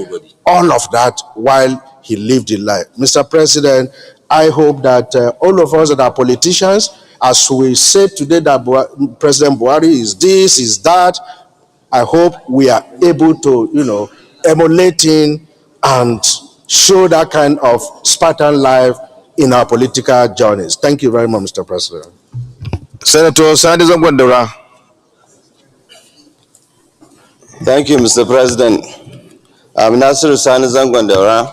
all of that while he lived his life. Mr. President, I hope that all of us that are politicians, as we say today that President Buhari is this, is that, I hope we are able to, emulate him and show that kind of Spartan life in our political journeys. Thank you very much, Mr. President. Senator Sandi Zangwandora. Thank you, Mr. President. I'm Nasir Sani Zangwandara.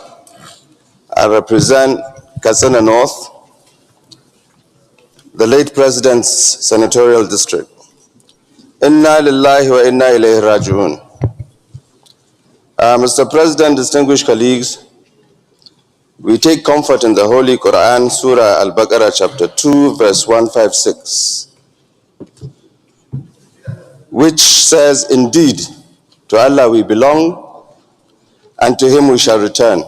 I represent Katsina North, the late President's senatorial district. Inna lillahi wa inna ilayhi raji'un. Mr. President, distinguished colleagues, we take comfort in the Holy Quran, Surah Al-Baqarah, chapter 2, verse 156, which says, indeed, to Allah we belong, and to Him we shall return.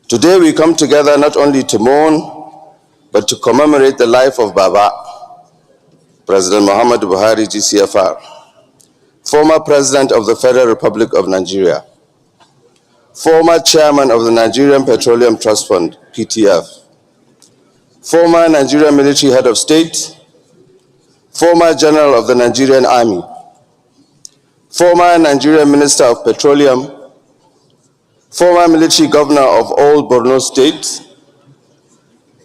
Today we come together not only to mourn, but to commemorate the life of Baba, President Muhammad Buhari, GCFR, former President of the Federal Republic of Nigeria, former Chairman of the Nigerian Petroleum Trust Fund, PTF, former Nigerian Military Head of State, former General of the Nigerian Army, former Nigerian Minister of Petroleum, former Military Governor of all Borno State,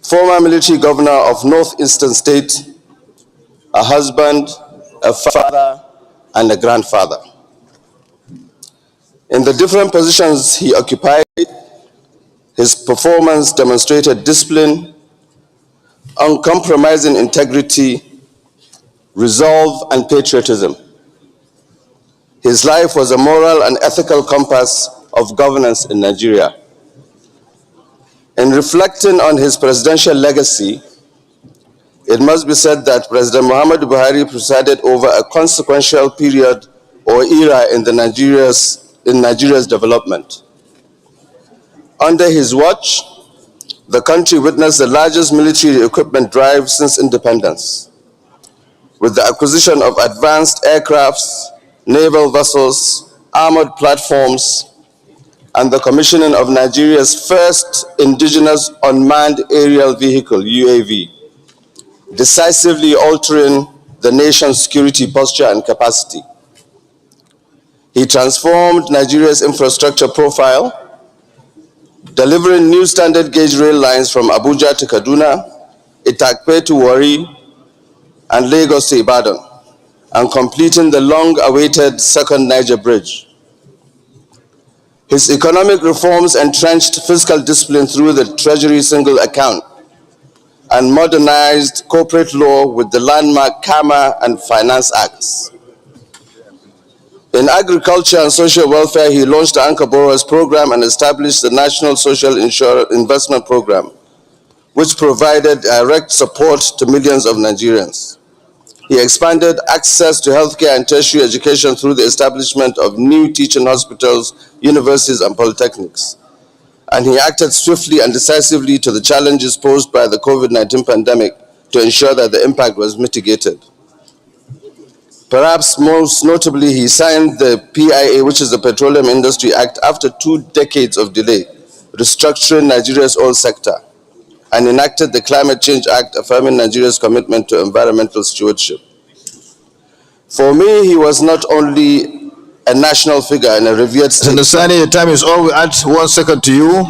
former Military Governor of Northeastern State, a husband, a father, and a grandfather. In the different positions he occupied, his performance demonstrated discipline, uncompromising integrity, resolve, and patriotism. His life was a moral and ethical compass of governance in Nigeria. In reflecting on his presidential legacy, it must be said that President Muhammad Buhari presided over a consequential period or era in Nigeria's development. Under his watch, the country witnessed the largest military equipment drive since independence, with the acquisition of advanced aircrafts, naval vessels, armored platforms, and the commissioning of Nigeria's first indigenous unmanned aerial vehicle, UAV, decisively altering the nation's security posture and capacity. He transformed Nigeria's infrastructure profile, delivering new standard gauge rail lines from Abuja to Kaduna, Itakpe to Warri, and Lagos to Ibadan, and completing the long-awaited second Niger Bridge. His economic reforms entrenched fiscal discipline through the Treasury single account and modernized corporate law with the landmark Kama and Finance Acts. In agriculture and social welfare, he launched the Anchor Borrowers Program and established the National Social Investment Program, which provided direct support to millions of Nigerians. He expanded access to healthcare and tertiary education through the establishment of new teaching hospitals, universities, and polytechnics. And he acted swiftly and decisively to the challenges posed by the COVID-19 pandemic to ensure that the impact was mitigated. Perhaps most notably, he signed the PIA, which is the Petroleum Industry Act, after 2 decades of delay, restructuring Nigeria's oil sector, and enacted the Climate Change Act, affirming Nigeria's commitment to environmental stewardship. For me, he was not only a national figure and a revered statesman. Senator Sani, your time is all. We add 1 second to you.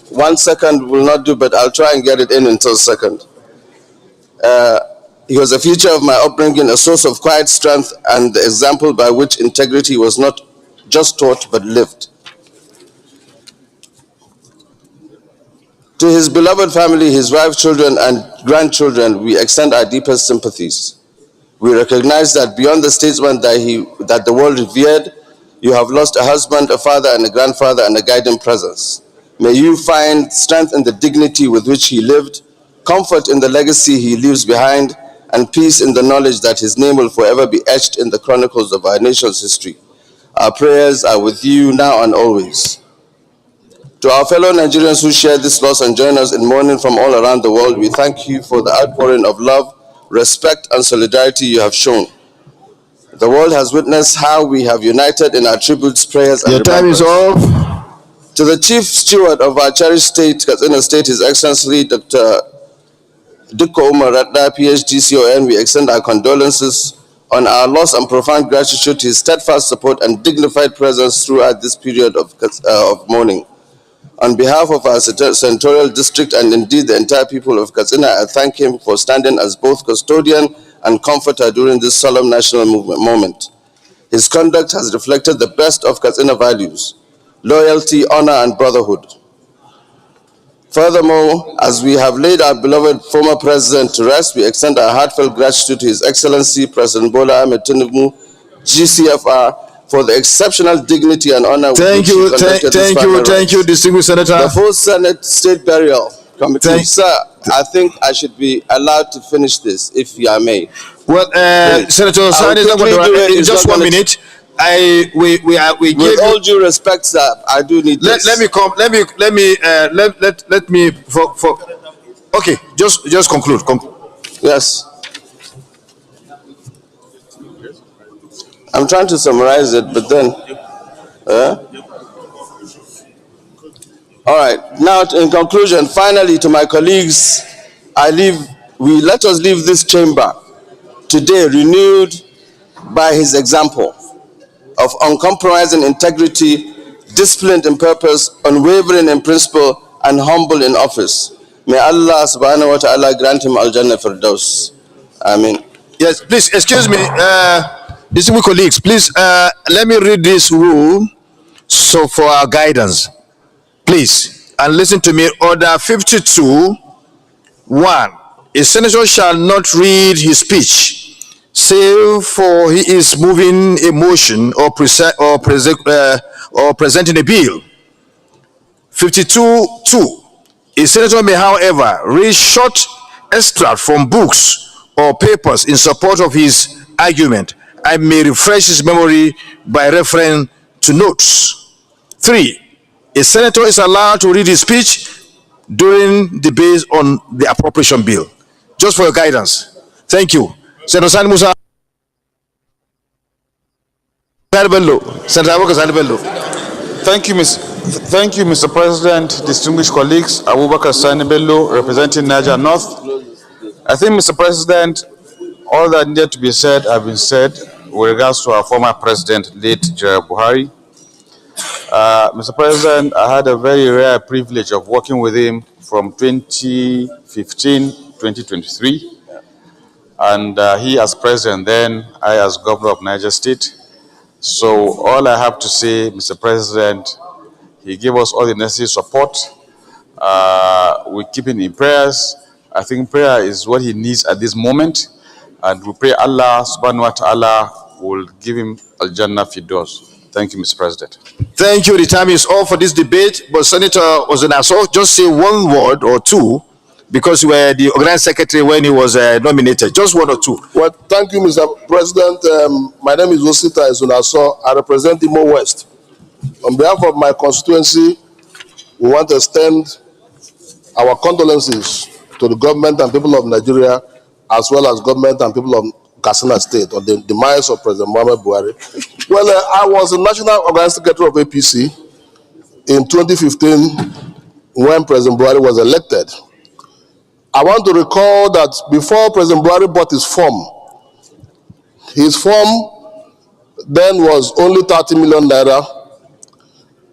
1 second will not do, but I'll try and get it in until second. He was a feature of my upbringing, a source of quiet strength, and the example by which integrity was not just taught but lived. To his beloved family, his wife, children, and grandchildren, we extend our deepest sympathies. We recognize that beyond the statesman that the world revered, you have lost a husband, a father, and a grandfather, and a guiding presence. May you find strength in the dignity with which he lived, comfort in the legacy he leaves behind, and peace in the knowledge that his name will forever be etched in the chronicles of our nation's history. Our prayers are with you now and always. To our fellow Nigerians who share this loss and join us in mourning from all around the world, we thank you for the outpouring of love, respect, and solidarity you have shown. The world has witnessed how we have united in our tributes, prayers, and remembrance. Your time is off. To the Chief Steward of our cherished state, Katsina State, His Excellency Dr. Dikko Umar Radda, PhD, CON, we extend our condolences on our loss and profound gratitude to his steadfast support and dignified presence throughout this period of mourning. On behalf of our senatorial district and indeed the entire people of Katsina, I thank him for standing as both custodian and comforter during this solemn national moment. His conduct has reflected the best of Katsina values: loyalty, honor, and brotherhood. Furthermore, as we have laid our beloved former president to rest, we extend our heartfelt gratitude to His Excellency President Bola Ahmed Tinubu, GCFR, for the exceptional dignity and honor with which he conducted this final rites. Thank you, distinguished senator. The full Senate State Burial Committee. Sir, I think I should be allowed to finish this, if I may. Well, Senator Sani, in just 1 minute. We with all due respect, sir, I do need this. Let me okay, just conclude. Yes. I'm trying to summarize it, but then all right. Now, in conclusion, finally, to my colleagues, let us leave this chamber today renewed by his example of uncompromising integrity, disciplined in purpose, unwavering in principle, and humble in office. May Allah subhanahu wa ta'ala grant him al-Jannah Firdaus. Amen. Yes, please, excuse me, distinguished colleagues, please, let me read this rule so for our guidance. Please, and listen to me. Order 52:1. A senator shall not read his speech save for he is moving a motion or presenting a bill. 52:2. A senator may, however, read short extracts from books or papers in support of his argument and may refresh his memory by referring to notes. 3. A senator is allowed to read his speech during debate on the appropriation bill. Just for your guidance. Thank you. Senator Sani Musa. Thank you, Mr. President, distinguished colleagues. Abubakar Sani Bello, representing Niger North. I think, Mr. President, all that needed to be said have been said with regards to our former president, late General Buhari. Mr. President, I had a very rare privilege of working with him from 2015-2023. And he as president then, I as governor of Niger State. So all I have to say, Mr. President, he gave us all the necessary support. We keep him in prayers. I think prayer is what he needs at this moment. And we pray Allah subhanahu wa ta'ala will give him Al-Jannah Firdaus. Thank you, Mr. President. Thank you. The time is all for this debate. But Senator Ozenaso, just say one word or two, because you were the organizing secretary when he was nominated. Just one or two. Well, thank you, Mr. President. My name is Osita Ozenaso. I represent Imo West. On behalf of my constituency, we want to extend our condolences to the government and people of Nigeria, as well as government and people of Katsina State, on the demise of President Muhammad Buhari. Well, I was the National Organizing Secretary of APC in 2015 when President Buhari was elected. I want to recall that before President Buhari bought his form, His form then was only 30 million naira.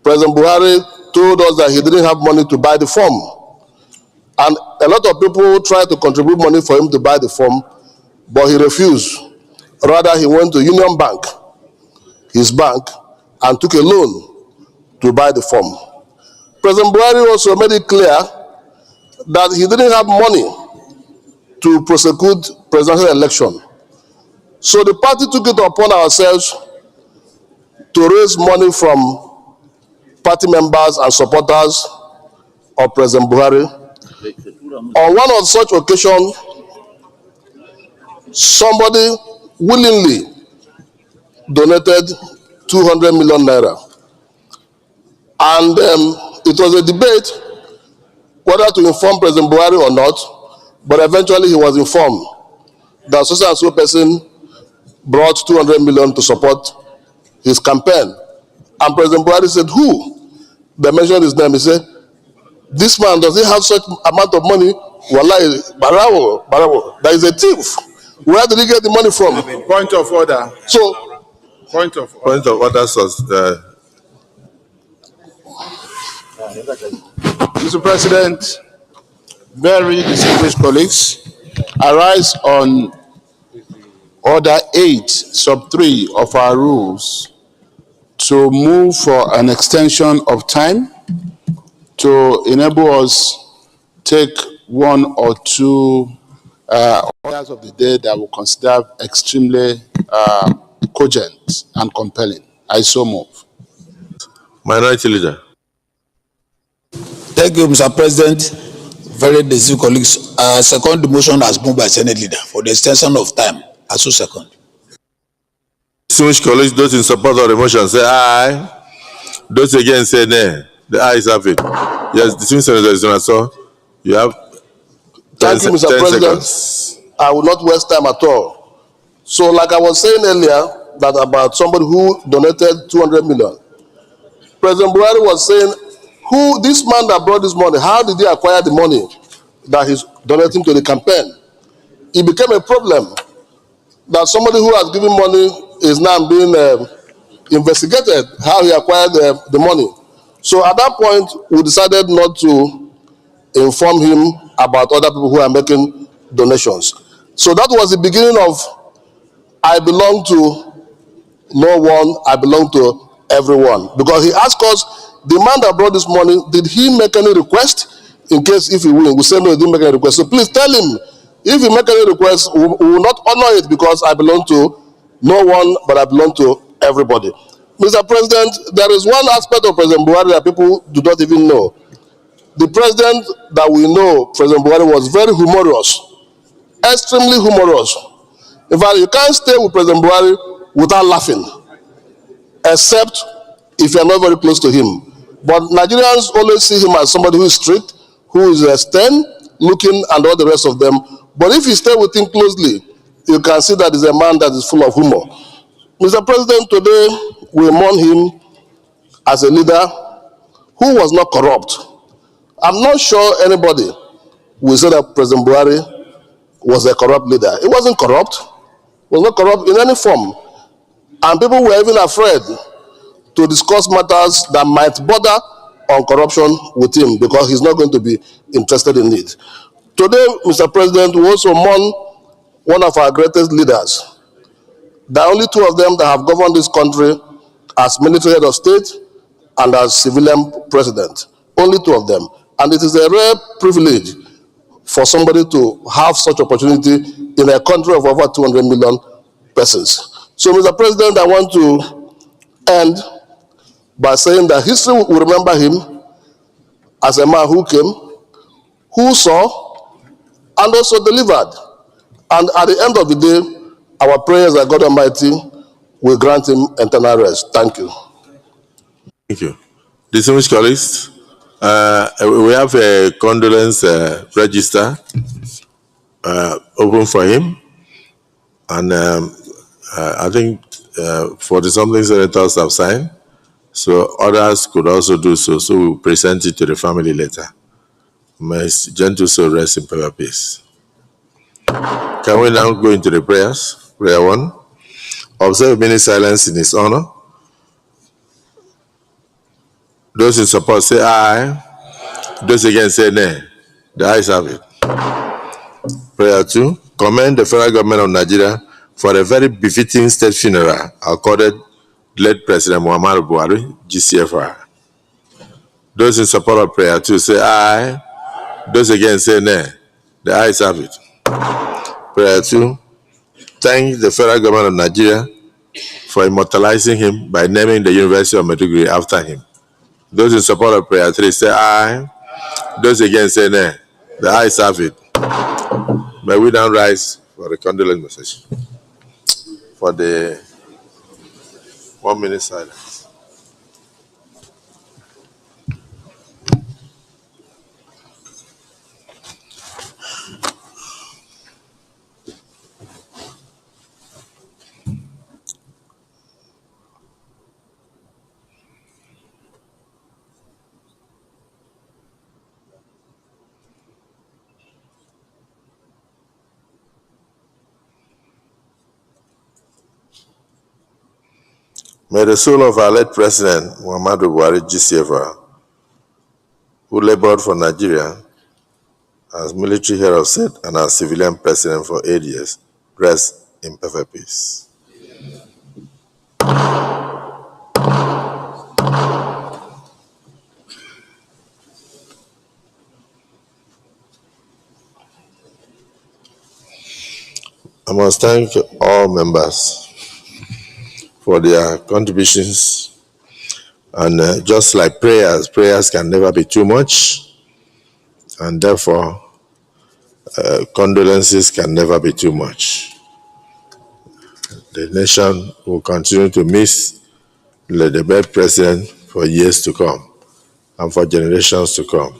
President Buhari told us that he didn't have money to buy the form. And a lot of people tried to contribute money for him to buy the form, but he refused. Rather, he went to Union Bank, his bank, and took a loan to buy the form. President Buhari also made it clear that he didn't have money to prosecute presidential election. So the party took it upon ourselves to raise money from party members and supporters of President Buhari. On one of such occasions, somebody willingly donated 200 million naira. And it was a debate whether to inform President Buhari or not, but eventually he was informed that so and so person brought 200 million to support his campaign. And President Buhari said, who? They mentioned his name. He said, this man, does he have such amount of money? Wallahi, Barawo, there is a thief. Where did he get the money from? Point of order. So, Point of order, Mr. President, very distinguished colleagues, I rise on Order 8, Sub 3 of our rules to move for an extension of time to enable us take one or two orders of the day that we consider extremely cogent and compelling. I so move. Minority Leader. Thank you, Mr. President. Very distinguished colleagues. Second the motion as moved by Senate Leader for the extension of time. I so second. Distinguished colleagues, those in support of the motion say aye. Those against say nay. The ayes have it. Yes, distinguished Senator so you have 10 thank you, Mr. President. seconds. I will not waste time at all. So, like I was saying earlier, that about somebody who donated 200 million. President Buhari was saying, who, this man that brought this money, how did he acquire the money that he's donating to the campaign? It became a problem that somebody who has given money is now being investigated, how he acquired the money. So at that point, we decided not to inform him about other people who are making donations. So that was the beginning of I belong to no one, I belong to everyone. Because he asked us, the man that brought this money, did he make any request? In case if he will, we say no, he didn't make any request. So please tell him, if he make any request, we will not honor it because I belong to no one, but I belong to everybody. Mr. President, there is one aspect of President Buhari that people do not even know. The president that we know, President Buhari, was very humorous, extremely humorous. In fact, you can't stay with President Buhari without laughing, except if you're not very close to him. But Nigerians always see him as somebody who is strict, who is stern, looking, and all the rest of them. But if you stay with him closely, you can see that he's a man that is full of humor. Mr. President, today we mourn him as a leader who was not corrupt. I'm not sure anybody will say that President Buhari was a corrupt leader. He wasn't corrupt. He was not corrupt in any form. And people were even afraid to discuss matters that might border on corruption with him because he's not going to be interested in it. Today, Mr. President, we also mourn one of our greatest leaders. There are only two of them that have governed this country as military head of state and as civilian president. Only two of them. And it is a rare privilege for somebody to have such opportunity in a country of over 200 million persons. So, Mr. President, I want to end by saying that history will remember him as a man who came, who saw, and also delivered. And at the end of the day, our prayers that God Almighty will grant him eternal rest. Thank you. Thank you. Distinguished colleagues, we have a condolence register open for him. And I think 40-something senators have signed. So others could also do so. So we'll present it to the family later. May his gentle soul rest in peace. Can we now go into the prayers? Prayer 1. Observe a minute silence in his honor. Those in support say aye. Those against say nay. The ayes have it. Prayer 2. Commend the federal government of Nigeria for a very befitting state funeral accorded late President Muhammadu Buhari, GCFR. Those in support of prayer 2 say aye. Those against say nay. The ayes have it. Prayer 2. Thank the federal government of Nigeria for immortalizing him by naming the University of Maiduguri after him. Those in support of prayer 3 say aye. Those against say nay. The ayes have it. May we now rise for the condolence message. For the 1 minute silence. May the soul of our late President Muhammadu Buhari GCFR, who labored for Nigeria as military head of state and as civilian president for 8 years, rest in perfect peace. I must thank all members for their contributions. And just like prayers can never be too much, and therefore condolences can never be too much. The nation will continue to miss the dead president for years to come and for generations to come.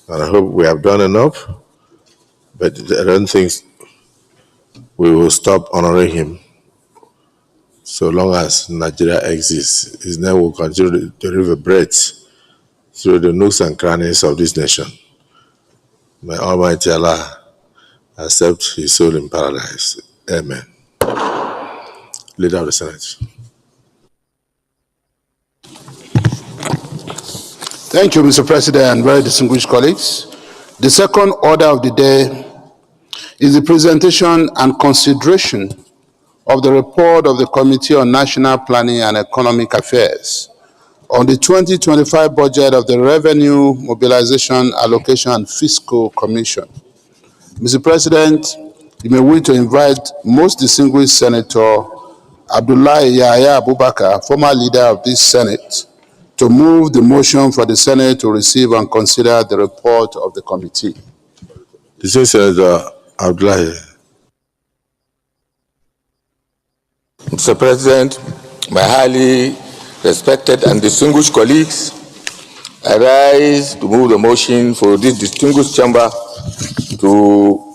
And I hope we have done enough, but I don't think we will stop honoring him so long as Nigeria exists. His name will continue to reverberate through the nooks and crannies of this nation. May Almighty Allah accept his soul in paradise. Amen. Leader of the Senate. Thank you, Mr. President, very distinguished colleagues. The second order of the day is the presentation and consideration of the report of the Committee on National Planning and Economic Affairs on the 2025 budget of the Revenue Mobilization, Allocation and Fiscal Commission. Mr. President, you may wish to invite most distinguished Senator Abdullahi Yahya Abubakar, former leader of this Senate, to move the motion for the Senate to receive and consider the report of the committee. This is Senator Abdullahi. Mr. President, my highly respected and distinguished colleagues, I rise to move the motion for this distinguished chamber to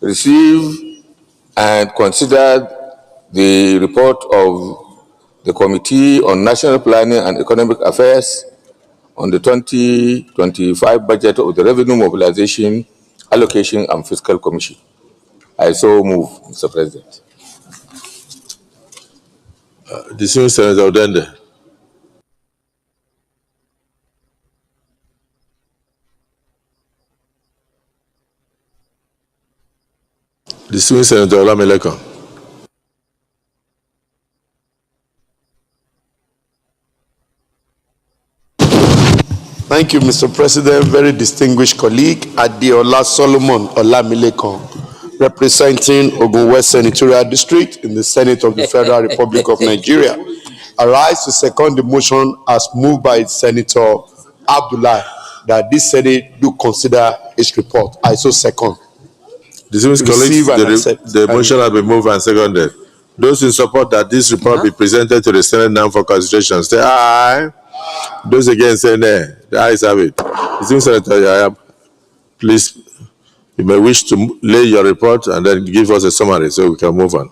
receive and consider the report of the Committee on National Planning and Economic Affairs on the 2025 budget of the Revenue Mobilization, Allocation and Fiscal Commission. I so move, Mr. President. Distinguished Senator Odende. Distinguished Senator Olamileko. Thank you, Mr. President. Very distinguished colleague, Adeola Solomon Olamileko, representing Ogun West Senatorial District in the Senate of the Federal Republic of Nigeria. I rise to second the motion as moved by Senator Abdullah that this Senate do consider its report. I so second. Distinguished colleagues, the motion has been moved and seconded. Those in support that this report be presented to the Senate now for consideration, say aye. Those against say nay. The ayes have it. Distinguished Senator Yahya, please, you may wish to lay your report and then give us a summary so we can move on.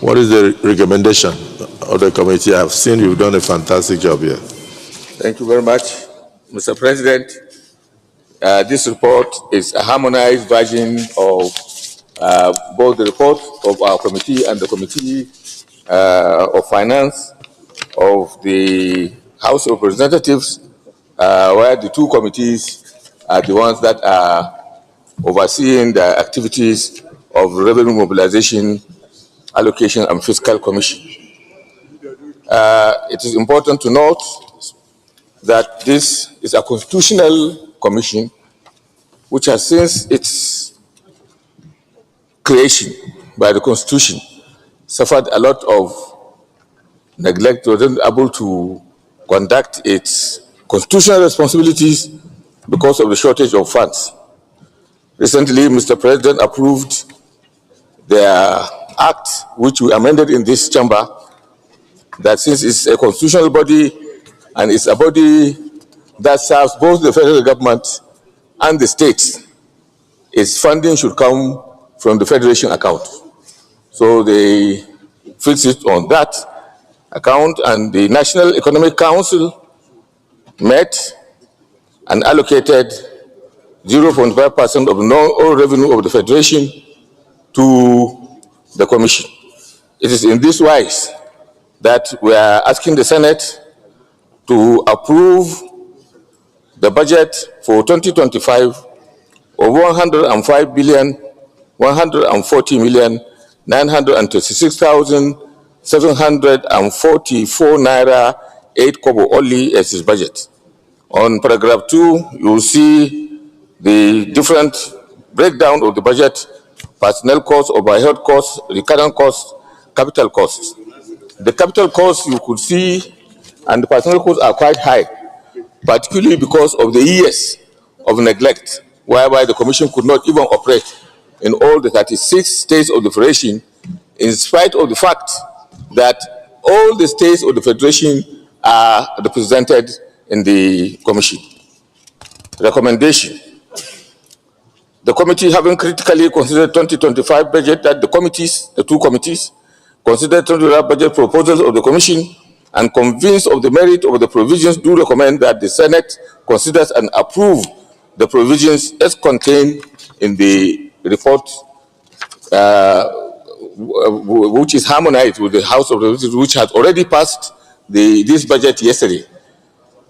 What is the recommendation of the committee? I've seen you've done a fantastic job here. Thank you very much, Mr. President. This report is a harmonized version of both the report of our committee and the committee of finance of the House of Representatives, where the two committees are the ones that are overseeing the activities of revenue mobilization, allocation, and fiscal commission. It is important to note that this is a constitutional commission which has, since its creation by the Constitution, suffered a lot of neglect, wasn't able to conduct its constitutional responsibilities because of the shortage of funds. Recently, Mr. President approved their act, which we amended in this chamber, that since it's a constitutional body and it's a body that serves both the federal government and the states, its funding should come from the federation account. So they fixed it on that account, and the National Economic Council met and allocated 0.5% of non-oil revenue of the federation to the commission. It is in this wise that we are asking the Senate to approve the budget for 2025 of 105 billion 140 million 936,744 naira 8 kobo only as his budget. On paragraph 2, you will see the different breakdown of the budget: personnel costs, overhead costs, recurrent costs, capital costs. The capital costs you could see and the personnel costs are quite high, particularly because of the years of neglect, whereby the Commission could not even operate in all the 36 states of the Federation, in spite of the fact that all the states of the Federation are represented in the Commission. Recommendation: the committee, having critically considered 2025 budget, that the two committees, considered 2025 budget proposals of the Commission and convinced of the merit of the provisions, do recommend that the Senate considers and approve the provisions as contained in the report, which is harmonized with the House of Representatives, which has already passed this budget yesterday.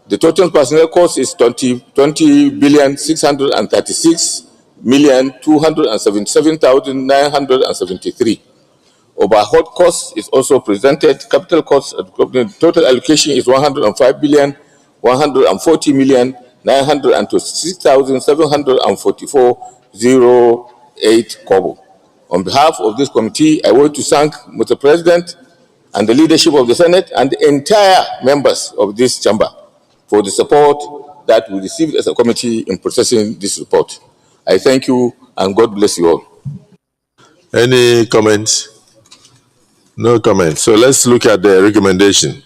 The total personnel cost is 20 billion 636 million 277,973. Overhead cost is also presented. Capital cost, total allocation is 105 billion 140 million 926,744.08 kobo. On behalf of this committee, I want to thank Mr. President and the leadership of the Senate and the entire members of this chamber for the support that we received as a committee in processing this report. I thank you and God bless you all. Any comments? No comments. So let's look at the recommendation.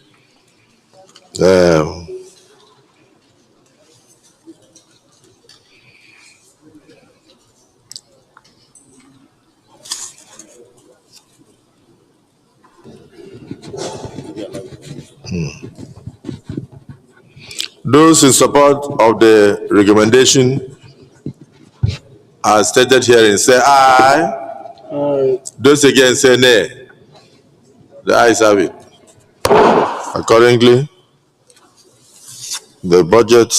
Those in support of the recommendation as stated herein say aye. Aye. Those against say nay. The ayes have it. Accordingly, the budget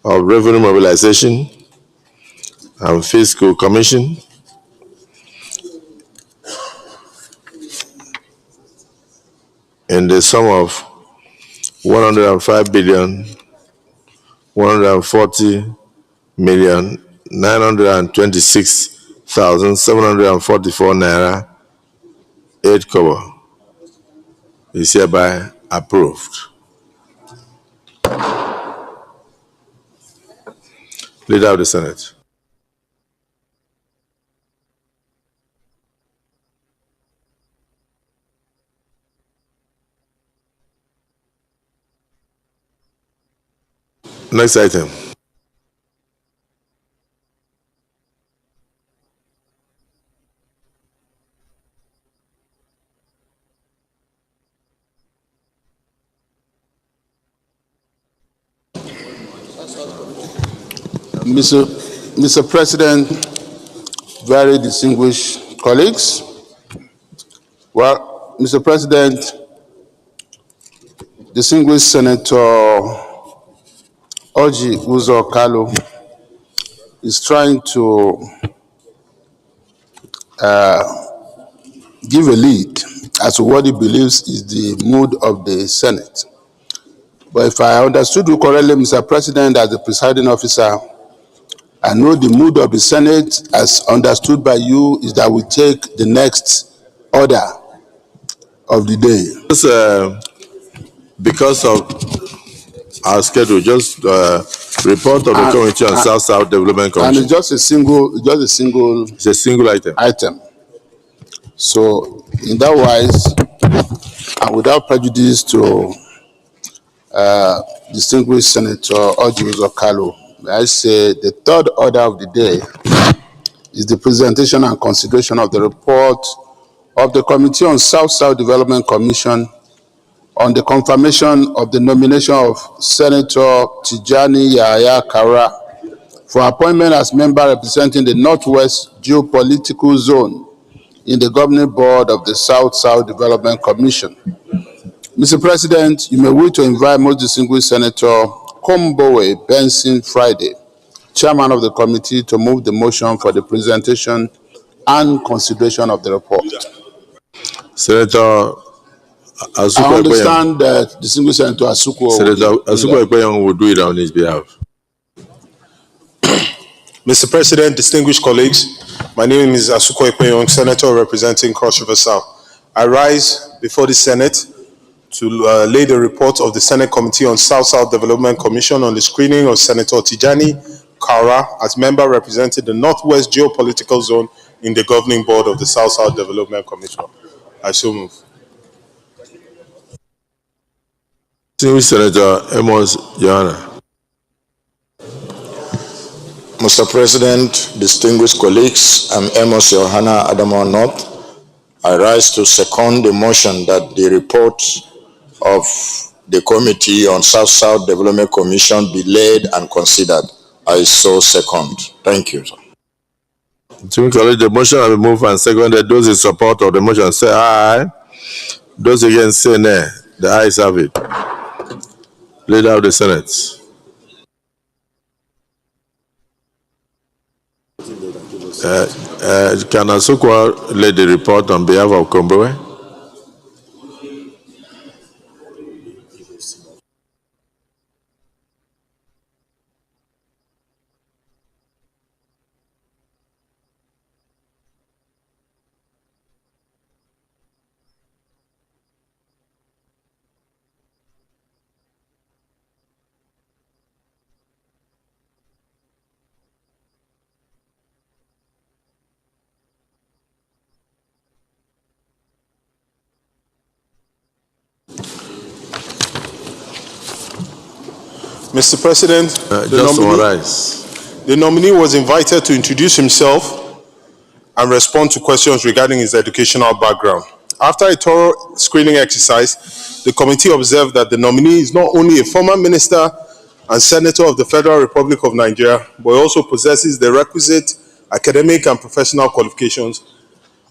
of Revenue Mobilization and Fiscal Commission in the sum of 105 billion 140 million 926,744 naira 8 kobo is hereby approved. Leader of the Senate. Next item. Mr. President, very distinguished colleagues. Well, Mr. President, distinguished Senator Orji Uzor Kalu is trying to give a lead as to what he believes is the mood of the Senate. But if I understood you correctly, Mr. President, as the presiding officer, I know the mood of the Senate, as understood by you, is that we take the next order of the day. Because of our schedule, just report of the Committee on South-South Development Commission. And it's just a single. It's a single item. So, in that wise, and without prejudice to distinguished Senator Orji Uzor Kalu, may I say the third order of the day is the presentation and consideration of the report of the Committee on South-South Development Commission on the confirmation of the nomination of Senator Tijani Yahaya Kara for appointment as member representing the Northwest Geopolitical Zone in the Governing Board of the South-South Development Commission. Mr. President, you may wish to invite most distinguished Senator Kombowe Benson Friday, Chairman of the committee, to move the motion for the presentation and consideration of the report. Senator Asuku I understand that distinguished Senator Asuku. Senator Asuku Ekpenyong will do it on his behalf. Mr. President, distinguished colleagues, my name is Asuku Ekpenyong, Senator representing Cross River South. I rise before the Senate to lay the report of the Senate Committee on South-South Development Commission on the screening of Senator Tijani Kara as member representing the Northwest Geopolitical Zone in the Governing Board of the South-South Development Commission. I so move. Senator Amos Johanna. Mr. President, distinguished colleagues, I'm Amos Johanna Adamo North. I rise to second the motion that the report of the Committee on South-South Development Commission be laid and considered. I so second. Thank you. The motion will be moved and seconded. Those in support of the motion say aye. Those against say nay. The ayes have it. Leader of the Senate. Can Asukwa lead the report on behalf of Kombowe? Mr. President, the nominee was invited to introduce himself and respond to questions regarding his educational background. After a thorough screening exercise, the committee observed that the nominee is not only a former minister and senator of the Federal Republic of Nigeria, but also possesses the requisite academic and professional qualifications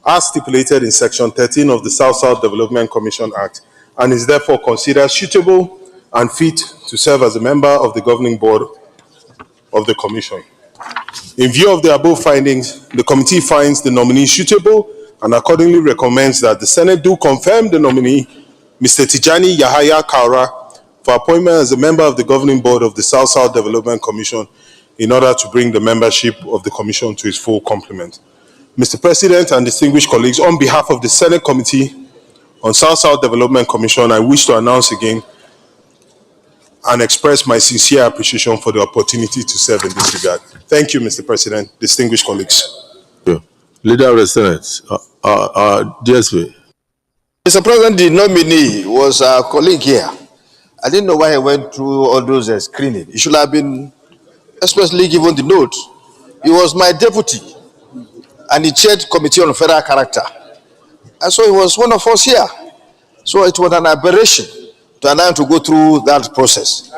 as stipulated in Section 13 of the South-South Development Commission Act, and is therefore considered suitable and fit to serve as a member of the governing board of the commission. In view of the above findings, the committee finds the nominee suitable and accordingly recommends that the Senate do confirm the nominee, Mr. Tijani Yahaya Kara, for appointment as a member of the governing board of the South-South Development Commission in order to bring the membership of the commission to its full complement. Mr. President and distinguished colleagues, on behalf of the Senate Committee on South-South Development Commission, I wish to announce again and express my sincere appreciation for the opportunity to serve in this regard. Thank you, Mr. President, distinguished colleagues. Leader of the Senate, DSP. Mr. President, the nominee was a colleague here. I didn't know why he went through all those screening. He should have been expressly given the note. He was my deputy, and he chaired Committee on Federal Character. And so he was one of us here. So it was an aberration to allow him to go through that process.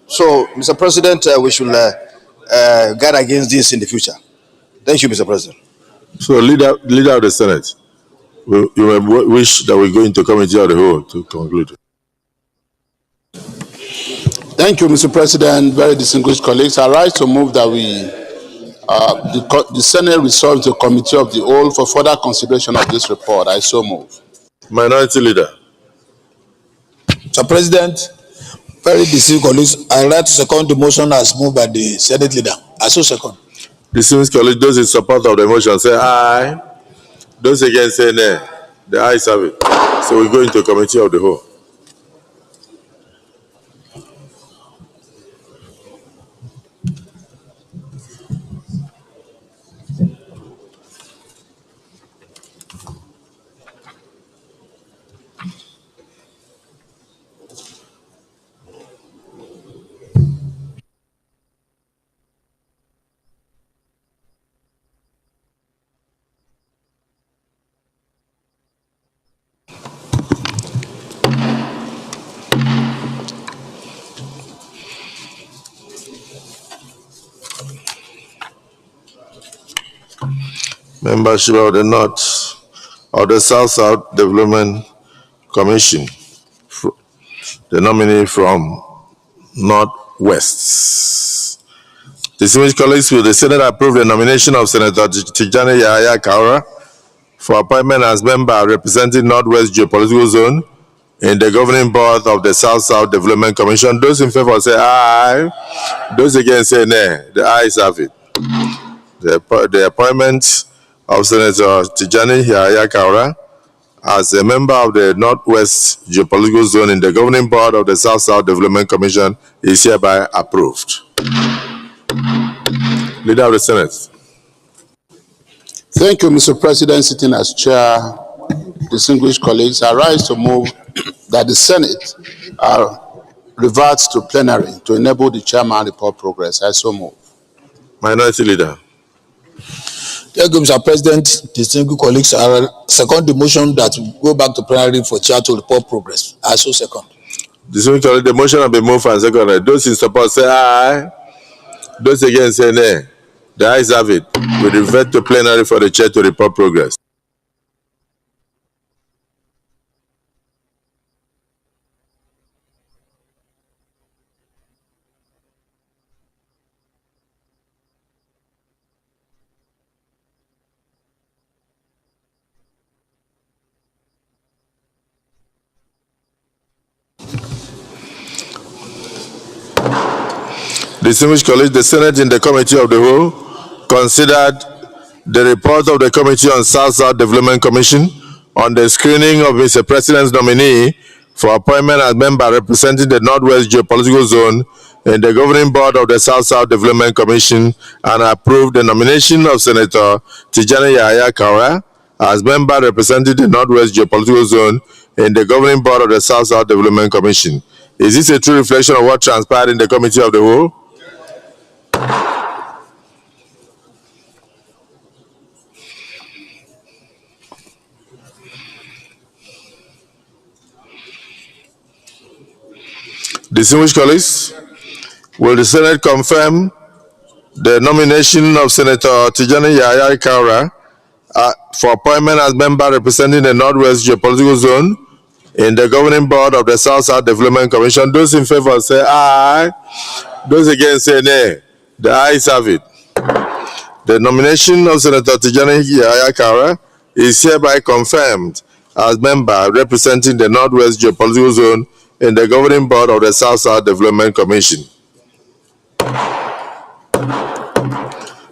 So, Mr. President, we should guard against this in the future. Thank you, Mr. President. So, leader of the Senate, you may wish that we go into committee of the whole to conclude. Thank you, Mr. President. Very distinguished colleagues. I rise to move that the Senate resolve to committee of the whole for further consideration of this report. I so move. Minority leader. Mr. President, very distinguished colleagues, I rise to second the motion as moved by the Senate leader. I so second. Distinguished colleagues, those in support of the motion say aye. Those against say nay. The ayes have it. So we go into committee of the whole. Membership of the North of the South Development Commission. The nominee from Northwest. Distinguished colleagues, will the Senate approve the nomination of Senator Tijani Yahaya Kaura for appointment as member representing Northwest Geopolitical Zone in the governing board of the South Development Commission? Those in favor say aye. Those against say nay. The ayes have it. The appointment of Senator Tijani Yahaya Kaura as a member of the Northwest Geopolitical Zone in the governing board of the South Development Commission is hereby approved. Leader of the Senate. Thank you, Mr. President. Sitting as chair, distinguished colleagues, I rise to move that the Senate reverts to plenary to enable the chairman report progress. I so move. Minority leader. Thank you, Mr. President. Distinguished colleagues, I second the motion that we go back to plenary for chair to report progress. I so second. Distinguished colleagues, the motion has been moved and seconded. Those in support say aye. Those against say nay. The ayes have it. We revert to plenary for the chair to report progress. Distinguished colleagues, the Senate in the Committee of the Whole considered the report of the Committee on South Development Commission on the screening of Mr. President's nominee for appointment as member representing the Northwest Geopolitical Zone in the governing board of the South Development Commission and approved the nomination of Senator Tijani Yahaya Kaura as member representing the Northwest Geopolitical Zone in the governing board of the South Development Commission. Is this a true reflection of what transpired in the Committee of the Whole? Distinguished colleagues, will the Senate confirm the nomination of Senator Tijani Yahaya Kaura for appointment as member representing the Northwest Geopolitical Zone in the governing board of the South Development Commission? Those in favor say aye. Those against say nay. The ayes have it. The nomination of Senator Tijani Yahaya Kaura is hereby confirmed as member representing the Northwest Geopolitical Zone in the governing board of the South Development Commission.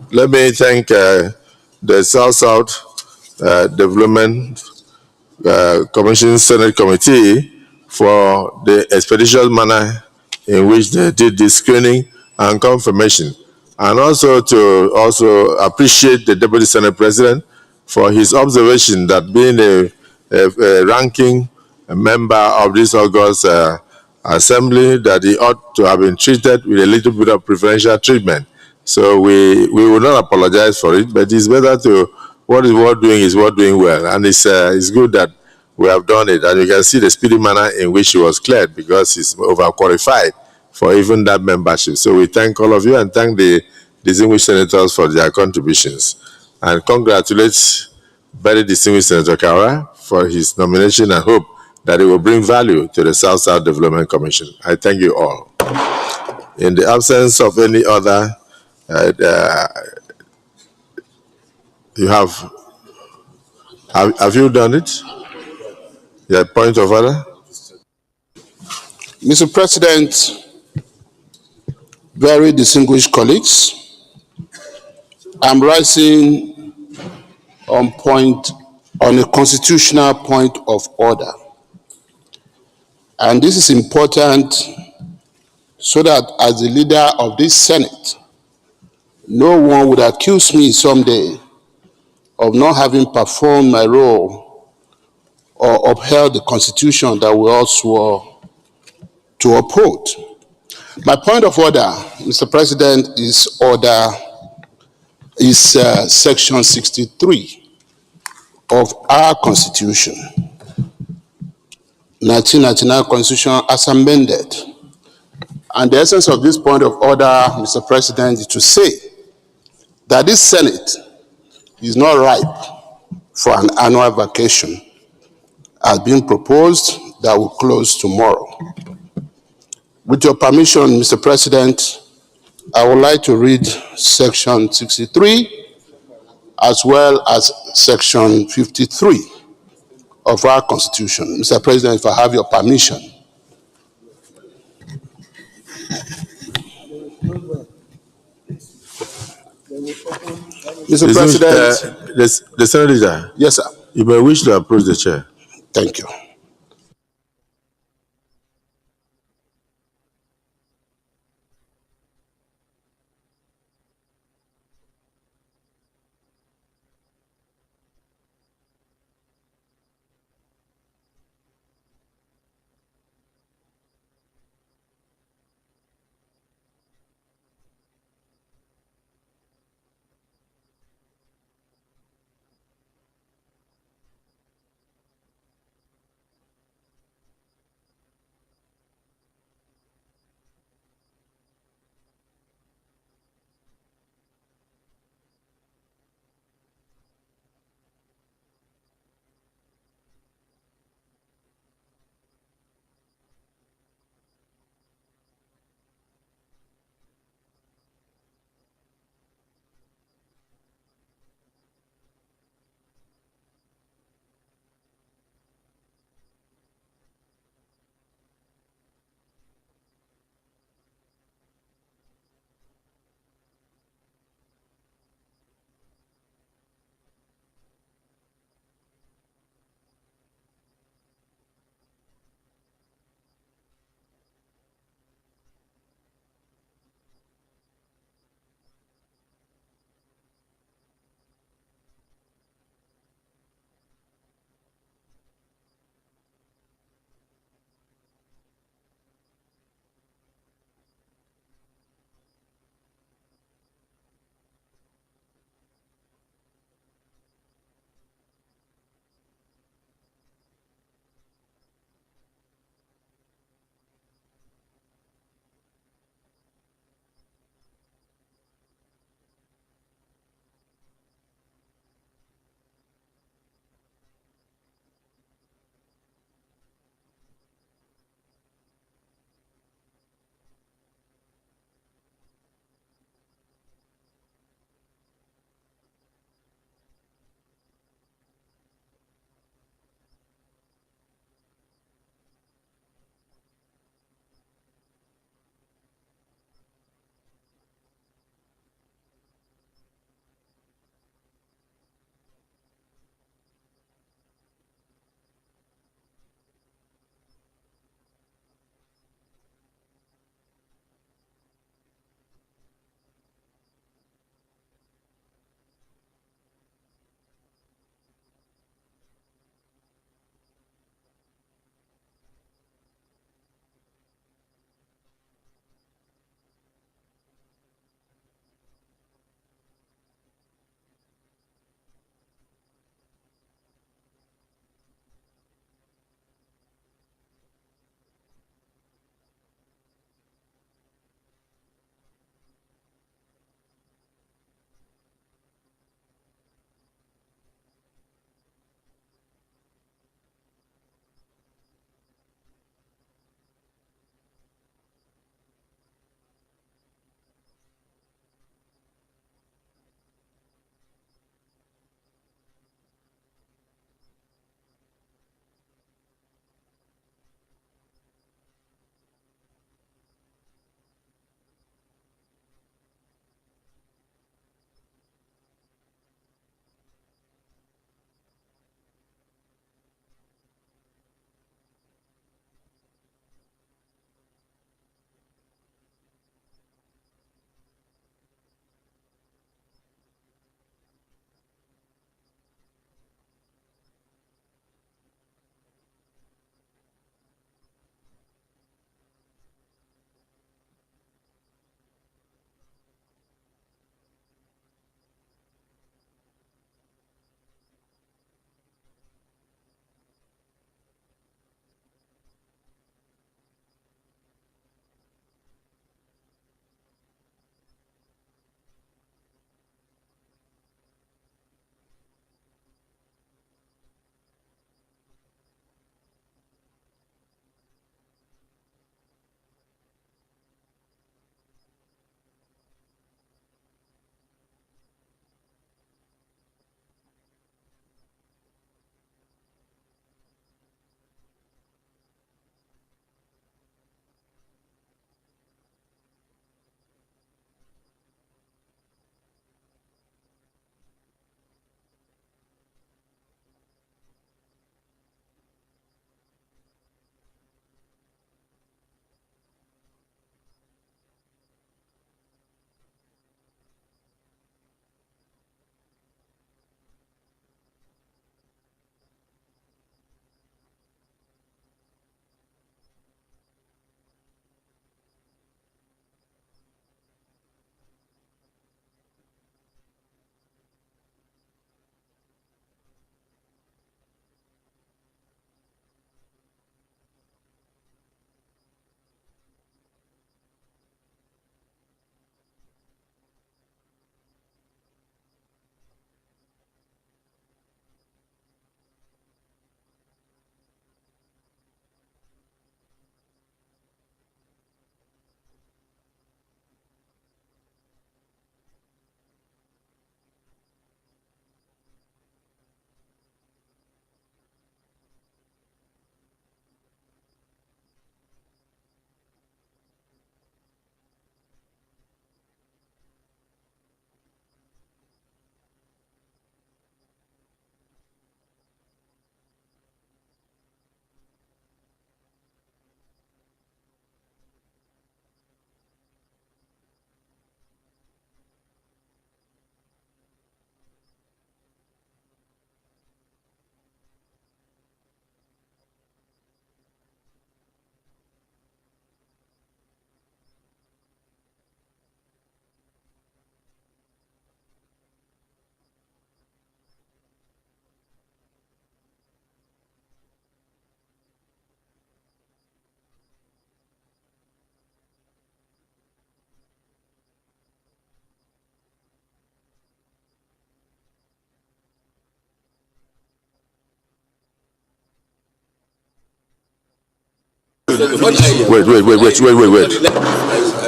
Let me thank the South Development Commission Senate Committee for the expeditious manner in which they did this screening and confirmation, and also to appreciate the Deputy Senate President for his observation that being a ranking member of this August assembly, that he ought to have been treated with a little bit of preferential treatment. So we will not apologize for it, but it's better to, what is worth doing is worth doing well, and it's good that we have done it, and you can see the speedy manner in which he was cleared because he's overqualified for even that membership. So we thank all of you and thank the distinguished senators for their contributions. And congratulate very distinguished Senator Kara for his nomination and hope that it will bring value to the South-South Development Commission. I thank you all. In the absence of any other, you have you done it? Yeah, point of order? Mr. President, very distinguished colleagues, I'm rising on a constitutional point of order. And this is important so that as the leader of this Senate, no one would accuse me someday of not having performed my role or upheld the Constitution that we all swore to uphold. My point of order, Mr. President, is Section 63 of our Constitution, 1999 Constitution as amended. And the essence of this point of order, Mr. President, is to say that this Senate is not ripe for an annual vacation as being proposed that will close tomorrow. With your permission, Mr. President, I would like to read Section 63 as well as Section 53 of our Constitution. Mr. President, if I have your permission. Mr. President. The Senator. Yes, sir. You may wish to approach the chair. Thank you.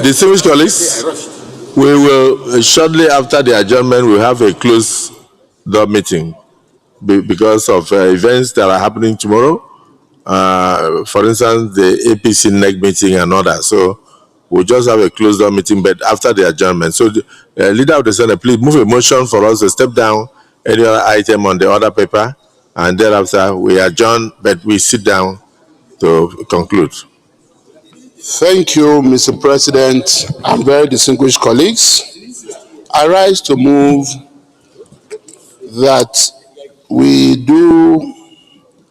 Distinguished colleagues, we will shortly after the adjournment we'll have a closed door meeting because of events that are happening tomorrow. For instance, the APC NEC meeting and others. So we'll just have a closed door meeting, but after the adjournment. So, the leader of the Senate, please move a motion for us to step down any other item on the order paper, and thereafter we adjourn, but we sit down to conclude. Thank you, Mr. President, and very distinguished colleagues. I rise to move that we do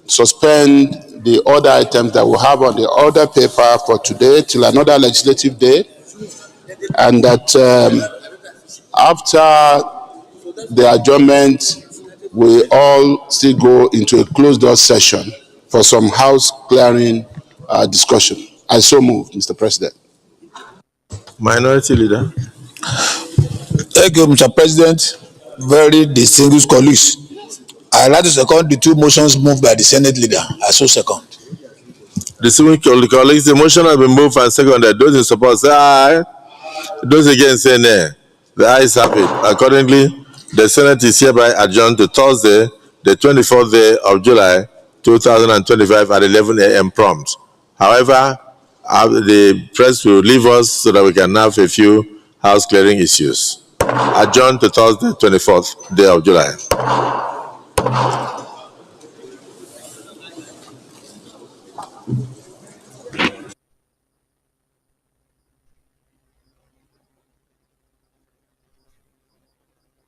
suspend the other items that we have on the order paper for today till another legislative day, and that after the adjournment, we all still go into a closed door session for some house clearing discussion. I so move, Mr. President. Minority Leader. Thank you, Mr. President. Very distinguished colleagues. I like to second the two motions moved by the Senate Leader. I so second. Distinguished colleagues, the motion has been moved and seconded. Those in support say aye. Those against say nay. The ayes have it. Accordingly, the Senate is hereby adjourned to Thursday, the 24th day of July, 2025 at 11 a.m. prompt. However, the press will leave us so that we can have a few house clearing issues. Adjourned to Thursday, 24th day of July.